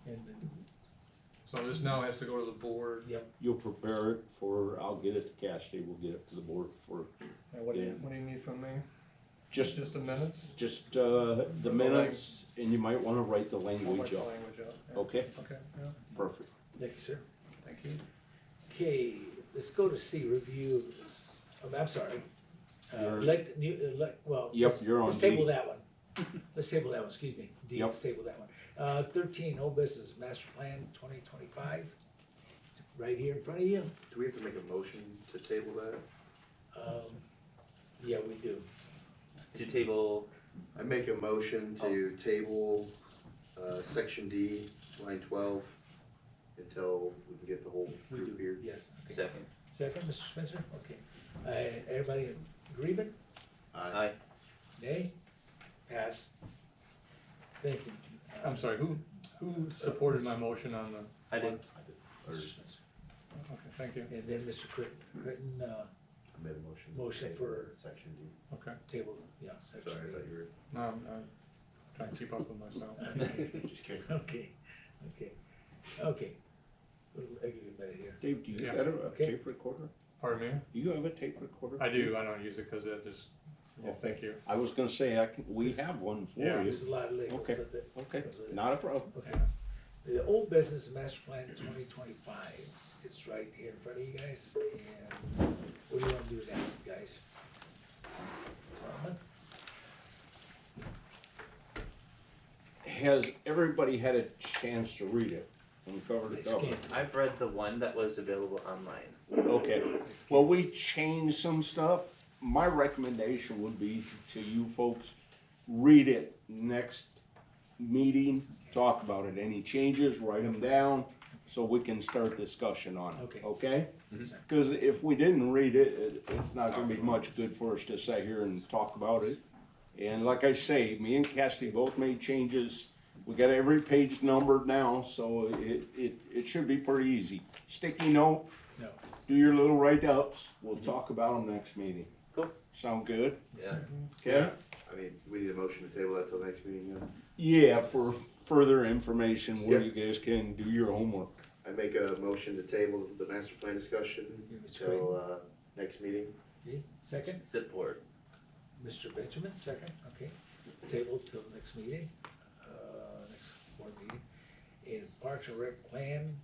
S1: And then,
S5: So this now has to go to the board.
S1: yep,
S3: You'll prepare it for, I'll get it to Cassidy, we'll get it to the board for,
S5: And what do you need from me?
S3: just,
S5: Just the minutes?
S3: the minutes, and you might wanna write the
S5: I'll write
S3: language
S5: the
S3: up.
S5: language up. Yeah.
S3: Okay,
S5: Okay, yeah,
S3: perfect.
S1: thank you, sir.
S5: thank you.
S1: Okay, let's go to C, review, I'm sorry.
S3: You're-
S1: Well.
S3: Yep,
S1: let's-
S3: you're on
S1: Let's table
S3: D.
S1: that one. Let's table that one, excuse me. D,
S3: Yep.
S1: let's table that one. 13, old business, master plan 2025. It's right here in front of you.
S9: Do we have to make a motion to table that?
S1: Yeah, we do.
S4: To table,
S9: I make a motion to table, section D, line 12, until we can get the whole
S1: We
S9: group
S1: do,
S9: here.
S1: yes. Okay.
S4: second.
S1: Second, Mr. Spencer, okay. Everybody in agreement?
S4: Aye.
S1: Nay? Pass. Thank you.
S5: I'm sorry, who supported my motion on the,
S4: I did.
S1: Mr. Spencer.
S5: okay, thank you,
S1: And then Mr. Critton,
S9: I made a motion. to
S1: Motion
S9: table
S1: for-
S9: section D.
S5: okay.
S1: table, yeah, section
S9: Sorry, I
S1: D.
S9: thought you were,
S5: No, I'm trying to keep up with myself.
S9: just kidding.
S1: Okay, okay. I'll give you a minute here.
S3: Dave, do you
S5: Yeah.
S3: got a
S1: Okay.
S3: tape recorder?
S5: Pardon me?
S3: Do you have a tape recorder?
S5: I do, I don't use it because it just, yeah, thank you.
S3: I was gonna say, we have one for
S5: Yeah.
S3: you.
S1: There's a lot of labels
S3: Okay.
S1: that.
S3: Okay,
S1: goes with it.
S3: not a problem.
S1: Okay. The old business master plan 2025, it's right here in front of you guys, and what do you wanna do now, guys? Gentlemen?
S3: Has everybody had a chance to read it from cover to
S1: I
S3: cover?
S1: scanned.
S4: I've read the one that was available online.
S3: Okay, well, we changed some stuff. My recommendation would be to you folks, read it next meeting, talk about it. Any changes, write them down, so we can start discussion on it,
S1: Okay.
S3: okay?
S1: Yes, sir.
S3: Because if we didn't read it, it's not gonna be much good for us to sit here and talk about it. And like I say, me and Cassidy both made changes. We got every page numbered now, so it should be pretty easy. Sticky note,
S1: No.
S3: do your little write-ups, we'll talk about them next meeting.
S4: Cool.
S3: Sound good?
S4: Yeah.
S3: Okay?
S9: I mean, we need a motion to table that till next meeting, then?
S3: Yeah, for further information, where
S9: Yep.
S3: you guys can do your homework.
S9: I make a motion to table the master plan discussion
S1: Yeah, Mr.
S9: till, next meeting.
S1: Okay, second,
S4: Support.
S1: Mr. Benjamin, second, okay. Table till the next meeting, next board meeting. In Parks and Rec plan,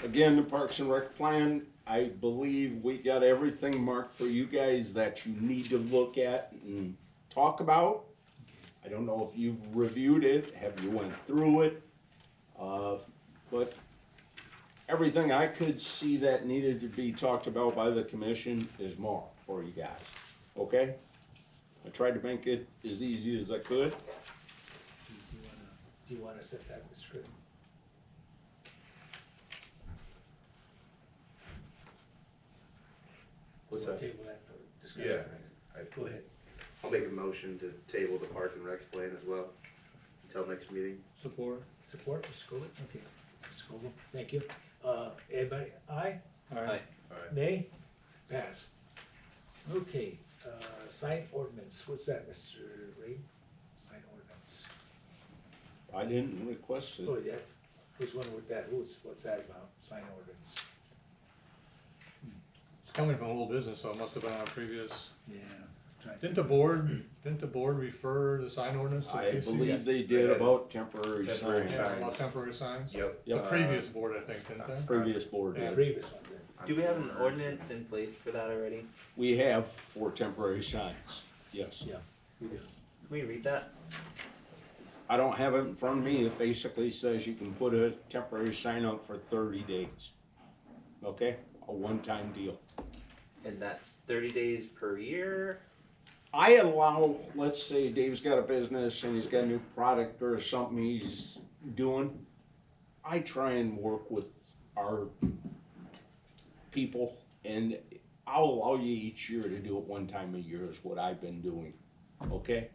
S3: Again, the Parks and Rec plan, I believe we got everything marked for you guys that you need to look at and talk about. I don't know if you've reviewed it, have you went through it? But everything I could see that needed to be talked about by the commission is marked for you guys, okay? I tried to make it as easy as I could.
S1: do you wanna set that, Mr. Critton?
S9: What's
S1: We'll
S9: that?
S1: Table that for discussion.
S9: Yeah.
S1: Go ahead.
S9: I'll make a motion to table the park and rec plan as well, until next meeting.
S5: Support.
S1: Support, Mr. Scobie? Okay, Mr. Scobie, thank you. Everybody, aye?
S5: Aye.
S9: Alright.
S1: Nay? Pass. Okay, sign ordinance, what's that, Mr. Reed? Sign ordinance.
S3: I didn't request it.
S1: Oh, yeah, who's one with that, what's that about, sign ordinance?
S5: It's coming from a little business, so it must have been on a previous,
S1: Yeah. trying to-
S5: didn't the board refer the sign ordinance to
S3: I
S5: PC?
S3: believe they did about temporary
S9: Temporary
S3: signs.
S5: Yeah, about temporary signs?
S9: Yep.
S5: The previous board, I think, didn't they?
S3: Previous board
S1: The
S3: did.
S1: previous one, then.
S4: Do we have an ordinance in place for that already?
S3: We have 4 temporary signs, yes.
S1: Yeah, we do.
S4: Can we read that?
S3: I don't have it in front of me, it basically says you can put a temporary sign up for 30 days. Okay, a one-time deal.
S4: And that's 30 days per year?
S3: I allow, let's say Dave's got a business and he's got a new product or something he's doing. I try and work with our people and I'll allow you each year to do it one time a year is what I've been doing, okay?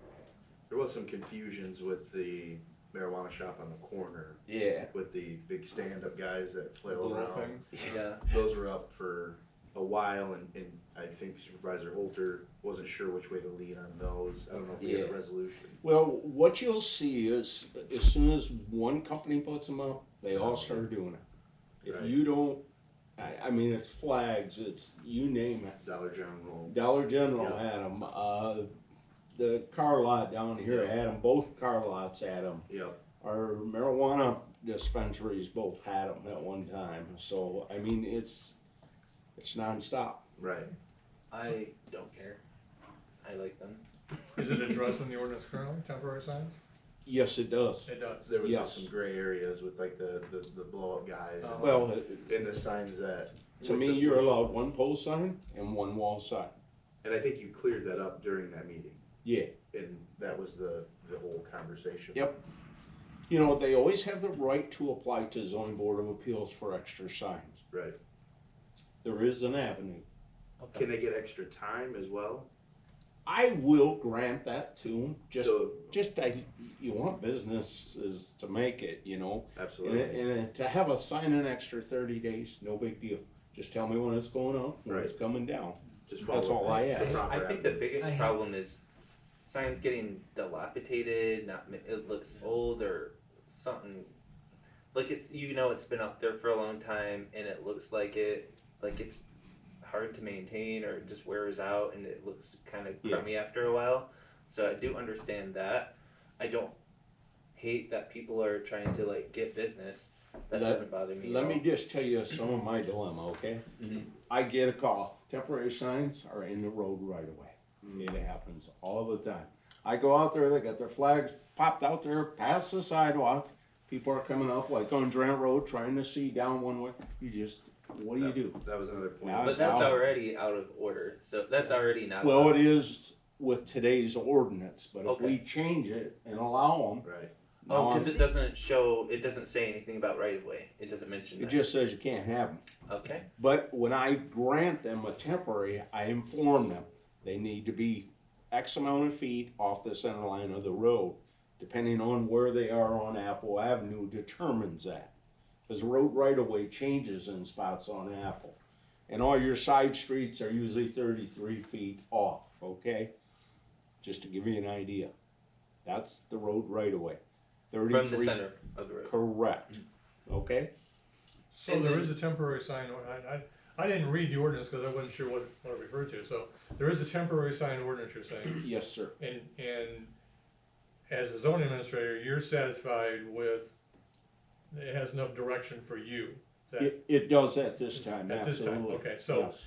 S9: There was some confusions with the marijuana shop on the corner,
S3: Yeah.
S9: with the big stand-up guys that flail
S5: Little
S9: around.
S5: things.
S4: Yeah.
S9: Those were up for a while, and I think Supervisor Holter wasn't sure which way to lean on those. I don't know if we had a
S3: Yeah.
S9: resolution.
S3: Well, what you'll see is, as soon as one company puts them up, they all start doing it. If
S9: Right.
S3: you don't, I mean, it's flags, it's, you name it.
S9: Dollar General.
S3: Dollar General
S9: Yeah.
S3: had them, the car lot down here had them, both car lots had them.
S9: Yep.
S3: Our marijuana dispensaries both had them at one time, so, I mean, it's nonstop.
S9: Right.
S4: I don't care. I like them.
S5: Is it addressed in the ordinance currently, temporary signs?
S3: Yes, it does.
S5: It does.
S9: There was
S3: Yes.
S9: some gray areas with like the blow-up guys.
S5: Oh.
S3: Well,
S9: And the signs that.
S3: to me, you're allowed one pole sign and one wall sign.
S9: And I think you cleared that up during that meeting,
S3: Yeah.
S9: and that was the whole conversation.
S3: Yep. You know, they always have the right to apply to zoning board of appeals for extra signs.
S9: Right.
S3: There is an avenue.
S9: Can they get extra time as well?
S3: I will grant that to them,
S9: So-
S3: you want businesses to make it, you know?
S9: Absolutely.
S3: And to have a sign an extra 30 days, no big deal. Just tell me when it's going up, when it's
S9: Right.
S3: coming down.
S9: Just
S3: That's
S9: follow
S3: all I
S9: the
S3: ask.
S9: proper
S4: I think the
S9: avenue.
S4: biggest
S1: I have-
S4: problem is signs getting dilapidated, it looks old or something. Like it's, it's been up there for a long time and it looks like it's hard to maintain or it just wears out and it looks kind of
S3: Yeah.
S4: crummy after a while. So I do understand that. I don't hate that people are trying to like get business. That doesn't bother me.
S3: Let
S4: at
S3: me
S4: all.
S3: just tell you some of my dilemma, okay?
S4: Mhm.
S3: I get a call, temporary signs are in the road right away. It happens all the time. I go out there, they got their flags popped out there past the sidewalk. People are coming up like on Drent Road trying to see down one way. What do you do?
S9: That was another point.
S3: Now
S4: But that's
S3: Now-
S4: already out of order. So that's already not.
S3: Well,
S4: allowed.
S3: it is with today's ordinance, but if
S4: Okay.
S3: we change it and allow them,
S9: Right.
S4: Oh, because it doesn't say anything about right of way. It doesn't mention
S3: it
S4: that.
S3: just says you can't have them.
S4: Okay.
S3: But when I grant them a temporary, I inform them, they need to be X amount of feet off the center line of the road. Depending on where they are on Apple Avenue determines that. Because the road right of way changes in spots on Apple. And all your side streets are usually 33 feet off, okay? Just to give you an idea. That's the road right of way.
S4: From the center of the road.
S3: Correct, okay?
S5: So
S4: And
S5: there
S4: then-
S5: is a temporary sign, I didn't read the ordinance because I wasn't sure what it referred to, so there is a temporary sign ordinance, you're saying?
S3: Yes, sir.
S5: And as a zoning administrator, you're satisfied with, it has enough direction for you? Is that,
S3: It does at this time,
S5: At this time,
S3: absolutely.
S5: okay, so-
S3: Yes.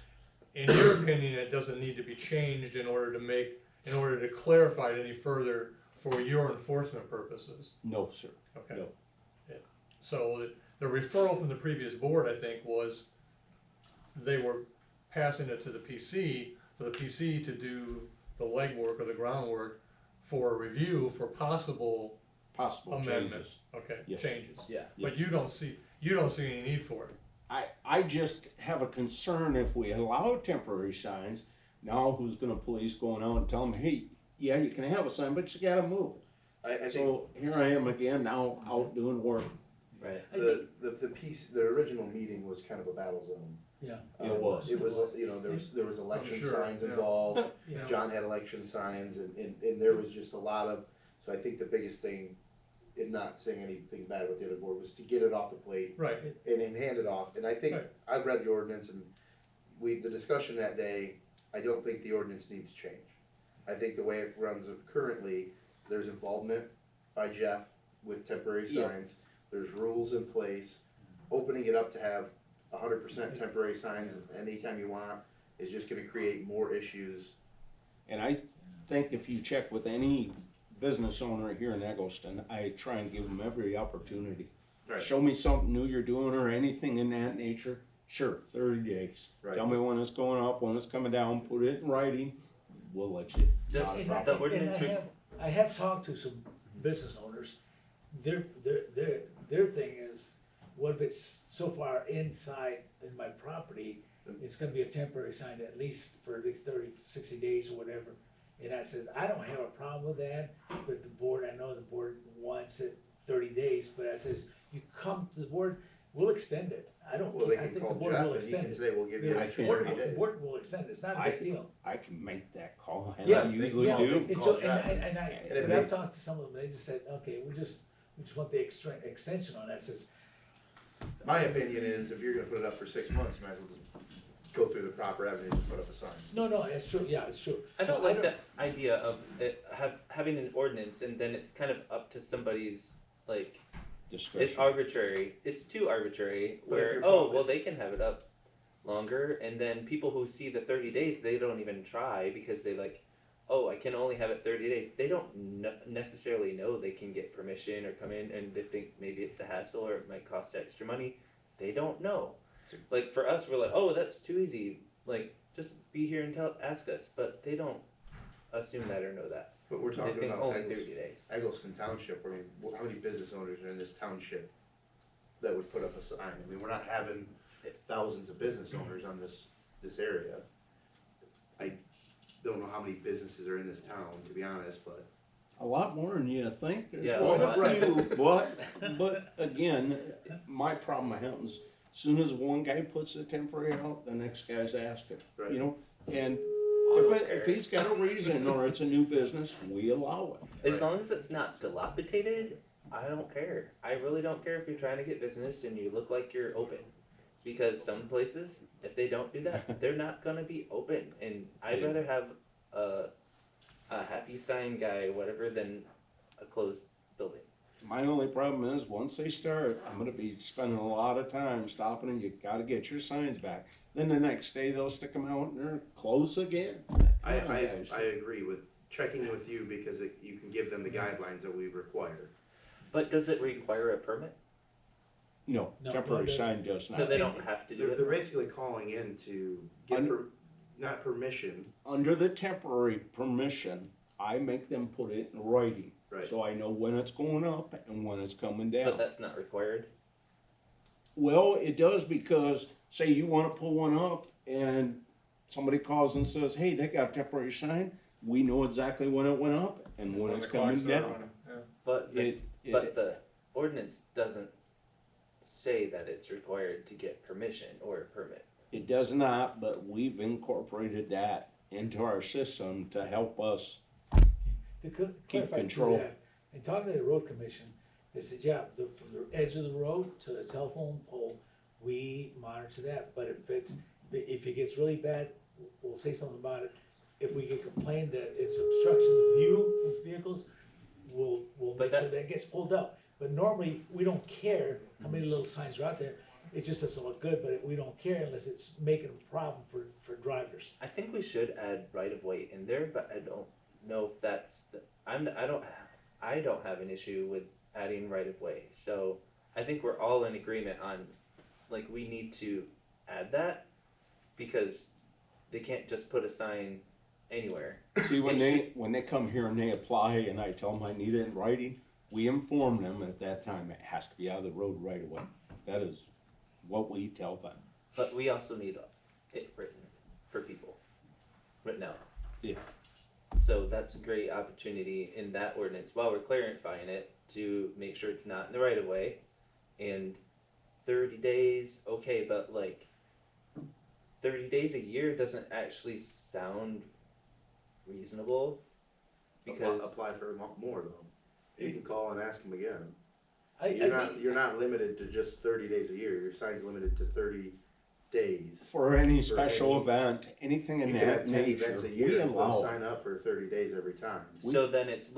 S5: in your opinion, it doesn't need to be changed in order to clarify it any further for your enforcement purposes?
S3: No, sir.
S5: Okay.
S3: No.
S5: Yeah. So the referral from the previous board, I think, was they were passing it to the PC, for the PC to do the legwork or the groundwork for a review for possible
S3: Possible
S5: amendments.
S3: changes.
S5: Okay,
S3: Yes.
S5: changes.
S4: Yeah.
S5: But you don't see any need for it.
S3: I just have a concern if we allow temporary signs, now who's gonna police going out and tell them, hey, yeah, you can have a sign, but you gotta move.
S9: I think
S3: So here I am again, now out doing work.
S4: Right.
S9: the original meeting was kind of a battle zone.
S1: Yeah.
S3: It was.
S9: It was, there was election
S5: sure,
S9: signs
S5: yeah.
S9: involved.
S5: Yeah.
S9: John had election signs and there was just a lot of, so I think the biggest thing, in not saying anything bad about the other board, was to get it off the plate
S5: Right,
S9: and hand it off. And I think,
S5: Right.
S9: I've read the ordinance and the discussion that day, I don't think the ordinance needs change. I think the way it runs currently, there's involvement by Jeff with temporary
S3: Yeah.
S9: signs. There's rules in place. Opening it up to have 100% temporary signs anytime you want is just gonna create more issues.
S3: And I think if you check with any business owner here in Eggleston, I try and give them every opportunity.
S9: Right.
S3: Show me something new you're doing or anything in that nature, sure, 30 days.
S9: Right.
S3: Tell me when it's going up, when it's coming down, put it in writing, we'll let you.
S4: Does
S3: Not a
S1: And
S3: problem.
S4: the ordinance
S1: I have talked to some business owners, their thing is, what if it's so far inside in my property, it's gonna be a temporary sign at least for at least 30, 60 days or whatever. And I says, I don't have a problem with that, but extend it. I don't,
S9: Well, they
S1: I
S9: can
S1: think the
S9: call
S1: board
S9: Jeff
S1: will
S9: and he
S1: extend
S9: can
S1: it.
S9: say, we'll give you an
S1: The
S9: extra
S1: board
S9: 30 days.
S1: board will extend it, it's not a
S3: I
S1: big
S3: can,
S1: deal.
S3: I can make that call, and
S1: Yeah,
S3: I usually
S1: yeah,
S3: do.
S1: And so,
S9: Call Jeff.
S1: and
S9: And if
S1: but I've
S9: they-
S1: talked to some of them, they just said, okay, we just want the extension on that, says,
S9: My opinion is, if you're gonna put it up for 6 months, you might as well just go through the proper avenues and put up a sign.
S1: no, it's true, yeah, it's true.
S4: I
S1: So
S4: don't like that idea of it having an ordinance and then it's kind of up to somebody's, like, it's
S3: Discretion.
S4: arbitrary, it's too arbitrary,
S9: But if
S4: where,
S9: you're
S4: oh,
S9: following-
S4: well, they can have it up longer, and then people who see the 30 days, they don't even try, because they like, oh, I can only have it 30 days, they don't necessarily know they can get permission or come in, and they think maybe it's a hassle or it might cost extra money, they don't know. Like, for us, we're like, oh, that's too easy, like, just be here and ask us, but they don't assume that or know that.
S9: But we're
S4: They
S9: talking
S4: think
S9: about
S4: only 30 days.
S9: Egelston Township, I mean, how many business owners are in this township that would put up a sign? I mean, we're not having thousands of business owners on this area. I don't know how many businesses are in this town, to be honest, but
S3: A lot more than you think. There's
S4: Yeah,
S3: quite
S9: well,
S3: a few, but again, my problem happens, as soon as one guy puts a temporary out, the next guy's asking,
S9: Right.
S3: you know? And
S4: I don't
S3: if
S4: care.
S3: he's got a reason or it's a new business, we allow it.
S4: As long as it's not dilapidated, I don't care. I really don't care if you're trying to get business and you look like you're open. Because some places, if they don't do that, they're not gonna be open. And I'd rather have a happy sign guy, whatever, than a closed building.
S3: My only problem is, once they start, I'm gonna be spending a lot of time stopping and you gotta get your signs back. Then the next day, they'll stick them out and they're closed again.
S9: I
S3: Come on, guys.
S9: agree with checking with you because you can give them the guidelines that we require.
S4: But does it require a permit?
S3: No,
S1: No,
S3: temporary
S1: no,
S3: sign does
S4: So
S3: not.
S4: they don't have to do
S9: They're
S4: it?
S9: basically calling in to get, not permission,
S3: Under the temporary permission, I make them put it in writing.
S9: right?
S3: So I know when it's going up and when it's coming down.
S4: But that's not required?
S3: Well, it does because, say you wanna pull one up and somebody calls and says, hey, they got a temporary sign, we know exactly when it went up and when it's coming down.
S4: But
S3: It-
S4: but the ordinance doesn't say that it's required to get permission or a permit.
S3: It does not, but we've incorporated that into our system to help us.
S1: To
S3: Keep
S1: clarify
S3: control.
S1: that, in talking to the road commission, they said, yeah, from the edge of the road to the telephone pole, we monitor that, but if it gets really bad, we'll say something about it. If we get complained that it's obstruction of view of vehicles, we'll
S4: But
S1: make sure
S4: that's-
S1: that gets pulled up. But normally, we don't care how many little signs are out there, it just doesn't look good, but we don't care unless it's making a problem for drivers.
S4: I think we should add right of way in there, but I don't know if that's I don't have an issue with adding right of way. So I think we're all in agreement on, like, we need to add that because they can't just put a sign anywhere.
S3: See, when they come here and they apply and I tell them I need it in writing, we inform them at that time it has to be out of the road right away. That is what we tell them.
S4: But we also need it written for people, written out.
S3: Yeah.
S4: So that's a great opportunity in that ordinance, while we're clarifying it, to make sure it's not in the right of way. And 30 days, okay, but like 30 days a year doesn't actually sound reasonable. Because
S9: Apply for more though. You can call and ask them again.
S1: I think,
S9: You're not limited to just 30 days a year, your sign's limited to 30 days.
S3: For any
S9: For
S3: special
S9: any-
S3: event, anything in
S9: You can have
S3: that
S9: 10
S3: nature,
S9: events a
S3: we
S9: year, and
S3: allow.
S9: sign up for 30 days every time.
S4: so then it's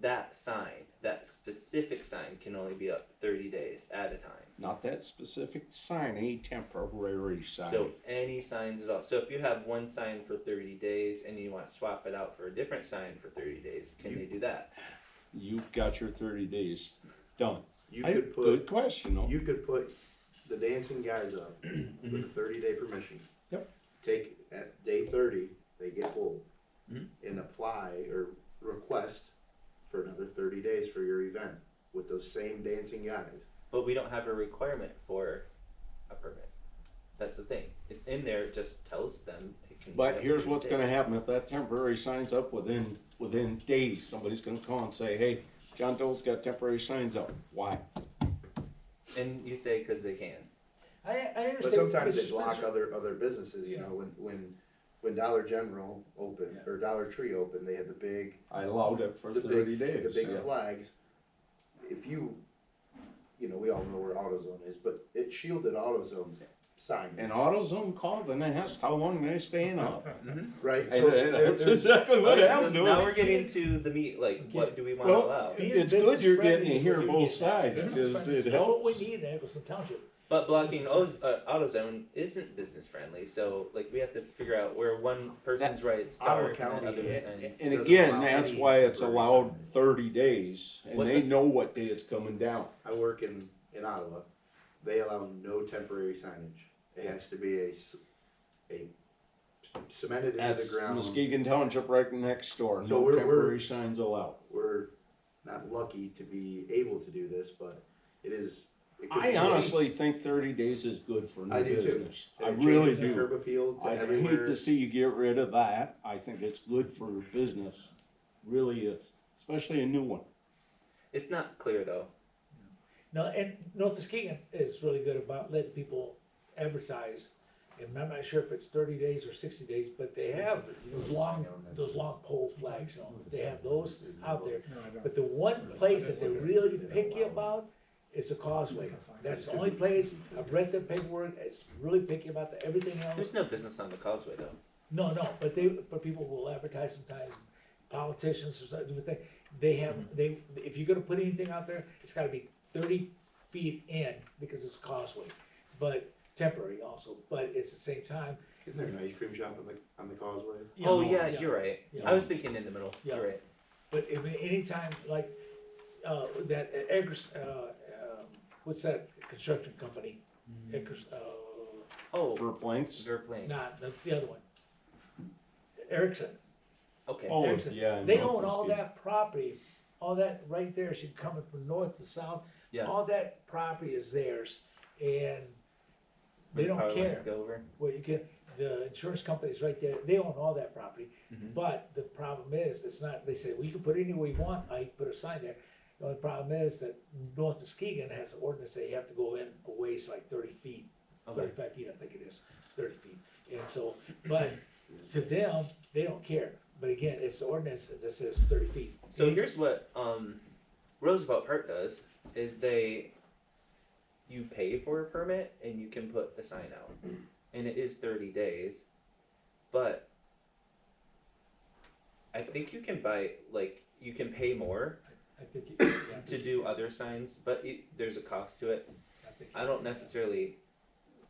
S4: that sign, that specific sign can only be up 30 days at a time.
S3: Not that specific sign, a temporary sign.
S4: So any signs at all. So if you have one sign for 30 days and you want to swap it out for a different sign for 30 days, can they do that?
S3: You've got your 30 days done.
S9: You
S3: Hey,
S9: could
S3: good
S9: put,
S3: question, though.
S9: you could put the dancing guys up with a 30-day permission.
S3: Yep.
S9: Take, at day 30, they get pulled.
S4: Mhm.
S9: And apply or request for another 30 days for your event with those same dancing guys.
S4: But we don't have a requirement for a permit. That's the thing. It's in there, it just tells them it can. be
S3: But
S4: up
S3: here's
S4: 30
S3: what's
S4: days.
S3: gonna happen, if that temporary sign's up within days, somebody's gonna call and say, hey, John Dole's got temporary signs up, why?
S4: And you say because they can.
S1: I understand.
S9: But sometimes
S1: Mr.
S9: they block
S1: Spencer.
S9: other businesses, you
S1: Yeah.
S9: know, when Dollar General opened,
S1: Yeah.
S9: or Dollar Tree opened, they had the big,
S3: I allowed it for
S9: the
S3: 30
S9: big,
S3: days.
S9: the big
S3: yeah.
S9: flags. If you know, we all know where AutoZone is, but it shielded AutoZone's sign.
S3: And AutoZone called and they asked how long they're staying up.
S9: Right?
S3: And
S9: So
S3: that's
S9: there's-
S3: exactly what
S4: Okay, so
S3: happened to
S4: now
S3: us.
S4: we're getting to the meat, like, what do we wanna
S3: Well,
S4: allow?
S1: Being
S3: it's good
S1: business
S3: you're
S1: friendly
S3: getting to
S1: is
S3: hear
S1: what you're
S3: both
S1: getting at.
S3: sides,
S1: Business
S3: because
S1: friendly.
S3: it
S1: That's what we
S3: helps.
S1: need in Egelston Township.
S4: But blocking AutoZone isn't business friendly, so like we have to figure out where one person's rights
S9: Ottawa
S4: start and
S9: County,
S4: others
S9: yeah.
S4: end.
S3: And
S9: Doesn't
S3: again,
S9: allow
S3: that's
S9: any
S3: why it's
S9: temporary
S3: allowed
S9: sign.
S3: 30 days, and
S4: What's
S3: they
S4: it?
S3: know what day it's coming down.
S9: I work in Ottawa, they allow no temporary signage. It has to be a cemented into
S3: That's
S9: the ground.
S3: Muskegon Township right next door,
S9: So
S3: no
S9: we're-
S3: temporary signs allowed.
S9: We're not lucky to be able to do this, but it is. It could
S3: I
S9: be
S3: honestly think 30 days is good for
S9: I
S3: new
S9: do too.
S3: business. I
S9: and it
S3: really
S9: changes the curb
S3: do.
S9: appeal to
S3: I hate
S9: everywhere.
S3: to see you get rid of that. I think it's good for business, really is, especially a new one.
S4: It's not clear though.
S1: No, and North Muskegon is really good about letting people advertise. And I'm not sure if it's 30 days or 60 days, but they have those long pole flags, you know, they have those out there.
S5: No, I don't.
S1: But the one place that they're really picky about is the causeway. That's the only place, I've read their paperwork, it's really picky about everything else.
S4: There's no business on the causeway though.
S1: No, but people will advertise sometimes, politicians or something, if you're gonna put anything out there, it's gotta be 30 feet in, because it's causeway. But temporary also, but it's the same time.
S9: Isn't there an ice cream shop on the causeway?
S1: you
S4: Oh
S1: know,
S4: yeah, you're right.
S1: Yeah.
S4: I was thinking in the middle.
S1: Yeah.
S4: You're right.
S1: But if anytime, like, that what's that construction company? Eggers,
S4: Oh,
S3: For planks?
S4: Verplank.
S1: that's the other one. Erickson.
S4: Okay.
S3: Oh,
S1: Erickson.
S3: yeah. I
S1: They
S3: know
S1: own all
S3: Muskegon.
S1: that property, all that right there, she coming from north to south.
S4: Yeah.
S1: All that property is theirs, and they
S4: When
S1: don't
S4: power
S1: care.
S4: lines go over.
S1: Well, the insurance company's right there, they own all that property.
S4: Mhm.
S1: But the problem is, it's not, they say, well, you can put it anywhere you want, I put a sign there. The only problem is that North Muskegon has an ordinance that you have to go in a ways like 30 feet,
S4: Okay.
S1: 35 feet, I think it is, 30 feet. And so, but to them, they don't care. But again, it's the ordinance that says 30 feet.
S4: So here's what Roosevelt Park does: is you pay for a permit and you can put the sign out, and it is 30 days, but I think you can you can pay more
S1: I think
S4: to do other signs, but there's a cost to it. I don't necessarily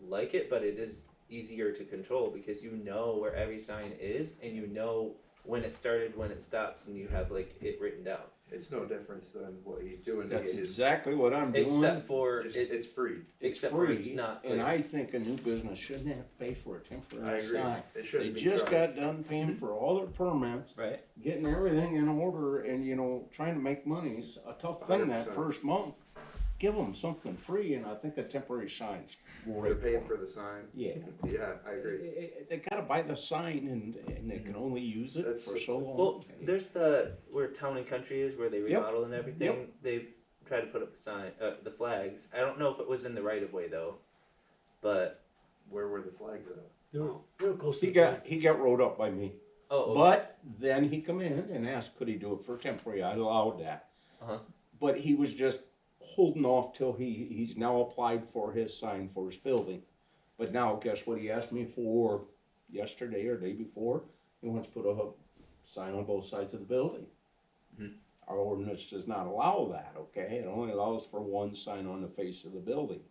S4: like it, but it is easier to control because you know where every sign is and you know when it started, when it stops, and you have it written down.
S9: It's no difference than what he's doing to
S3: That's
S9: get his,
S3: exactly what I'm doing.
S4: Except for
S9: it's free.
S4: except
S3: free,
S4: for it's not.
S3: and
S4: like-
S3: I think a new business shouldn't have to pay for a
S9: I
S3: temporary
S9: agree.
S3: sign.
S9: It
S3: They
S9: shouldn't be
S3: just got
S9: charged.
S3: done paying for all their permits,
S4: right.
S3: getting everything in order, and trying to make money is a tough thing that
S9: 100%.
S3: first month. Give them something free, and I think a temporary sign's
S9: They're
S3: great.
S9: paying for the sign.
S3: Yeah.
S9: Yeah, I agree.
S3: They gotta buy the sign, and they can only use it
S9: That's-
S3: for so long.
S4: Well, there's where Town and Country is, where they remodel and everything. They try to put up the flags. I don't know if it was in the right of way though, but
S9: Where were the flags at?
S1: They were close to.
S3: He got wrote up by me.
S4: okay.
S3: But then he come in and asked, could he do it for temporary? I allowed that.
S4: Uh-huh.
S3: But he was just holding off till he's now applied for his sign for his building. But now, guess what he asked me for yesterday or day before? He wants to put a sign on both sides of the building.
S4: Mhm.
S3: Our ordinance does not allow that, okay? It only allows for one sign on the face of the building.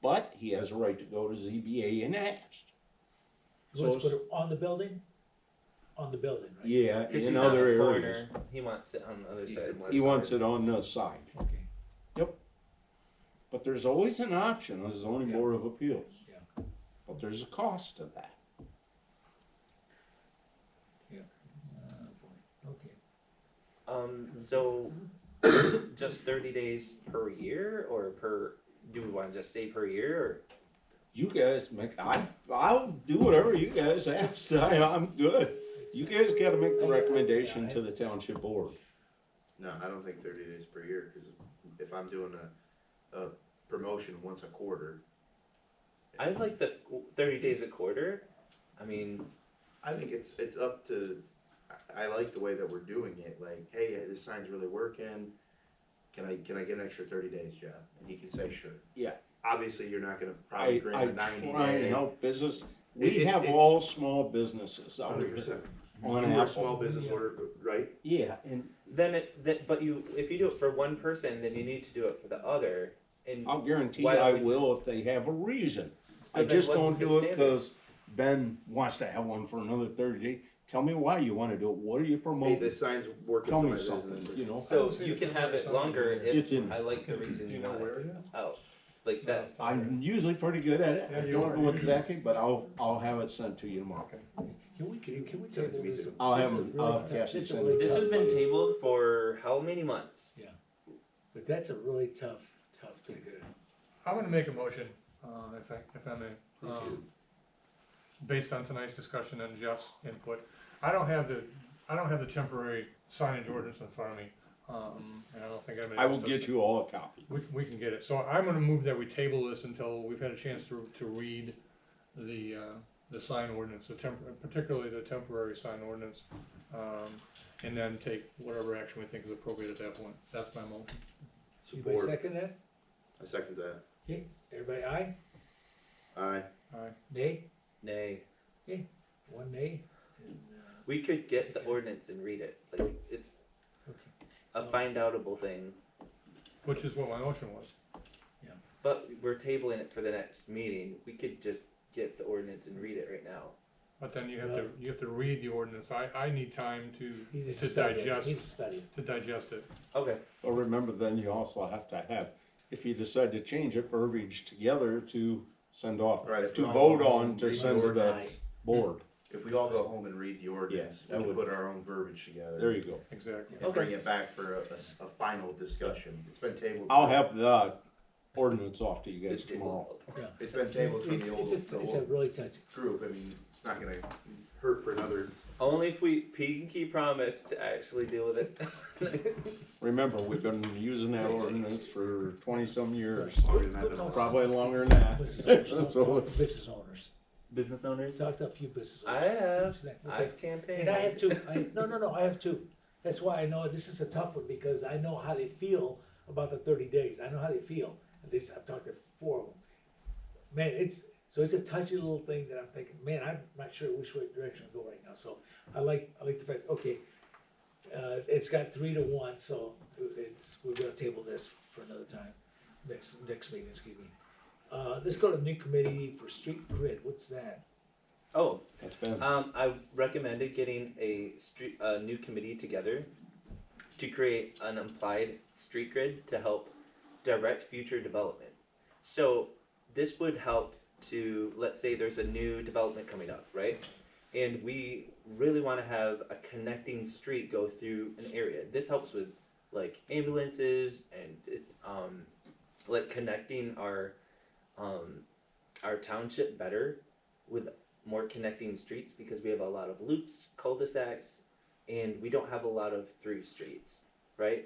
S3: But he has a right to go to ZBA and ask.
S1: You want to put it on the building? On the building, right?
S3: Yeah,
S4: 'Cause
S3: in
S4: he's on
S3: other
S4: the
S3: areas.
S4: corner, he wants it on the other
S9: East
S4: side.
S9: and west
S3: He wants
S9: side.
S3: it on the side.
S1: Okay.
S3: But there's always an option, as zoning
S1: Yeah.
S3: board of appeals.
S1: Yeah.
S3: But there's a cost to that.
S1: Okay.
S4: So just 30 days per year, or do we want to just say per year, or?
S3: You guys I'll do whatever you guys ask. I'm good. You guys gotta make the recommendation to the township board.
S9: No, I don't think 30 days per year, because if I'm doing a promotion once a quarter.
S4: I like the 30 days a quarter. I mean,
S9: I think it's up to, I like the way that we're doing it, like, hey, this sign's really working, can I get an extra 30 days, Jeff? And he can say, sure.
S3: Yeah.
S9: Obviously, you're not gonna probably
S3: I
S9: grant a 90
S3: try and
S9: day.
S3: help business.
S9: It-
S3: We
S9: it's-
S3: have
S9: it's-
S3: all small businesses out
S9: 100%.
S3: here
S9: You
S3: on
S9: were a
S3: Apple.
S9: small business order, right?
S3: Yeah, and
S4: but if you do it for one person, then you need to do it for the other. And
S3: I'll guarantee
S4: why don't
S3: I
S4: we
S3: will if they have a reason.
S4: so
S3: I
S4: then
S3: just
S4: what's
S3: don't
S4: the
S3: do it
S4: standard?
S3: because Ben wants to have one for another 30 days. Tell me why you wanna do it. What are you
S9: Hey,
S3: promoting?
S9: this sign's working
S3: Tell
S9: for
S3: me
S9: my
S3: something,
S9: business.
S3: you know?
S4: So
S5: see
S4: you
S5: the
S4: can have it
S5: temporary
S4: longer
S5: sign.
S4: if
S3: It's in-
S4: I like the reason
S5: Do
S4: you
S5: you know
S4: want
S5: where
S4: it
S5: it is?
S4: out. Like that.
S3: I'm usually pretty good at it.
S5: Yeah,
S3: I
S5: you
S3: don't
S5: are,
S3: know
S5: you
S3: exactly, but I'll have it sent to you tomorrow.
S5: Okay.
S1: Can we table
S9: Send it to me
S1: this?
S9: too.
S3: I'll
S1: This
S3: have
S1: is
S3: him-
S1: really
S3: I'll
S1: tough.
S3: have Cassie
S1: This is
S3: send it
S1: really
S3: to
S4: This
S3: you.
S4: has been tabled for how many months?
S1: But that's a really tough thing to do.
S5: I'm gonna make a motion, if I may. Based on tonight's discussion and Jeff's input. I don't have the temporary signage ordinance in front of me, and I don't think anybody
S3: I
S5: else
S3: will
S5: does.
S3: get you all a copy.
S5: We can get it, so I'm gonna move that we table this until we've had a chance to read the sign ordinance, particularly the temporary sign ordinance, and then take whatever action we think is appropriate at that point. That's my motion.
S1: Anybody
S9: Support.
S1: second that?
S9: I second that.
S1: Okay, everybody aye?
S9: Aye.
S5: Aye.
S1: Nay?
S4: Nay.
S1: One nay? And,
S4: We could get the ordinance and read it. Like it's a find outable thing.
S5: Which is what my motion was.
S4: But we're tabling it for the next meeting. We could just get the ordinance and read it right now.
S5: But then you have to read the ordinance. I need time
S1: He needs
S5: to
S1: study it.
S5: digest,
S1: He needs to study it.
S5: to digest it.
S4: Okay.
S3: But remember, then you also have to have, if you decide to change it, verbiage together to send off,
S9: Right, if
S3: to
S9: we all
S3: vote
S9: go home
S3: on
S9: and
S3: to
S9: read the
S3: send to the
S9: ordinance,
S3: board.
S9: If we all go home and read the ordinance,
S3: that
S9: we can
S3: would-
S9: put our own verbiage together.
S3: There you go.
S5: Exactly.
S9: And bring it back for a final discussion. It's been tabled.
S3: I'll have the ordinance off to you guys tomorrow.
S9: It's been tabled from the old,
S1: It's a
S9: the
S1: really touchy.
S9: old group. I mean, it's not gonna hurt for another.
S4: Only if we Pinky promise to actually deal with it.
S3: Remember, we've been using that ordinance for 20-some years,
S9: longer than I've been alive.
S3: probably longer than that. So,
S1: Business owners.
S4: Business owners.
S1: Talked to a few business
S4: I
S1: owners.
S4: have.
S1: Okay.
S4: I've campaigned.
S1: And I have two. No, I have two. That's why I know this is a tough one, because I know how they feel about the 30 days. I know how they feel. At least I've talked to 4 of them. Man, it's a touchy little thing that I'm thinking, man, I'm not sure which way direction to go right now. So I like the fact, okay, it's got 3-1, so we're gonna table this for another time, next meeting, excuse me. Let's go to new committee for street grid. What's that?
S4: Oh,
S3: that's been,
S4: I recommended getting a new committee together to create an applied street grid to help direct future development. So this would help to, let's say there's a new development coming up, right? And we really want to have a connecting street go through an area. This helps with like ambulances and like connecting our township better with more connecting streets, because we have a lot of loops, cul-de-sacs, and we don't have a lot of through streets, right?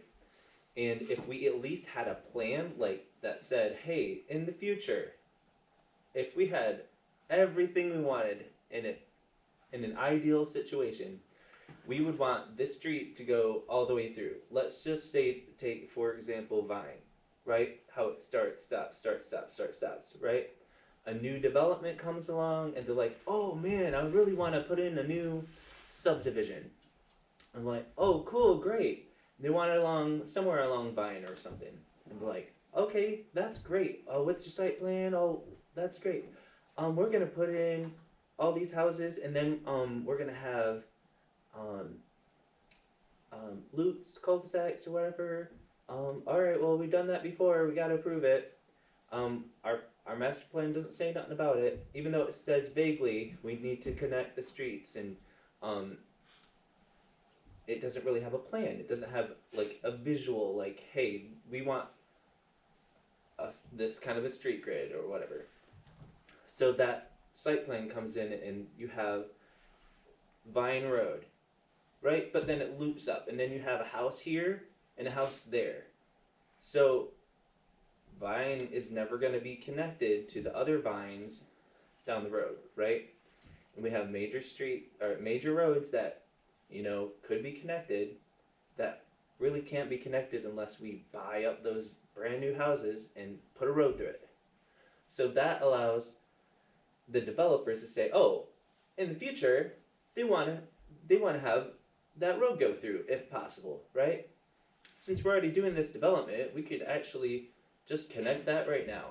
S4: And if we at least had a plan like that said, hey, in the future, if we had everything we wanted in an ideal situation, we would want this street to go all the way through. Let's just say, take for example Vine, right? How it starts, stops, right? A new development comes along and they're like, oh man, I really want to put in a new subdivision. I'm like, oh cool, great. They want it somewhere along Vine or something. And we're like, okay, that's great. Oh, what's your site plan? Oh, that's great. We're gonna put in all these houses, and then we're gonna have loops, cul-de-sacs, or whatever. All right, well we've done that before. We gotta approve it. Our master plan doesn't say nothing about it, even though it says vaguely we need to connect the streets, and it doesn't really have a plan. It doesn't have like a visual, like, hey, we want this kind of a street grid or whatever. So that site plan comes in and you have Vine Road, right? But then it loops up and then you have a house here and a house there. So vine is never gonna be connected to the other vines down the road, right? And we have major roads that, you know, could be connected, that really can't be connected unless we buy up those brand new houses and put a road through it. So that allows the developers to say, oh, in the future, they wanna have that road go through if possible, right? Since we're already doing this development, we could actually just connect that right now,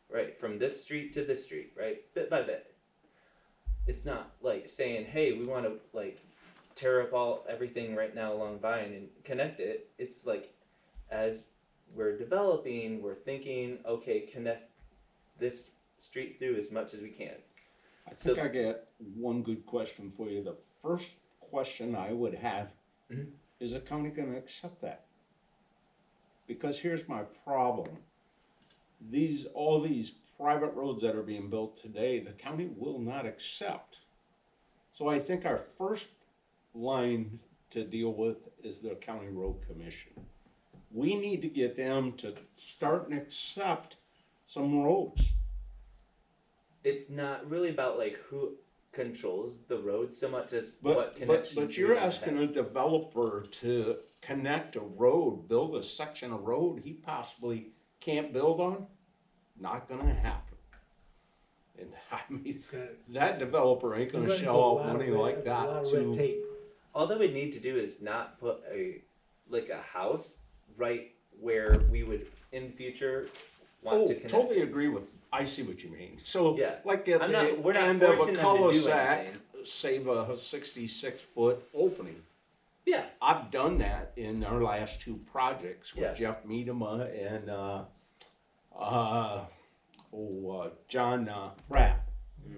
S4: right? From this street to this street, right? Bit by bit. It's not like saying, hey, we want to like tear up everything right now along Vine and connect it. It's like, as we're developing, we're thinking, okay, connect this street through as much as we can.
S3: I think I got one good question for you. The first question I would have, is the county gonna accept that? Because here's my problem. All these private roads that are being built today, the county will not accept. So I think our first line to deal with is the county road commission. We need to get them to start and accept some roads.
S4: It's not really about like who controls the road so much as what connections.
S3: But you're asking a developer to connect a road, build a section of road he possibly can't build on? Not gonna happen. And I mean, that developer ain't gonna shell out money like that to.
S4: All that we need to do is not put a house right where we would in the future want to connect.
S3: Totally agree with. I see what you mean. So,
S4: yeah.
S3: like at
S4: we're
S3: the
S4: not
S3: end of a
S4: forcing them to do
S3: cul-de-sac,
S4: anything.
S3: save a 66-foot opening.
S4: Yeah.
S3: I've done that in our last two projects with
S4: Yeah.
S3: Jeff Meadema and John Pratt.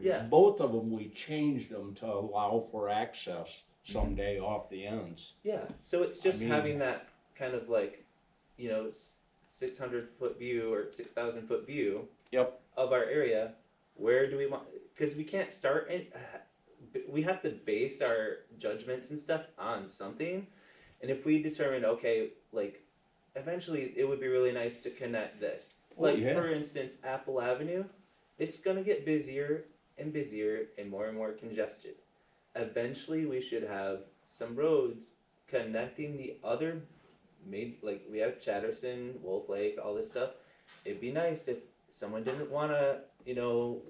S4: Yeah.
S3: Both of them, we changed them to allow for access someday off the ends.
S4: Yeah. So it's just
S3: I mean,
S4: having that kind of like, 600-foot view or 6,000-foot view.
S3: Yep.
S4: Of our area. Where do we want? Because we can't start. We have to base our judgments and stuff on something. And if we determine, okay, like, eventually it would be really nice to connect this. Like, for instance, Apple Avenue, it's going to get busier and busier and more congested. Eventually we should have some roads connecting the other, maybe, like, we have Chatterson, Wolf Lake, all this stuff. It'd be nice if someone didn't want to,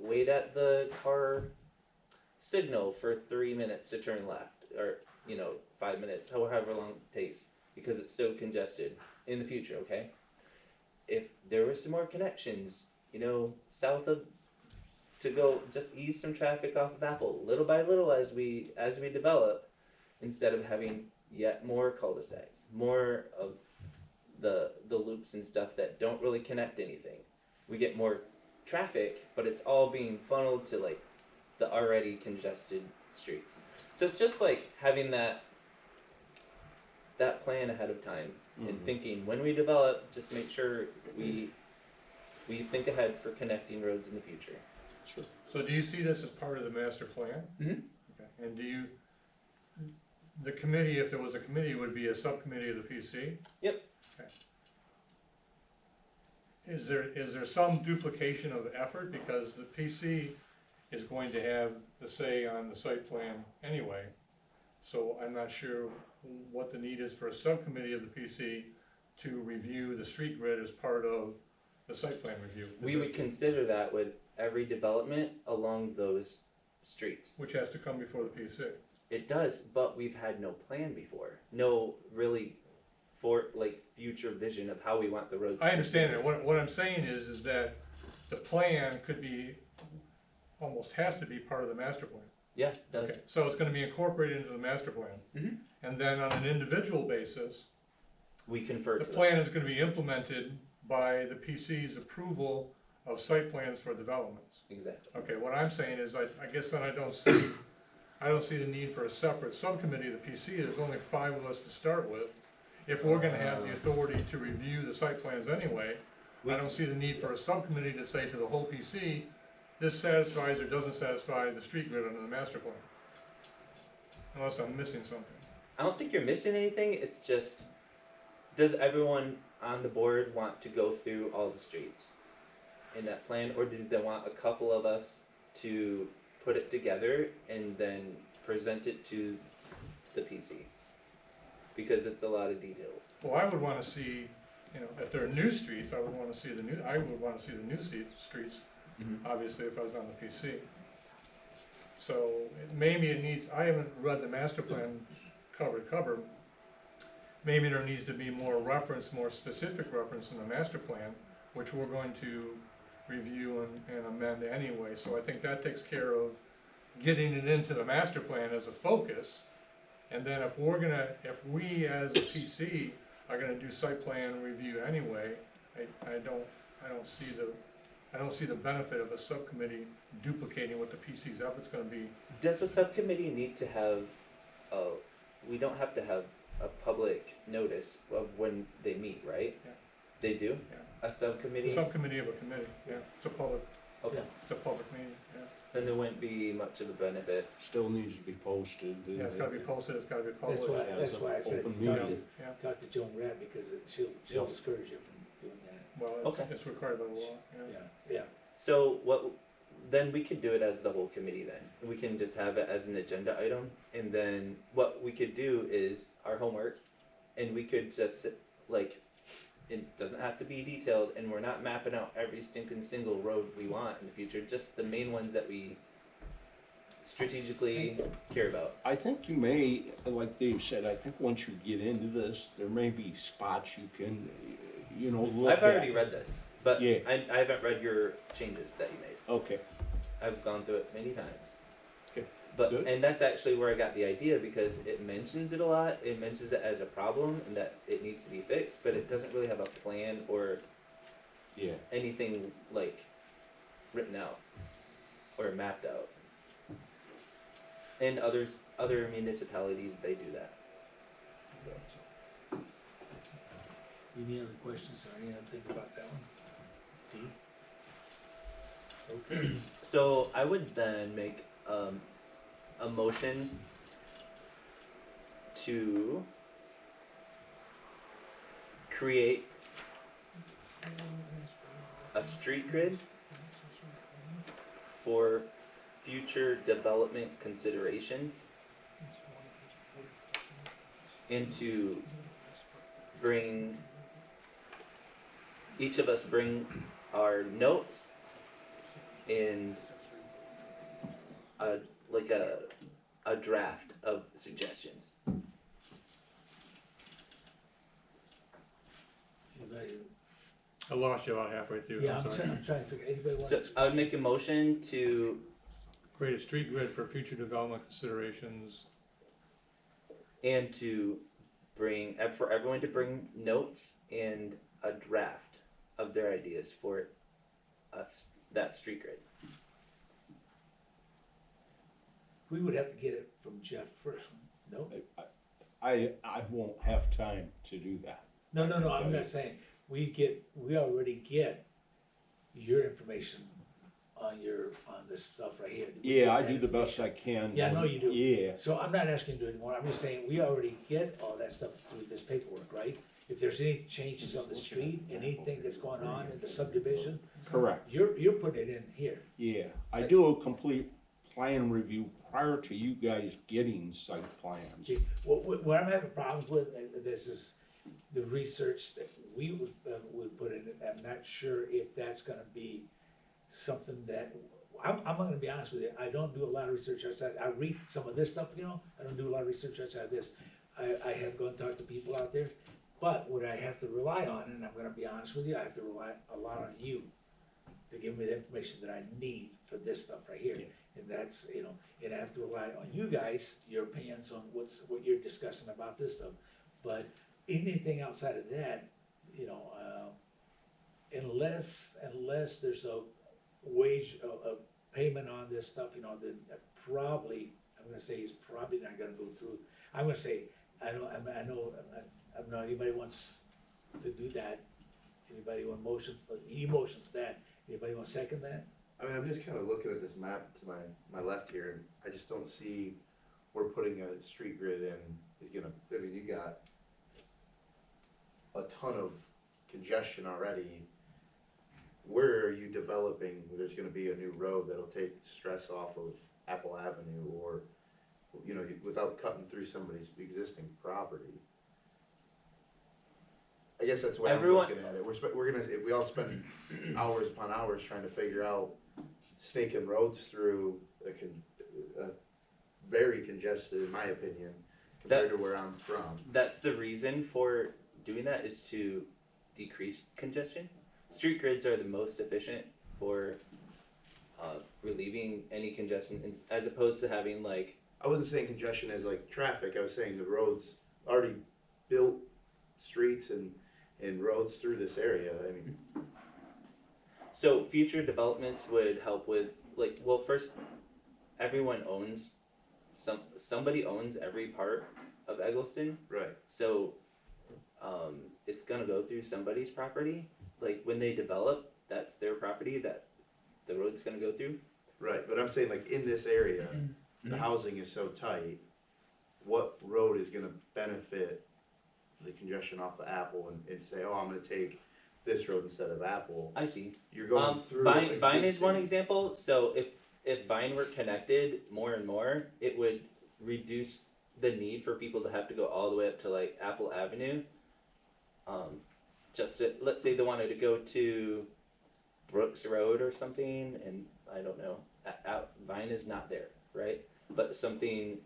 S4: wait at the car signal for 3 minutes to turn left, or 5 minutes, however long it takes, because it's so congested in the future. Okay, if there were some more connections, south of, to go just ease some traffic off of Apple, little by little, as we develop, instead of having yet more cul-de-sacs, more of the loops and stuff that don't really connect anything. We get more traffic, but it's all being funneled to like the already congested streets. So it's just like having that plan ahead of time and thinking when we develop, just make sure we think ahead for connecting roads in the future.
S3: Sure.
S5: So do you see this as part of the master plan?
S4: Mm-hmm.
S5: Okay. And the committee, if there was a committee, would be a subcommittee of the PC?
S4: Yep.
S5: Okay. Is there some duplication of effort, because the PC is going to have the say on the site plan anyway? So I'm not sure what the need is for a subcommittee of the PC to review the street grid as part of the site plan review.
S4: We would consider that with every development along those streets.
S5: Which has to come before the PC.
S4: It does, but we've had no plan before. No really for like future vision of how we want the roads.
S5: I understand that. What I'm saying is that the plan could be, almost has to be part of the master plan.
S4: Yeah, it does.
S5: Okay, so it's gonna be incorporated into the master plan.
S4: Mm-hmm.
S5: And then on an individual basis,
S4: We confer
S5: the
S4: to
S5: plan is gonna be implemented by the PC's approval of site plans for developments.
S4: them. Exactly.
S5: Okay, what I'm saying is, I guess then I don't see the need for a separate subcommittee of the PC. There's only 5 of us to start with. If we're gonna have the authority to review the site plans anyway, I don't see the need for a subcommittee to say to the whole PC, this satisfies or doesn't satisfy the street grid under the master plan. Unless I'm missing something.
S4: I don't think you're missing anything. It's just does everyone on the board want to go through all the streets in that plan, or do they want a couple of us to put it together and then present it to the PC? Because it's a lot of details.
S5: Well, I would wanna see, you know, if there are new streets, I would wanna see the new streets, obviously, if I was on the PC. So, maybe it needs, I haven't read the master plan cover to cover. Maybe there needs to be more specific reference in the master plan, which we're going to review and amend anyway. So I think that takes care of getting it into the master plan as a focus. And then if we as a PC are gonna do site plan review anyway, I don't see the benefit of a subcommittee duplicating what the PC's effort's gonna be.
S4: Does the subcommittee need to have, we don't have to have a public notice of when they meet, right?
S5: Yeah.
S4: They do?
S5: Yeah.
S4: A subcommittee?
S5: The subcommittee of a committee, yeah, it's a public
S4: Okay,
S5: meeting, yeah.
S4: then there wouldn't be much of a benefit.
S3: Still needs to be posted.
S5: Yeah, it's gotta be posted, it's gotta be
S1: That's
S5: published.
S1: that's why I said,
S3: Open
S1: talk
S3: meeting.
S1: to Joan Rapp, because she'll discourage you from doing that.
S5: Well,
S4: Okay.
S5: it's required by law, yeah.
S1: Yeah,
S4: So then we could do it as the whole committee then. We can just have it as an agenda item, and then what we could do is our homework, and we could just, like, it doesn't have to be detailed, and we're not mapping out every stinking single road we want in the future, just the main ones that we strategically care about.
S3: I think you may, like Dave said, I think once you get into this, there may be spots you can, look at.
S4: I've already read this, but
S3: Yeah.
S4: I haven't read your changes that you made.
S3: Okay,
S4: I've gone through it many times.
S3: Okay,
S4: But,
S3: good.
S4: and that's actually where I got the idea, because it mentions it a lot, it mentions it as a problem and that it needs to be fixed, but it doesn't really have a plan or
S3: yeah.
S4: anything like written out or mapped out. And other municipalities, they do that.
S1: any other questions or anything about that one? D? Okay.
S4: So I would then make a motion to create a street grid for future development considerations, and to bring, each of us bring our notes and a draft of suggestions.
S1: Anybody?
S5: I lost you about halfway through.
S1: Yeah,
S5: I'm
S1: I'm
S5: sorry.
S1: trying to figure, anybody want
S4: So
S1: to?
S4: I would make a motion to
S5: Create a street grid for future development considerations.
S4: and to bring, for everyone to bring notes and a draft of their ideas for us, that street grid.
S1: We would have to get it from Jeff first, no?
S3: I won't have time to do that.
S1: No, I'm not saying, we already get your information on this stuff right here. We
S3: Yeah,
S1: get
S3: I
S1: that
S3: do the best
S1: information.
S3: I can.
S1: Yeah, I know you do.
S3: Yeah,
S1: So I'm not asking you to do anymore, I'm just saying, we already get all that stuff through this paperwork, right? If there's any changes on the street, anything that's going on in the subdivision,
S3: correct.
S1: you're putting it in here.
S3: Yeah, I do a complete plan review prior to you guys getting site plans.
S1: See, what I'm having problems with, this is the research that we would put in it. I'm not sure if that's gonna be something that, I'm gonna be honest with you, I don't do a lot of research outside, I read some of this stuff, I don't do a lot of research outside this. I have gone and talked to people out there, but what I have to rely on, and I'm gonna be honest with you, I have to rely a lot on you to give me the information that I need for this stuff right here. And that's, and I have to rely on you guys, your opinions on what you're discussing about this stuff. But anything outside of that, unless there's a wage, a payment on this stuff, then probably, I'm gonna say it's probably not gonna go through. I'm gonna say, I don't know anybody wants to do that. Anybody want motion, you motion for that, anybody want to second that?
S9: I mean, I'm just kind of looking at this map to my left here, and I just don't see where putting a street grid in is gonna, I mean, you got a ton of congestion already, where are you developing, where there's gonna be a new road that'll take stress off of Apple Avenue, or, you know, without cutting through somebody's existing property? I guess that's the way
S4: Everyone-
S9: I'm looking at it. We all spend hours upon hours trying to figure out snaking roads through a very congested, in my opinion, compared to where I'm from.
S4: That's the reason for doing that, is to decrease congestion. Street grids are the most efficient for relieving any congestion, as opposed to having like,
S9: I wasn't saying congestion as like traffic, I was saying the roads, already built streets and roads through this area, I mean,
S4: so future developments would help with, like, well, first, everyone owns, somebody owns every part of Eggleston,
S9: right,
S4: so it's gonna go through somebody's property. Like, when they develop, that's their property that the road's gonna go through.
S9: right, but I'm saying like in this area, the housing is so tight, what road is gonna benefit the congestion off of Apple and say, oh, I'm gonna take this road instead of Apple?
S4: I see.
S9: You're going through.
S4: Vine is one
S9: existing-
S4: example. So if Vine were connected more and more, it would reduce the need for people to have to go all the way up to like Apple Avenue. Just to, let's say they wanted to go to Brooks Road or something, and I don't know, Vine is not there, right? But something,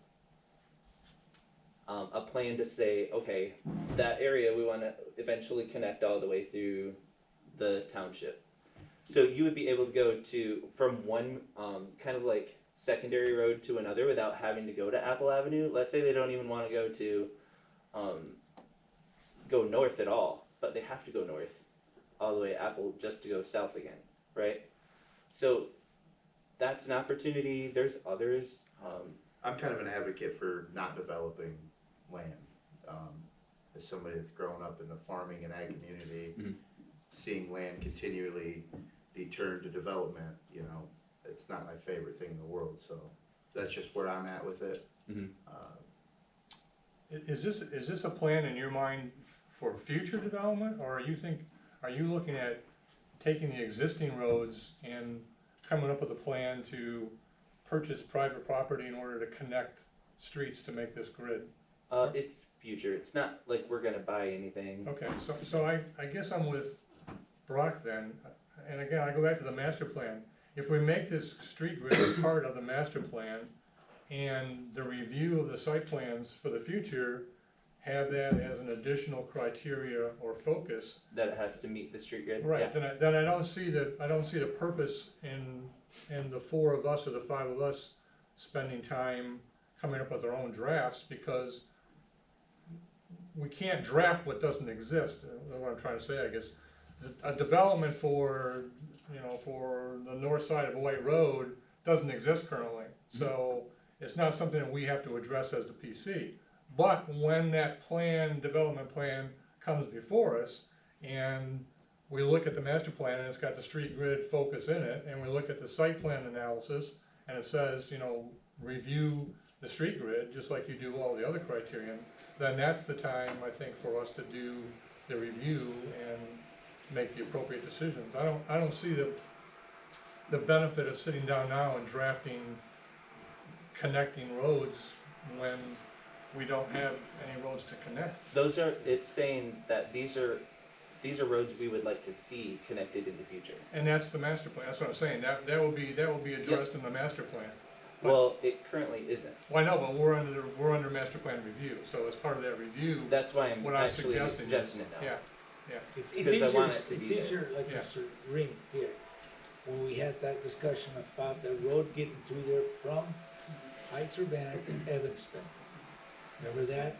S4: a plan to say, okay, that area we want to eventually connect all the way through the township. So you would be able to go from one kind of like secondary road to another without having to go to Apple Avenue. Let's say they don't even want to go north at all, but they have to go north all the way to Apple just to go south again, right? So that's an opportunity. There's others.
S9: I'm kind of an advocate for not developing land. As somebody that's grown up in the farming and ag community, seeing land continually be turned to development, you know, it's not my favorite thing in the world, so that's just where I'm at with it.
S5: Is this a plan in your mind for future development, or are you looking at taking the existing roads and coming up with a plan to purchase private property in order to connect streets to make this grid?
S4: It's future. It's not like we're gonna buy anything.
S5: Okay, so I guess I'm with Brock then, and again, I go back to the master plan. If we make this street grid part of the master plan, and the review of the site plans for the future have that as an additional criteria or focus.
S4: That it has to meet the street grid.
S5: Right,
S4: Yeah.
S5: then I don't see the purpose in the four of us or the five of us spending time coming up with our own drafts, because we can't draft what doesn't exist. What I'm trying to say, I guess, a development for the north side of a White Road doesn't exist currently. So it's not something that we have to address as the PC. But when that development plan comes before us, and we look at the master plan and it's got the street grid focus in it, and we look at the site plan analysis and it says, review the street grid, just like you do all the other criterion, then that's the time, I think, for us to do the review and make the appropriate decisions. I don't see the benefit of sitting down now and drafting connecting roads when we don't have any roads to connect.
S4: It's saying that these are roads we would like to see connected in the future.
S5: And that's the master plan, that's what I'm saying, that will be addressed in the master plan. But-
S4: Well, it currently isn't.
S5: Well, I know, but we're under master plan review, so as part of that review,
S4: That's why I'm
S5: what I'm
S4: actually
S5: suggesting
S4: suggesting
S5: is,
S4: it now.
S5: yeah,
S1: It's
S4: Because I
S1: easier,
S4: want it
S1: it's
S4: to be there.
S1: easier, like
S5: Yeah.
S1: Mr. Ring here, when we had that discussion about the road getting through there from Heights Urbana to Evanston. Remember that?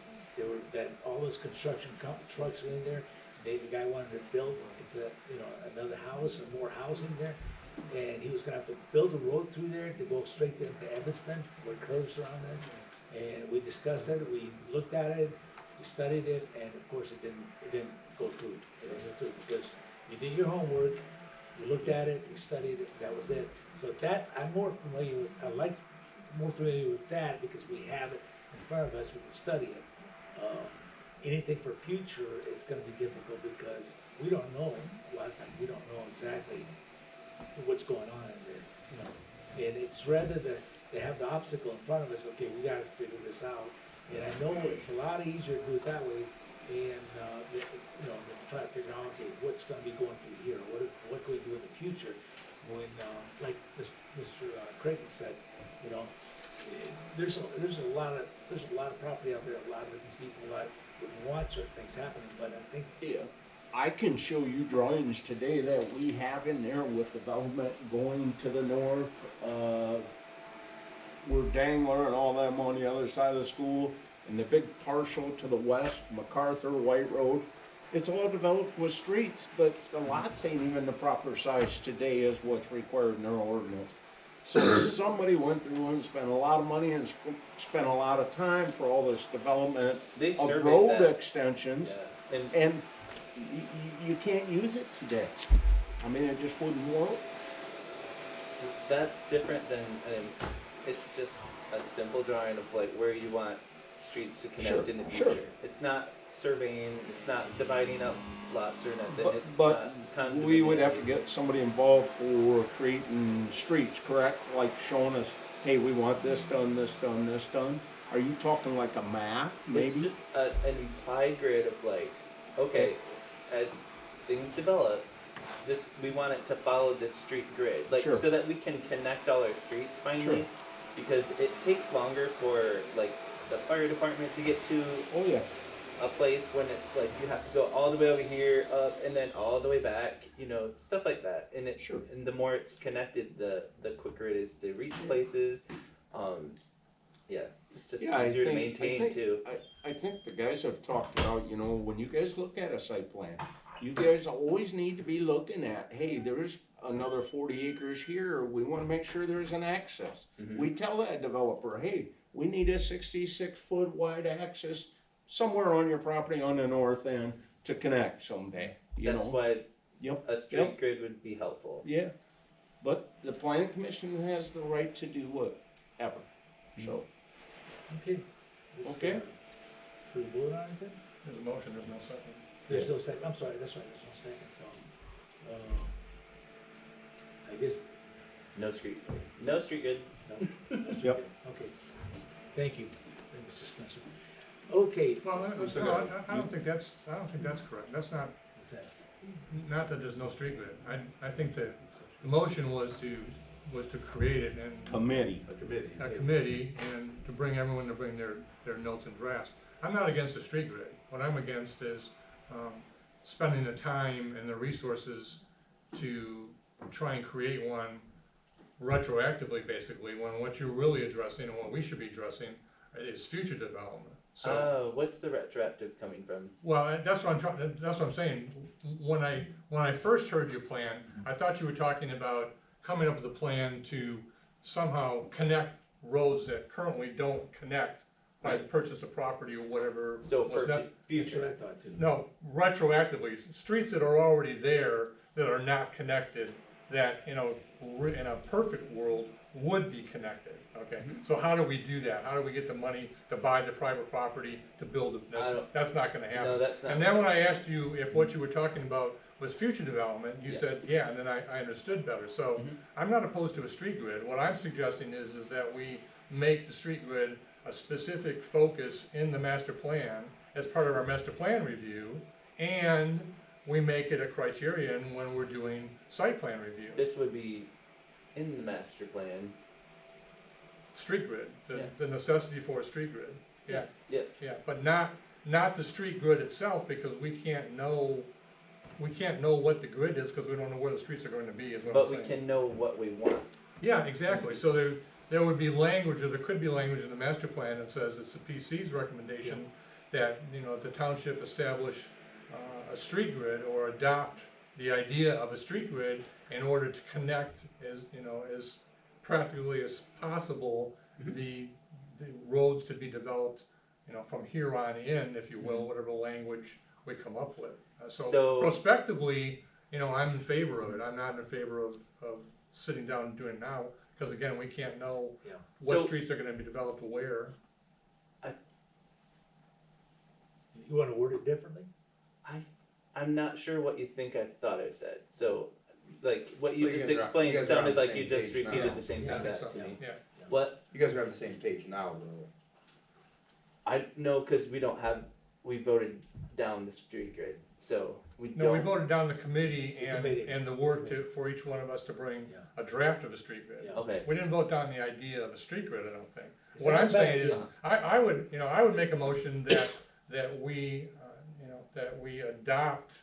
S1: All those construction trucks were in there, the guy wanted to build into, another house and more housing there. And he was gonna have to build a road through there to go straight into Evanston, where it curves around there. And we discussed it, we looked at it, we studied it, and of course it didn't go through. It didn't go through because you did your homework, you looked at it, you studied it, that was it. So I'm more familiar with that because we have it in front of us, we can study it. anything for future, it's gonna be difficult because we don't know, a lot of times, we don't know exactly what's going on in there, you know? And it's rather than, they have the obstacle in front of us, okay, we gotta figure this out. And I know it's a lot easier to do it that way, and, you know, than try to figure out, okay, what's gonna be going through here, what can we do in the future? When, like Mr. Creighton said, you know, there's a lot of property out there, a lot of different people that would want certain things happening, but I think,
S3: Yeah, I can show you drawings today that we have in there with development going to the north, where Dangler and all them on the other side of the school, and the big parcel to the west, MacArthur, White Road. It's all developed with streets, but the lots ain't even the proper size today as what's required in their ordinance. So somebody went through and spent a lot of money and spent a lot of time for all this development
S4: They
S3: of
S4: surveyed
S3: road
S4: that.
S3: extensions,
S4: Yeah, and
S3: and you can't use it today. I mean, it just wouldn't work.
S4: that's different than, it's just a simple drawing of like where you want streets to connect
S3: Sure,
S4: in the
S3: sure.
S4: future. It's not surveying, it's not dividing up lots or nothing.
S3: But-
S4: It's
S3: but
S4: not
S3: We would have to
S4: condominiums.
S3: get somebody involved for creating streets, correct? Like showing us, hey, we want this done, this done, this done. Are you talking like a map,
S4: It's
S3: maybe?
S4: just an implied grid of like, okay, as things develop, this, we want it to follow this street grid, like,
S3: Sure.
S4: so that we can connect all our streets finally.
S3: Sure.
S4: Because it takes longer for like the fire department to get to
S3: Oh, yeah.
S4: a place when it's like you have to go all the way over here, up, and then all the way back, you know, stuff like that. And it,
S3: Sure.
S4: and the more it's connected, the quicker it is to reach places. Yeah, it's just
S3: Yeah,
S4: easier to maintain too.
S3: I think the guys have talked about, you know, when you guys look at a site plan, you guys always need to be looking at, hey, there's another 40 acres here, we wanna make sure there's an access.
S4: Mhm.
S3: We tell that developer, hey, we need a 66-foot wide access somewhere on your property on the north end to connect someday, you know?
S4: That's why
S3: Yep,
S4: a street
S3: yep.
S4: grid would be helpful.
S3: Yeah, but the planning commission has the right to do whatever, so.
S1: okay. This,
S3: Okay.
S1: should we vote on it then?
S5: There's a motion, there's no second.
S1: There's no second, I'm sorry, that's right, there's no second, so, I guess,
S4: No street grid. No street grid.
S1: no. that's
S3: Yep.
S1: okay. Okay, thank you, Mr. Spencer. Okay,
S5: Well,
S8: We still
S5: no,
S8: got-
S5: I don't think that's correct. That's
S1: what's that?
S5: not that there's no street grid. I think that the motion was to create it and
S3: Committee.
S9: A committee.
S5: a committee and to bring everyone to bring their notes and drafts. I'm not against a street grid. What I'm against is, spending the time and the resources to try and create one retroactively, basically, when what you're really addressing and what we should be addressing is future development. So,
S4: What's the retroactive coming from?
S5: well, that's what I'm saying. When I first heard your plan, I thought you were talking about coming up with a plan to somehow connect roads that currently don't connect by the purchase of property or whatever.
S4: So
S5: was
S4: for
S5: not-
S1: That's what I
S4: future.
S1: thought too.
S5: No, retroactively, streets that are already there that are not connected, that, you know, in a perfect world would be connected, okay? So how do we do that? How do we get the money to buy the private property to build it?
S4: I don't-
S5: That's not gonna happen.
S4: No, that's not.
S5: And then when I asked you if what you were talking about was future development, you
S4: Yeah.
S5: said, yeah, and then I understood better. So
S4: Mhm.
S5: I'm not opposed to a street grid. What I'm suggesting is that we make the street grid a specific focus in the master plan as part of our master plan review, and we make it a criterion when we're doing site plan review.
S4: This would be in the master plan.
S5: Street grid,
S4: Yeah.
S5: the necessity for a street grid, yeah.
S4: Yeah.
S5: Yeah, but not the street grid itself, because we can't know what the grid is, because we don't know where the streets are going to be, is what
S4: But
S5: I'm
S4: we
S5: saying.
S4: can know what we want.
S5: Yeah, exactly, so there would be language, or there could be language in the master plan that says it's the PC's recommendation that, you know, the township establish a street grid, or adopt the idea of a street grid in order to connect as, you know, as practically as possible, the roads to be developed, you know, from here on in, if you will, whatever language we come up with. So
S4: So-
S5: prospectively, you know, I'm in favor of it. I'm not in favor of sitting down and doing it now, because again, we can't know
S1: Yeah.
S5: what
S4: So-
S5: streets are gonna be developed where.
S1: You wanna word it differently?
S4: I'm not sure what you think I thought I said, so, like, what you
S9: Well, you
S4: just
S9: guys are-
S4: explained
S9: you guys are on
S4: sounded
S9: the
S4: like
S9: same
S4: you just
S9: page now.
S4: repeated the same
S5: Yeah, I
S4: thing
S5: think
S4: back
S5: so,
S4: to me.
S5: yeah.
S4: What?
S9: You guys are on the same page now, though.
S4: No, cause we voted down the street grid, so we
S5: No, we
S4: don't,
S5: voted down the committee
S1: The
S5: and,
S1: committee.
S5: and the work for each one of us to bring
S1: Yeah.
S5: a draft of a street grid.
S1: Yeah.
S4: okay.
S5: We didn't vote down the idea of a street grid, I don't think.
S1: It's
S5: What
S1: not
S5: I'm
S1: bad,
S5: saying is,
S1: yeah.
S5: I would make a motion that we, that we adopt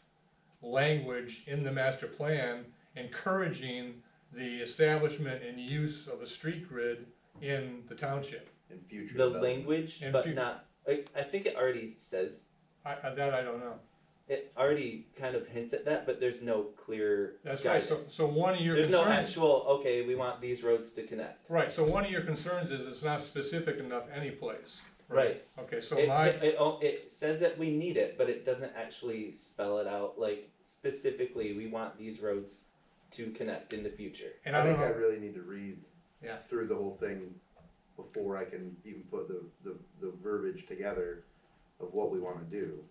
S5: language in the master plan encouraging the establishment and use of a street grid in the township.
S9: In future
S4: The
S9: development.
S4: language,
S5: And
S4: but
S5: few-
S4: not, I think it already says,
S5: That I don't know.
S4: it already kind of hints at that, but there's no clear
S5: That's right,
S4: guidance.
S5: so one of your
S4: There's no
S5: concerns,
S4: actual, okay, we want these roads to connect.
S5: right, so one of your concerns is it's not specific enough any place.
S4: Right.
S5: Okay, so
S4: It says that we need it, but it doesn't actually spell it out, like, specifically, we want these roads to connect in the future.
S5: and
S9: I
S5: I don't
S9: think I
S5: know,
S9: really need to read
S5: Yeah.
S9: through the whole thing before I can even put the verbiage together of what we wanna do.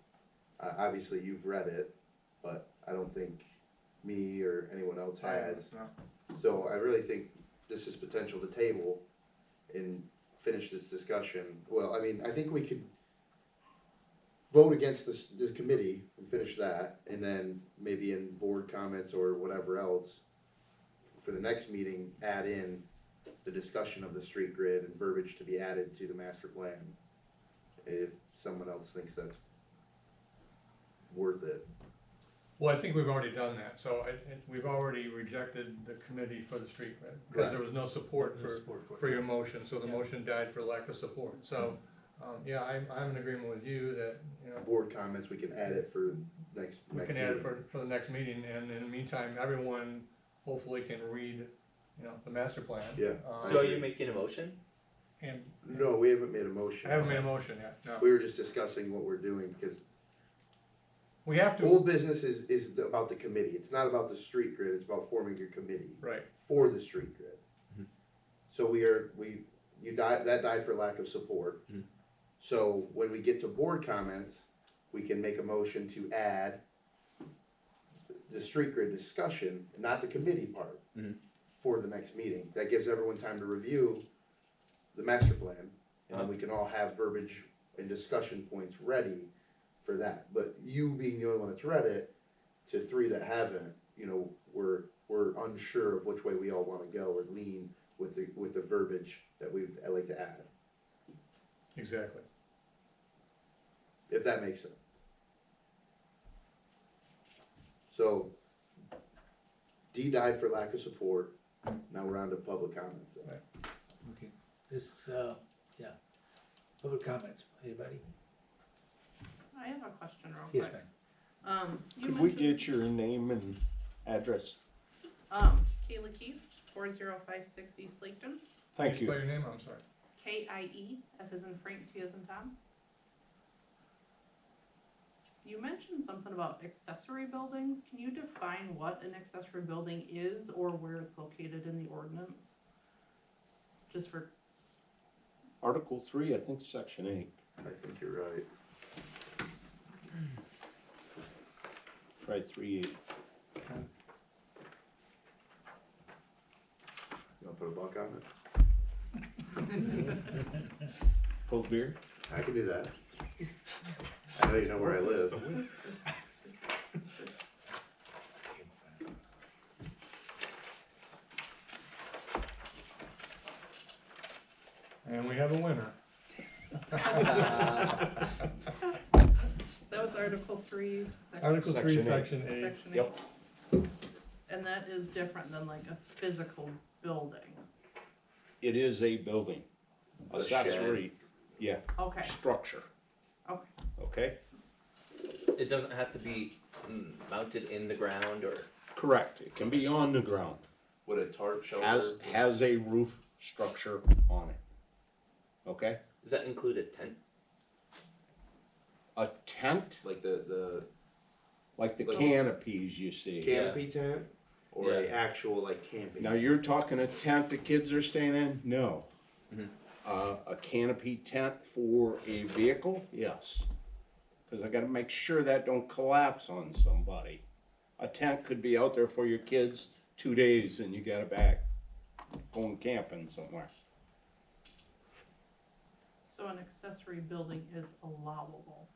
S9: Obviously, you've read it, but I don't think me or anyone else has.
S5: no.
S9: So I really think this is potential to table and finish this discussion. Well, I mean, I think we could vote against the committee and finish that, and then maybe in board comments or whatever else, for the next meeting, add in the discussion of the street grid and verbiage to be added to the master plan, if someone else thinks that's worth it.
S5: Well, I think we've already done that, so we've already rejected the committee for the street grid, because there was no support
S1: No support for it.
S5: for your motion, so the
S1: Yeah.
S5: motion died for lack of support. So, yeah, I'm in agreement with you that,
S9: Board comments, we can add it for next
S5: we
S9: next
S5: can add it
S9: meeting.
S5: for the next meeting, and in the meantime, everyone hopefully can read, the master plan.
S9: Yeah.
S4: So are you making a motion?
S5: And
S9: No, we haven't made a motion.
S5: I haven't made a motion yet, no.
S9: We were just discussing what we're doing, because
S5: We have to,
S9: old business is about the committee, it's not about the street grid, it's about forming your committee
S5: right,
S9: for the street grid. So that died for lack of support.
S4: Mhm.
S9: So when we get to board comments, we can make a motion to add the street grid discussion, not the committee part,
S4: Mhm.
S9: for the next meeting. That gives everyone time to review the master plan, and then we can all have verbiage and discussion points ready for that. But you being the only one that's read it, to three that haven't, we're unsure of which way we all wanna go or lean with the verbiage that I'd like to add,
S5: exactly.
S9: if that makes sense. So, D died for lack of support, now we're on to public comments.
S5: Right.
S1: Okay, this, yeah. Public comments, anybody?
S7: I have a question real
S1: Yes,
S7: quick.
S1: ma'am.
S7: You
S3: Could we
S7: mentioned,
S3: get your name and address?
S7: Kayla Keefe, 4056 East Laketon,
S3: Thank
S5: Spell
S3: you.
S5: your name, I'm sorry.
S7: KIE, F as in Frank, T as in Tom. You mentioned something about accessory buildings. Can you define what an accessory building is or where it's located in the ordinance? Just for,
S3: Article 3, I think section 8.
S9: I think you're right.
S3: Try 3.8.
S9: You wanna put a buck on it?
S3: Cold beer?
S9: I can do that. I know you know where I live.
S5: And we have a winner.
S7: that was Article 3,
S5: Article 3,
S3: Section eight.
S5: Section 8.
S7: Section 8.
S3: Yep.
S7: And that is different than like a physical building.
S3: It is a building.
S9: A shed.
S3: Accessory, yeah,
S7: Okay,
S3: structure,
S7: okay.
S3: okay?
S4: It doesn't have to be mounted in the ground or,
S3: Correct, it can be on the ground,
S9: Would a tarp shelter?
S3: has a roof structure on it, okay?
S4: does that include a tent?
S3: A tent,
S9: Like the
S3: like the
S9: Like-
S3: canopies you see.
S9: canopy tent, or a
S4: Yeah.
S9: actual like camping?
S3: Now, you're talking a tent the kids are staying in? No.
S4: Mhm.
S3: A canopy tent for a vehicle? Yes. Cause I gotta make sure that don't collapse on somebody. A tent could be out there for your kids 2 days and you got it back going camping somewhere.
S7: So an accessory building is allowable?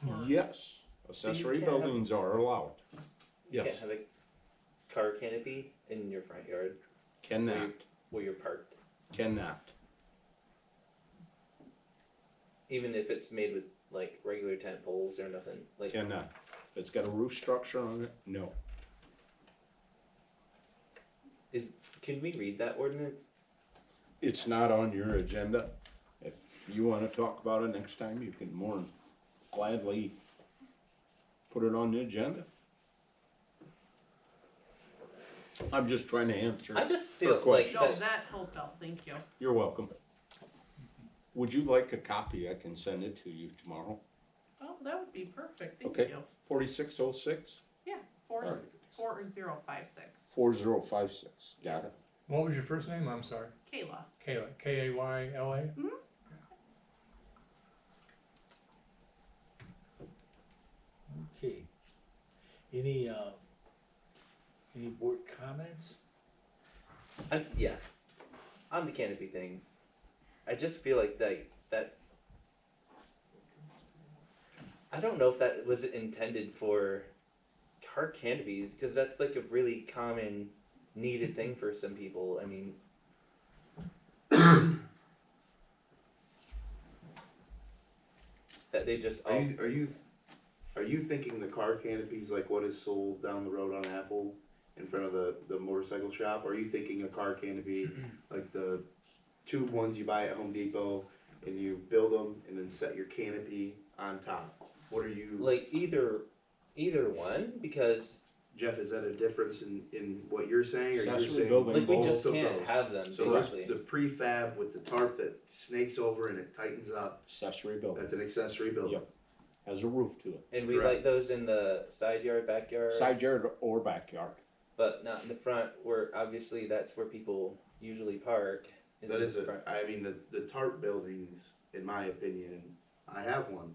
S7: Or-
S3: Yes,
S7: So you
S3: accessory
S7: can't have-
S3: buildings are allowed.
S4: You
S3: Yes,
S4: can't have a car canopy in your front yard
S3: cannot,
S4: where you're parked,
S3: cannot.
S4: even if it's made with like regular tent poles or nothing. Like,
S3: Cannot. If it's got a roof structure on it, no.
S4: can we read that ordinance?
S3: It's not on your agenda. If you wanna talk about it next time, you can more than gladly put it on the agenda. I'm just trying to answer.
S4: I just feel like
S3: question.
S7: No,
S4: that,
S7: that helped out, thank you.
S3: You're welcome. Would you like a copy? I can send it to you tomorrow.
S7: Oh, that would be perfect, thank
S3: Okay.
S7: you.
S3: 4606
S7: Yeah,
S3: Alright.
S7: 4056.
S3: 4056. Got it.
S5: What was your first name? I'm sorry.
S7: Kayla.
S5: Kayla, Kayla?
S1: Okay. Any board comments?
S4: yeah, on the canopy thing, I just feel like that I don't know if that was intended for car canopies, because that's like a really common needed thing for some people. I mean, that they just
S9: Are you thinking the car canopies like what is sold down the road on Apple in front of the motorcycle shop? Or are you thinking a car canopy like the tube ones you buy at Home Depot and you build them and then set your canopy on top? What are you,
S4: like either one, because
S9: Jeff, is that a difference in what you're saying? Or you're
S3: Accessory
S9: saying
S3: building.
S4: like we
S3: both
S4: just
S9: of
S4: can't
S9: those.
S4: have them
S9: So
S4: basically.
S9: the prefab with the tarp that snakes over and it tightens up,
S3: Accessory building.
S9: that's an accessory building.
S3: Yep. Has a roof to it.
S4: And we
S9: Correct.
S4: like those in the side yard, backyard.
S3: Side yard or backyard.
S4: But not in the front, where obviously that's where people usually park.
S9: That
S4: in
S9: is
S4: the front.
S9: I mean, the tarp buildings, in my opinion, I have one,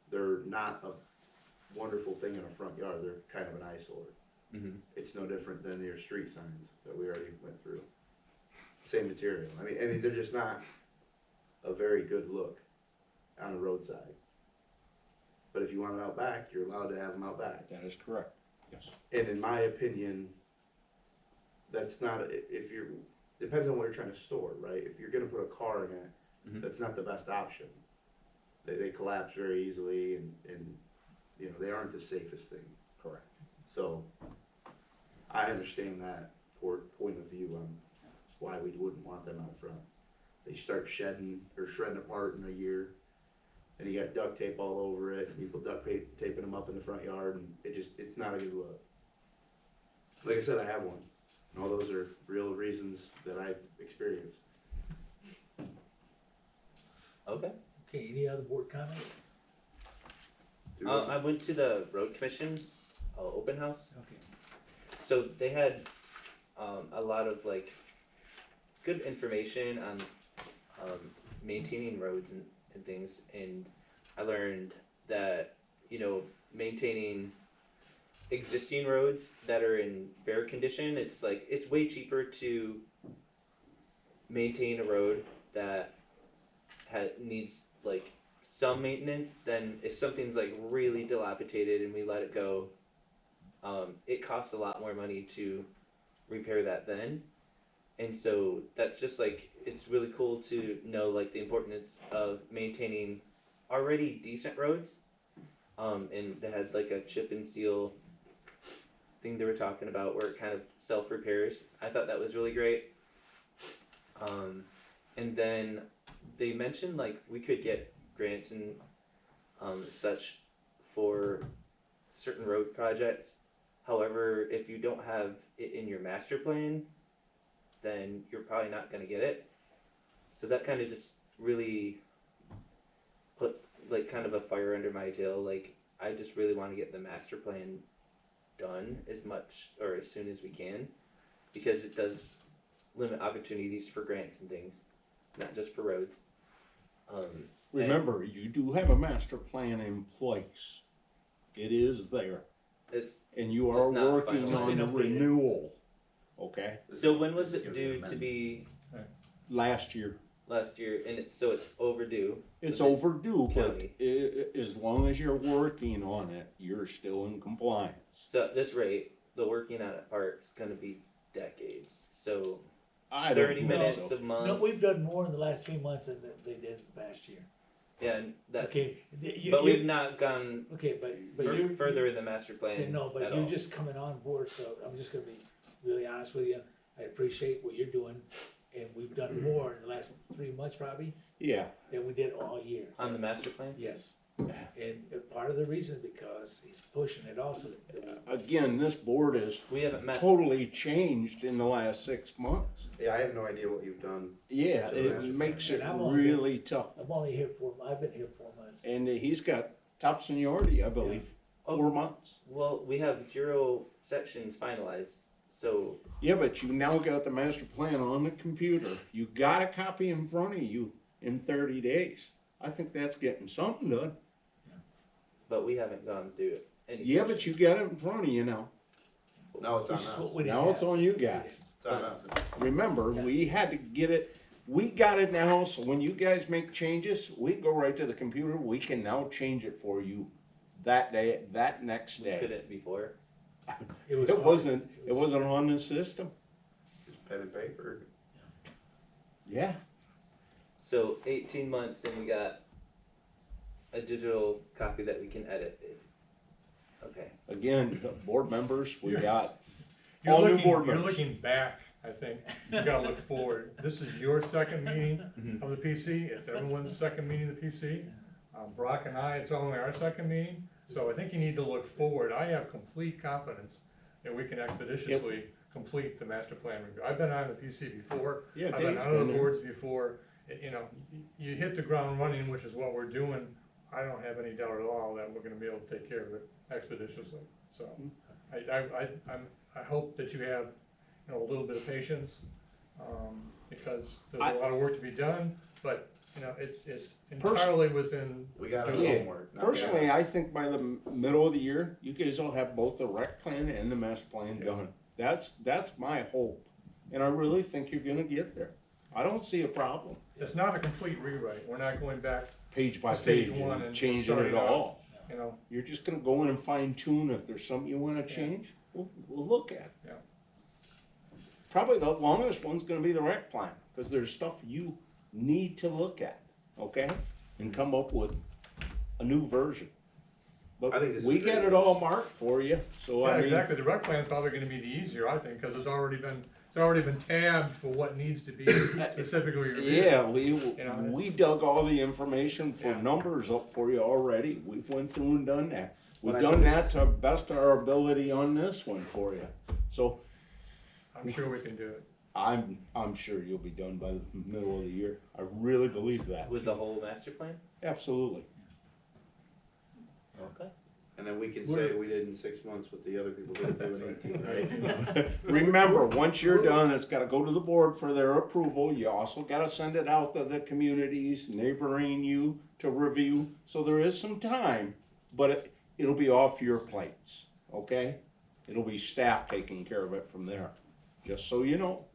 S9: they're not a wonderful thing in a front yard, they're kind of an eyesore.
S4: Mhm.
S9: It's no different than your street signs that we already went through. Same material, I mean, they're just not a very good look on the roadside. But if you want it out back, you're allowed to have them out back.
S3: That is correct. Yes.
S9: And in my opinion, that's not, if you're, depends on what you're trying to store, right? If you're gonna put a car in it,
S4: Mhm.
S9: that's not the best option. They collapse very easily and, you know, they aren't the safest thing.
S3: Correct.
S9: So, I understand that point of view on why we wouldn't want them out front. They start shredding apart in a year, and you got duct tape all over it, and people taping them up in the front yard, and it's not a good look. Like I said, I have one, and all those are real reasons that I've experienced.
S4: Okay.
S1: Okay, any other board comments?
S4: I went to the road commission open house.
S1: Okay.
S4: So they had a lot of like good information on maintaining roads and things, and I learned that, you know, maintaining existing roads that are in fair condition, it's way cheaper to maintain a road that needs like some maintenance than if something's like really dilapidated and we let it go. It costs a lot more money to repair that then. And so that's just like, it's really cool to know like the importance of maintaining already decent roads. And they had like a chip and seal thing they were talking about where it kind of self-repairs. I thought that was really great. And then they mentioned like we could get grants and such for certain road projects. However, if you don't have it in your master plan, then you're probably not going to get it. So that kind of just really puts like kind of a fire under my tail. Like, I just really want to get the master plan done as much or as soon as we can, because it does limit opportunities for grants and things, not just for roads.
S3: Remember, you do have a master plan in place. It is there,
S4: It's,
S3: and you
S4: Just
S3: are
S4: not
S3: working
S4: finalized.
S3: on a renewal, okay?
S4: so when was it due to be
S3: Last year.
S4: last year, and so it's overdue?
S3: It's
S4: with the
S3: overdue, but
S4: county.
S3: as long as you're working on it, you're still in compliance.
S4: So at this rate, the working on it part's gonna be decades, so
S3: I
S4: 30
S3: don't think
S4: minutes
S3: so.
S4: a month.
S1: No, we've done more in the last 3 months than they did last year.
S4: Yeah, and that's,
S1: Okay,
S4: but we've not gone
S1: okay, but you're.
S4: further in the master plan
S1: Say no, but
S4: at
S1: you're
S4: all.
S1: just coming on board, so I'm just gonna be really honest with you. I appreciate what you're doing, and we've done more in the last 3 months probably
S3: Yeah,
S1: than we did all year.
S4: On the master plan?
S1: Yes, and part of the reason because he's pushing it also.
S3: again, this board is
S4: We haven't met.
S3: totally changed in the last 6 months.
S9: Yeah, I have no idea what you've done.
S3: Yeah,
S9: To the
S3: it
S9: master
S3: makes it
S1: plan. And I'm only-
S3: really tough.
S1: I'm only here I've been here 4 months.
S3: And he's got top seniority, I believe,
S4: Oh.
S3: 4 months.
S4: Well, we have 0 sections finalized, so
S3: Yeah, but you now got the master plan on the computer. You got a copy in front of you in 30 days. I think that's getting something done.
S4: but we haven't gone through it. Any
S3: Yeah, but you
S4: sections.
S3: got it in front of you now.
S9: Now it's on
S1: Which is what
S9: us.
S1: we didn't
S3: Now it's
S1: have.
S3: on you guys.
S9: It's on us.
S3: Remember,
S1: Yeah.
S3: we had to get it, we got it now, so when you guys make changes, we go right to the computer, we can now change it for you that day, that next
S4: We
S3: day.
S4: couldn't before.
S1: It was
S3: It
S1: hard.
S3: wasn't on the system.
S9: Just pen and paper.
S3: Yeah,
S4: So 18 months and we got a digital copy that we can edit. Okay.
S3: again, board members, we
S5: Yeah.
S3: got
S5: You're
S3: all new
S5: looking,
S3: board
S5: you're
S3: members.
S5: looking back, I think. You gotta look forward. This is your second meeting
S4: Mhm.
S5: of the PC. It's everyone's second meeting of the PC. Brock and I, it's only our second meeting, so I think you need to look forward. I have complete confidence that we can expeditiously complete the master plan review. I've been on the PC before.
S3: Yeah,
S5: I've been
S3: Dave's
S5: on
S3: been
S5: other
S3: there.
S5: boards before. You know, you hit the ground running, which is what we're doing. I don't have any doubt at all that we're gonna be able to take care of it expeditiously, so. I hope that you have, you know, a little bit of patience, because there's a lot of work to be done, but, you know, it's entirely within.
S9: We got our
S3: Yeah.
S9: homework. Now we got-
S3: Personally, I think by the middle of the year, you guys will have both the rec plan and the master plan done. That's my hope, and I really think you're gonna get there. I don't see a problem,
S5: It's not a complete rewrite, we're not going back,
S3: page by
S5: Stage
S3: page
S5: one
S3: and
S5: and
S3: changing it
S5: starting out.
S3: all.
S5: you know,
S3: You're just gonna go in and fine tune, if there's something you wanna change, we'll look at it.
S5: Yeah.
S3: Probably the longest one's gonna be the rec plan, cause there's stuff you need to look at, okay? And come up with a new version.
S9: I
S3: But
S9: think this is
S3: we
S9: great.
S3: get it all marked for you, so
S5: yeah,
S3: I mean,
S5: exactly, the rec plan's probably gonna be the easier, I think, cause it's already been tabbed for what needs to be specifically reviewed.
S3: yeah,
S5: know,
S3: we dug all the information for
S5: Yeah.
S3: numbers up for you already, we've went through and done that. We've
S9: But I
S3: done
S9: think-
S3: that to best of our ability on this one for you, so
S5: I'm sure we can do it.
S3: I'm sure you'll be done by the middle of the year, I really believe that,
S4: With the whole master plan?
S3: absolutely.
S4: Okay.
S9: And then we can say we did in 6 months what the other people didn't do in 18, right?
S3: Remember, once you're done, it's gotta go to the board for their approval, you also gotta send it out to the communities neighboring you to review, so there is some time, but it'll be off your plates, okay? It'll be staff taking care of it from there, just so you know.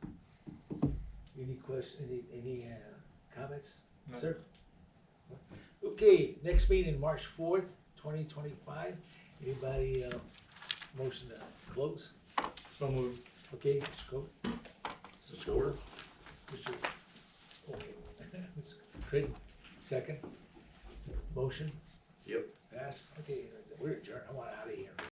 S1: Any question, any comments,
S5: No.
S1: sir? Okay, next meeting, March 4th, 2025. Anybody, motion to close?
S5: So moved.
S1: Okay, Mr. Coe?
S9: Sure.
S1: Mr. Okay. Mr. Creighton, second. Motion?
S9: Yep.
S1: Pass. Okay, we're adjourned. I want out of here.